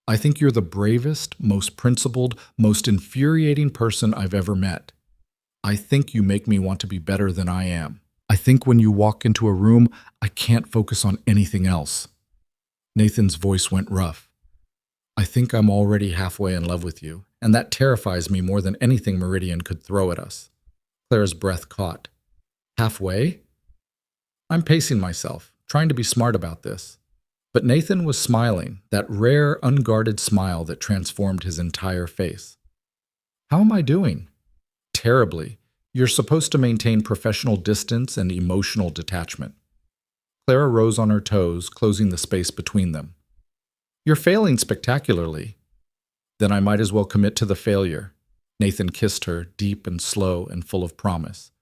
I think you're the bravest, most principled, most infuriating person I've ever met. I think you make me want to be better than I am. I think when you walk into a room, I can't focus on anything else. Nathan's voice went rough. I think I'm already halfway in love with you, and that terrifies me more than anything Meridian could throw at us. Clara's breath caught. Halfway? I'm pacing myself, trying to be smart about this. But Nathan was smiling, that rare, unguarded smile that transformed his entire face. How am I doing? Terribly. You're supposed to maintain professional distance and emotional detachment. Clara rose on her toes, closing the space between them. You're failing spectacularly. Then I might as well commit to the failure. Nathan kissed her, deep and slow and full of promise.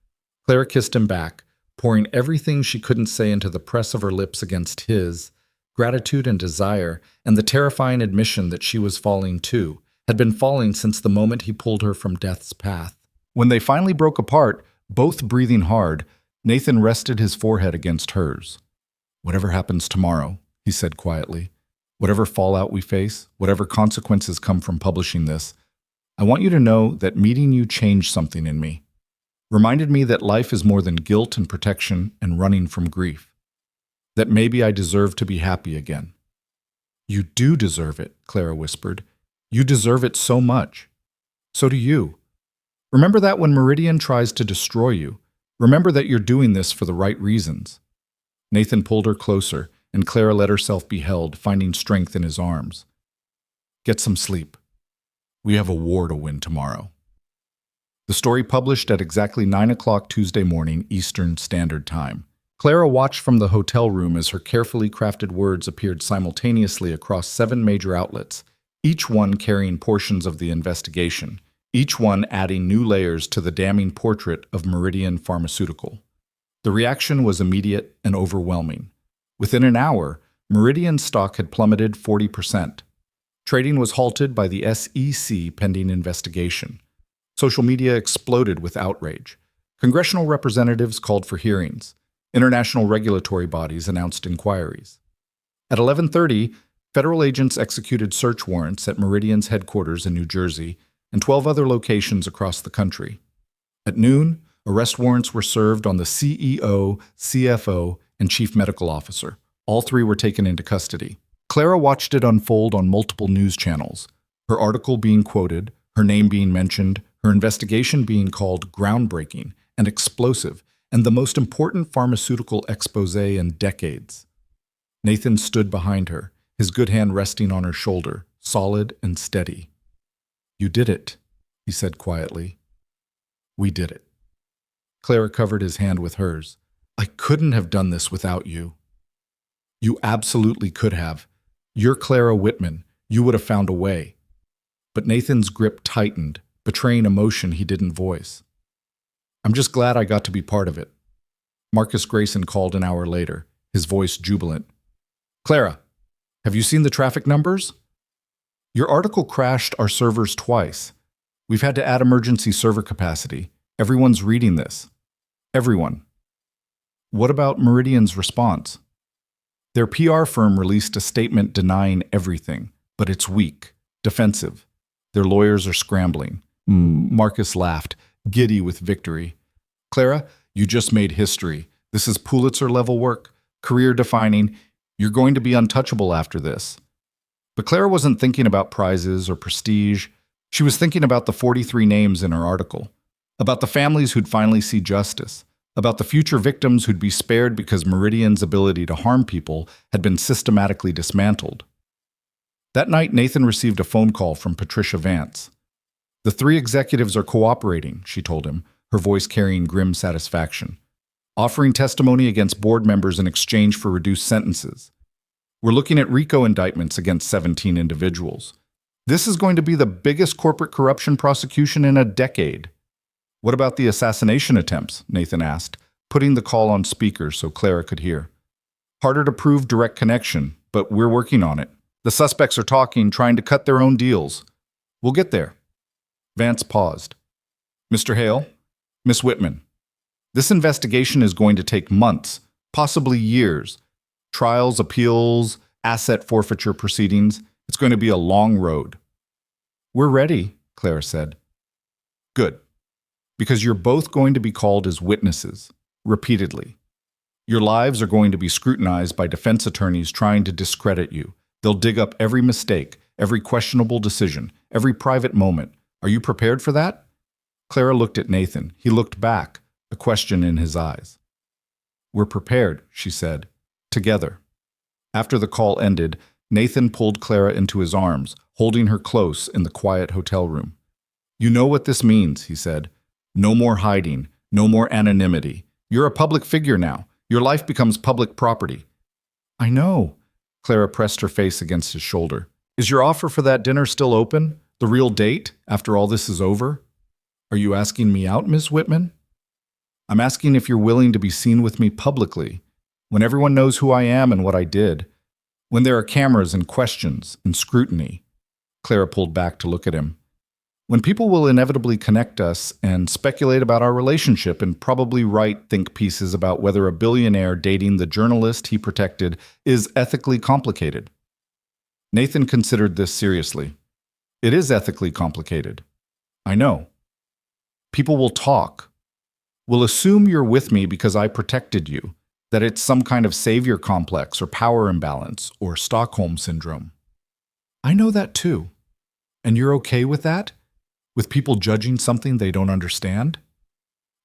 Clara kissed him back, pouring everything she couldn't say into the press of her lips against his, gratitude and desire, and the terrifying admission that she was falling too, had been falling since the moment he pulled her from death's path. When they finally broke apart, both breathing hard, Nathan rested his forehead against hers. Whatever happens tomorrow, he said quietly, whatever fallout we face, whatever consequences come from publishing this, I want you to know that meeting you changed something in me. Reminded me that life is more than guilt and protection and running from grief. That maybe I deserve to be happy again. You do deserve it, Clara whispered. You deserve it so much. So do you. Remember that when Meridian tries to destroy you. Remember that you're doing this for the right reasons. Nathan pulled her closer, and Clara let herself be held, finding strength in his arms. Get some sleep. We have a war to win tomorrow. The story published at exactly 9 o'clock Tuesday morning, Eastern Standard Time. Clara watched from the hotel room as her carefully crafted words appeared simultaneously across 7 major outlets, each one carrying portions of the investigation, each one adding new layers to the damning portrait of Meridian Pharmaceutical. The reaction was immediate and overwhelming. Within an hour, Meridian stock had plummeted 40%. Trading was halted by the SEC pending investigation. Social media exploded with outrage. Congressional representatives called for hearings. International regulatory bodies announced inquiries. At 11:30, federal agents executed search warrants at Meridian's headquarters in New Jersey and 12 other locations across the country. At noon, arrest warrants were served on the CEO, CFO, and Chief Medical Officer. All 3 were taken into custody. Clara watched it unfold on multiple news channels, her article being quoted, her name being mentioned, her investigation being called groundbreaking and explosive, and the most important pharmaceutical expose in decades. Nathan stood behind her, his good hand resting on her shoulder, solid and steady. You did it, he said quietly. We did it. Clara covered his hand with hers. I couldn't have done this without you. You absolutely could have. You're Clara Whitman. You would have found a way. But Nathan's grip tightened, betraying emotion he didn't voice. I'm just glad I got to be part of it. Marcus Grayson called an hour later, his voice jubilant. Clara, have you seen the traffic numbers? Your article crashed our servers twice. We've had to add emergency server capacity. Everyone's reading this. Everyone. What about Meridian's response? Their PR firm released a statement denying everything, but it's weak, defensive. Their lawyers are scrambling. Marcus laughed, giddy with victory. Clara, you just made history. This is Pulitzer-level work, career-defining. You're going to be untouchable after this. But Clara wasn't thinking about prizes or prestige. She was thinking about the 43 names in her article, about the families who'd finally see justice, about the future victims who'd be spared because Meridian's ability to harm people had been systematically dismantled. That night, Nathan received a phone call from Patricia Vance. The 3 executives are cooperating, she told him, her voice carrying grim satisfaction, offering testimony against board members in exchange for reduced sentences. We're looking at RICO indictments against 17 individuals. This is going to be the biggest corporate corruption prosecution in a decade. What about the assassination attempts? Nathan asked, putting the call on speaker so Clara could hear. Harder to prove direct connection, but we're working on it. The suspects are talking, trying to cut their own deals. We'll get there. Vance paused. Mr. Hale, Miss Whitman, this investigation is going to take months, possibly years. Trials, appeals, asset forfeiture proceedings. It's going to be a long road. We're ready, Clara said. Good. Because you're both going to be called as witnesses, repeatedly. Your lives are going to be scrutinized by defense attorneys trying to discredit you. They'll dig up every mistake, every questionable decision, every private moment. Are you prepared for that? Clara looked at Nathan. He looked back, a question in his eyes. We're prepared, she said, together. After the call ended, Nathan pulled Clara into his arms, holding her close in the quiet hotel room. You know what this means, he said. No more hiding, no more anonymity. You're a public figure now. Your life becomes public property. I know. Clara pressed her face against his shoulder. Is your offer for that dinner still open? The real date, after all this is over? Are you asking me out, Miss Whitman? I'm asking if you're willing to be seen with me publicly, when everyone knows who I am and what I did, when there are cameras and questions and scrutiny. Clara pulled back to look at him. When people will inevitably connect us and speculate about our relationship and probably write think pieces about whether a billionaire dating the journalist he protected is ethically complicated. Nathan considered this seriously. It is ethically complicated. I know. People will talk. Will assume you're with me because I protected you, that it's some kind of savior complex or power imbalance or Stockholm syndrome. I know that too. And you're okay with that? With people judging something they don't understand?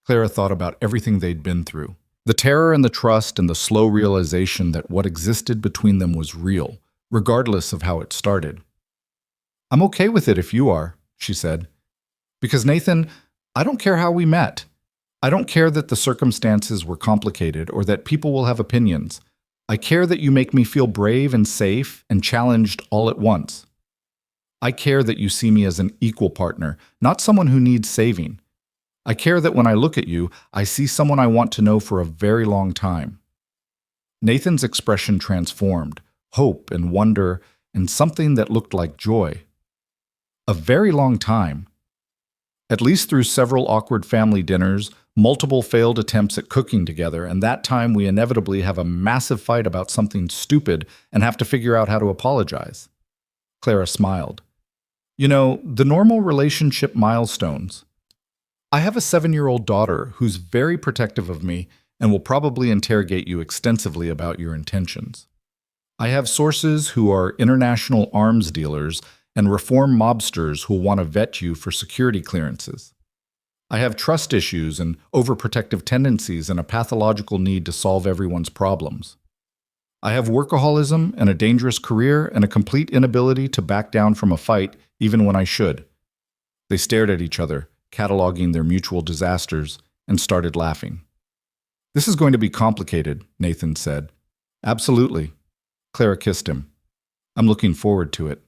Clara thought about everything they'd been through. The terror and the trust and the slow realization that what existed between them was real, regardless of how it started. I'm okay with it if you are, she said. Because Nathan, I don't care how we met. I don't care that the circumstances were complicated or that people will have opinions. I care that you make me feel brave and safe and challenged all at once. I care that you see me as an equal partner, not someone who needs saving. I care that when I look at you, I see someone I want to know for a very long time. Nathan's expression transformed, hope and wonder, and something that looked like joy. A very long time. At least through several awkward family dinners, multiple failed attempts at cooking together, and that time we inevitably have a massive fight about something stupid and have to figure out how to apologize. Clara smiled. You know, the normal relationship milestones. I have a 7-year-old daughter who's very protective of me and will probably interrogate you extensively about your intentions. I have sources who are international arms dealers and reform mobsters who will want to vet you for security clearances. I have trust issues and overprotective tendencies and a pathological need to solve everyone's problems. I have workaholism and a dangerous career and a complete inability to back down from a fight even when I should. They stared at each other, cataloging their mutual disasters, and started laughing. This is going to be complicated, Nathan said. Absolutely. Clara kissed him. I'm looking forward to it.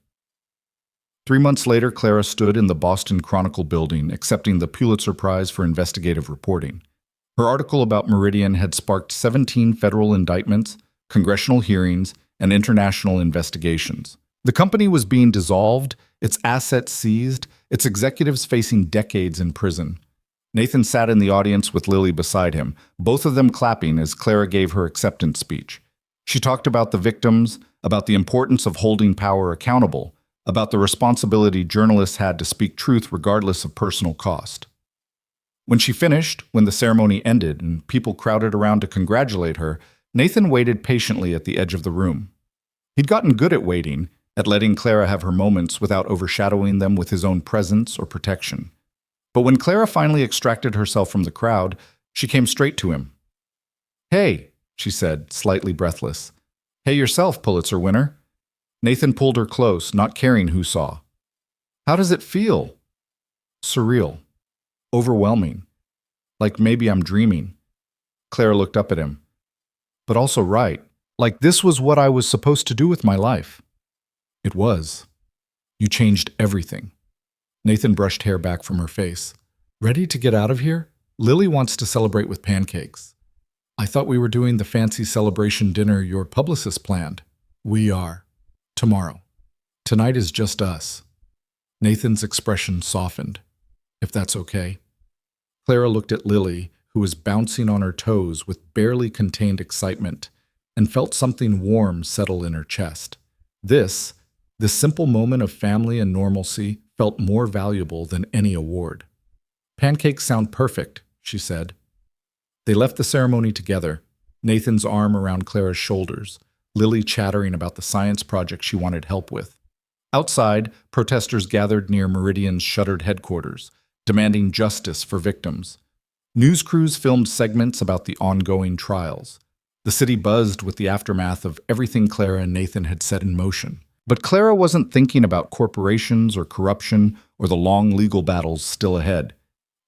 3 months later, Clara stood in the Boston Chronicle building accepting the Pulitzer Prize for investigative reporting. Her article about Meridian had sparked 17 federal indictments, congressional hearings, and international investigations. The company was being dissolved, its assets seized, its executives facing decades in prison. Nathan sat in the audience with Lily beside him, both of them clapping as Clara gave her acceptance speech. She talked about the victims, about the importance of holding power accountable, about the responsibility journalists had to speak truth regardless of personal cost. When she finished, when the ceremony ended and people crowded around to congratulate her, Nathan waited patiently at the edge of the room. He'd gotten good at waiting, at letting Clara have her moments without overshadowing them with his own presence or protection. But when Clara finally extracted herself from the crowd, she came straight to him. "Hey," she said, slightly breathless. "Hey yourself, Pulitzer winner." Nathan pulled her close, not caring who saw. "How does it feel?" "Surreal. Overwhelming. Like maybe I'm dreaming." Clara looked up at him. "But also right. Like this was what I was supposed to do with my life." "It was. You changed everything." Nathan brushed hair back from her face. "Ready to get out of here? Lily wants to celebrate with pancakes." "I thought we were doing the fancy celebration dinner your publicist planned." "We are. Tomorrow. Tonight is just us." Nathan's expression softened. "If that's okay." Clara looked at Lily, who was bouncing on her toes with barely contained excitement, and felt something warm settle in her chest. This simple moment of family and normalcy felt more valuable than any award. "Pancakes sound perfect," she said. They left the ceremony together, Nathan's arm around Clara's shoulders, Lily chattering about the science project she wanted help with. Outside, protesters gathered near Meridian's shuttered headquarters, demanding justice for victims. News crews filmed segments about the ongoing trials. The city buzzed with the aftermath of everything Clara and Nathan had set in motion. But Clara wasn't thinking about corporations or corruption or the long legal battles still ahead.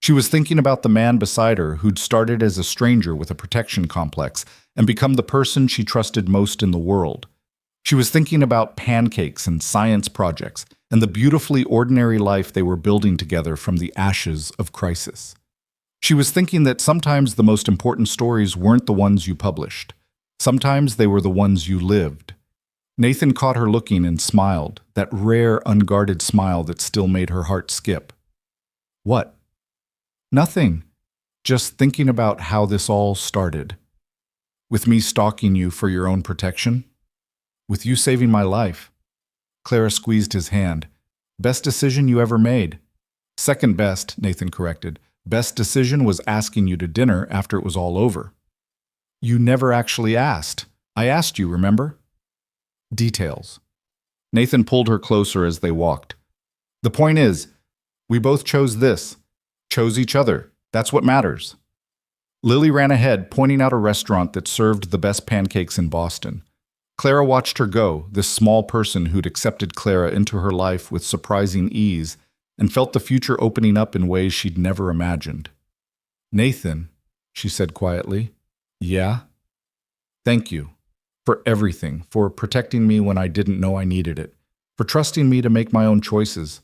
She was thinking about the man beside her who'd started as a stranger with a protection complex and become the person she trusted most in the world. She was thinking about pancakes and science projects and the beautifully ordinary life they were building together from the ashes of crisis. She was thinking that sometimes the most important stories weren't the ones you published. Sometimes they were the ones you lived. Nathan caught her looking and smiled, that rare, unguarded smile that still made her heart skip. "What?" "Nothing. Just thinking about how this all started. With me stalking you for your own protection. With you saving my life." Clara squeezed his hand. "Best decision you ever made." "Second best," Nathan corrected. "Best decision was asking you to dinner after it was all over." "You never actually asked. I asked you, remember?" "Details." Nathan pulled her closer as they walked. "The point is, we both chose this. Chose each other. That's what matters." Lily ran ahead, pointing out a restaurant that served the best pancakes in Boston. Clara watched her go, this small person who'd accepted Clara into her life with surprising ease and felt the future opening up in ways she'd never imagined. "Nathan," she said quietly. "Yeah?" "Thank you. For everything, for protecting me when I didn't know I needed it, for trusting me to make my own choices,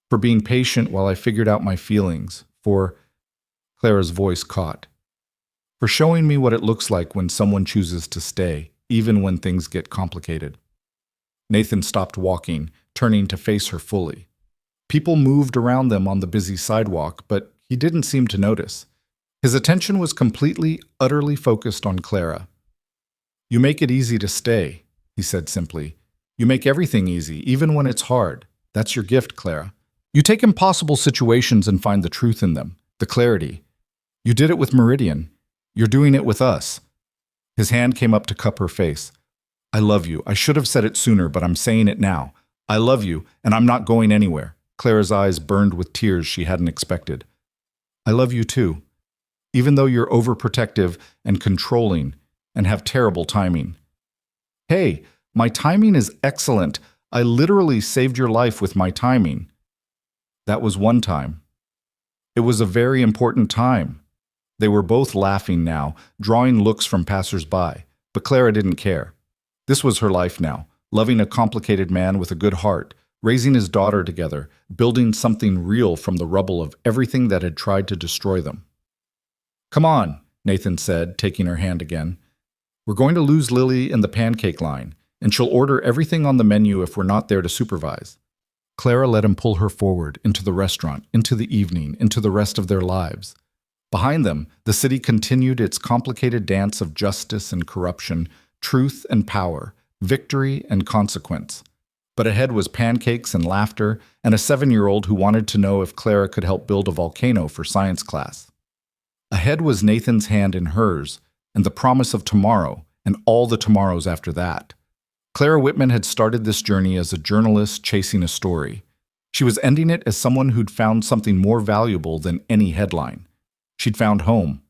for being patient while I figured out my feelings, for—" Clara's voice caught. "For showing me what it looks like when someone chooses to stay, even when things get complicated." Nathan stopped walking, turning to face her fully. People moved around them on the busy sidewalk, but he didn't seem to notice. His attention was completely, utterly focused on Clara. "You make it easy to stay," he said simply. "You make everything easy, even when it's hard. That's your gift, Clara. You take impossible situations and find the truth in them, the clarity. You did it with Meridian. You're doing it with us." His hand came up to cup her face. "I love you. I should have said it sooner, but I'm saying it now. I love you, and I'm not going anywhere." Clara's eyes burned with tears she hadn't expected. "I love you too, even though you're overprotective and controlling and have terrible timing." "Hey, my timing is excellent. I literally saved your life with my timing." "That was one time. It was a very important time." They were both laughing now, drawing looks from passers-by, but Clara didn't care. This was her life now, loving a complicated man with a good heart, raising his daughter together, building something real from the rubble of everything that had tried to destroy them. "Come on," Nathan said, taking her hand again. "We're going to lose Lily in the pancake line. and she'll order everything on the menu if we're not there to supervise. Clara let him pull her forward into the restaurant, into the evening, into the rest of their lives. Behind them, the city continued its complicated dance of justice and corruption, truth and power, victory and consequence. But ahead was pancakes and laughter, and a 7-year-old who wanted to know if Clara could help build a volcano for science class. Ahead was Nathan's hand in hers, and the promise of tomorrow, and all the tomorrows after that. Clara Whitman had started this journey as a journalist chasing a story. She was ending it as someone who'd found something more valuable than any headline. She'd found home,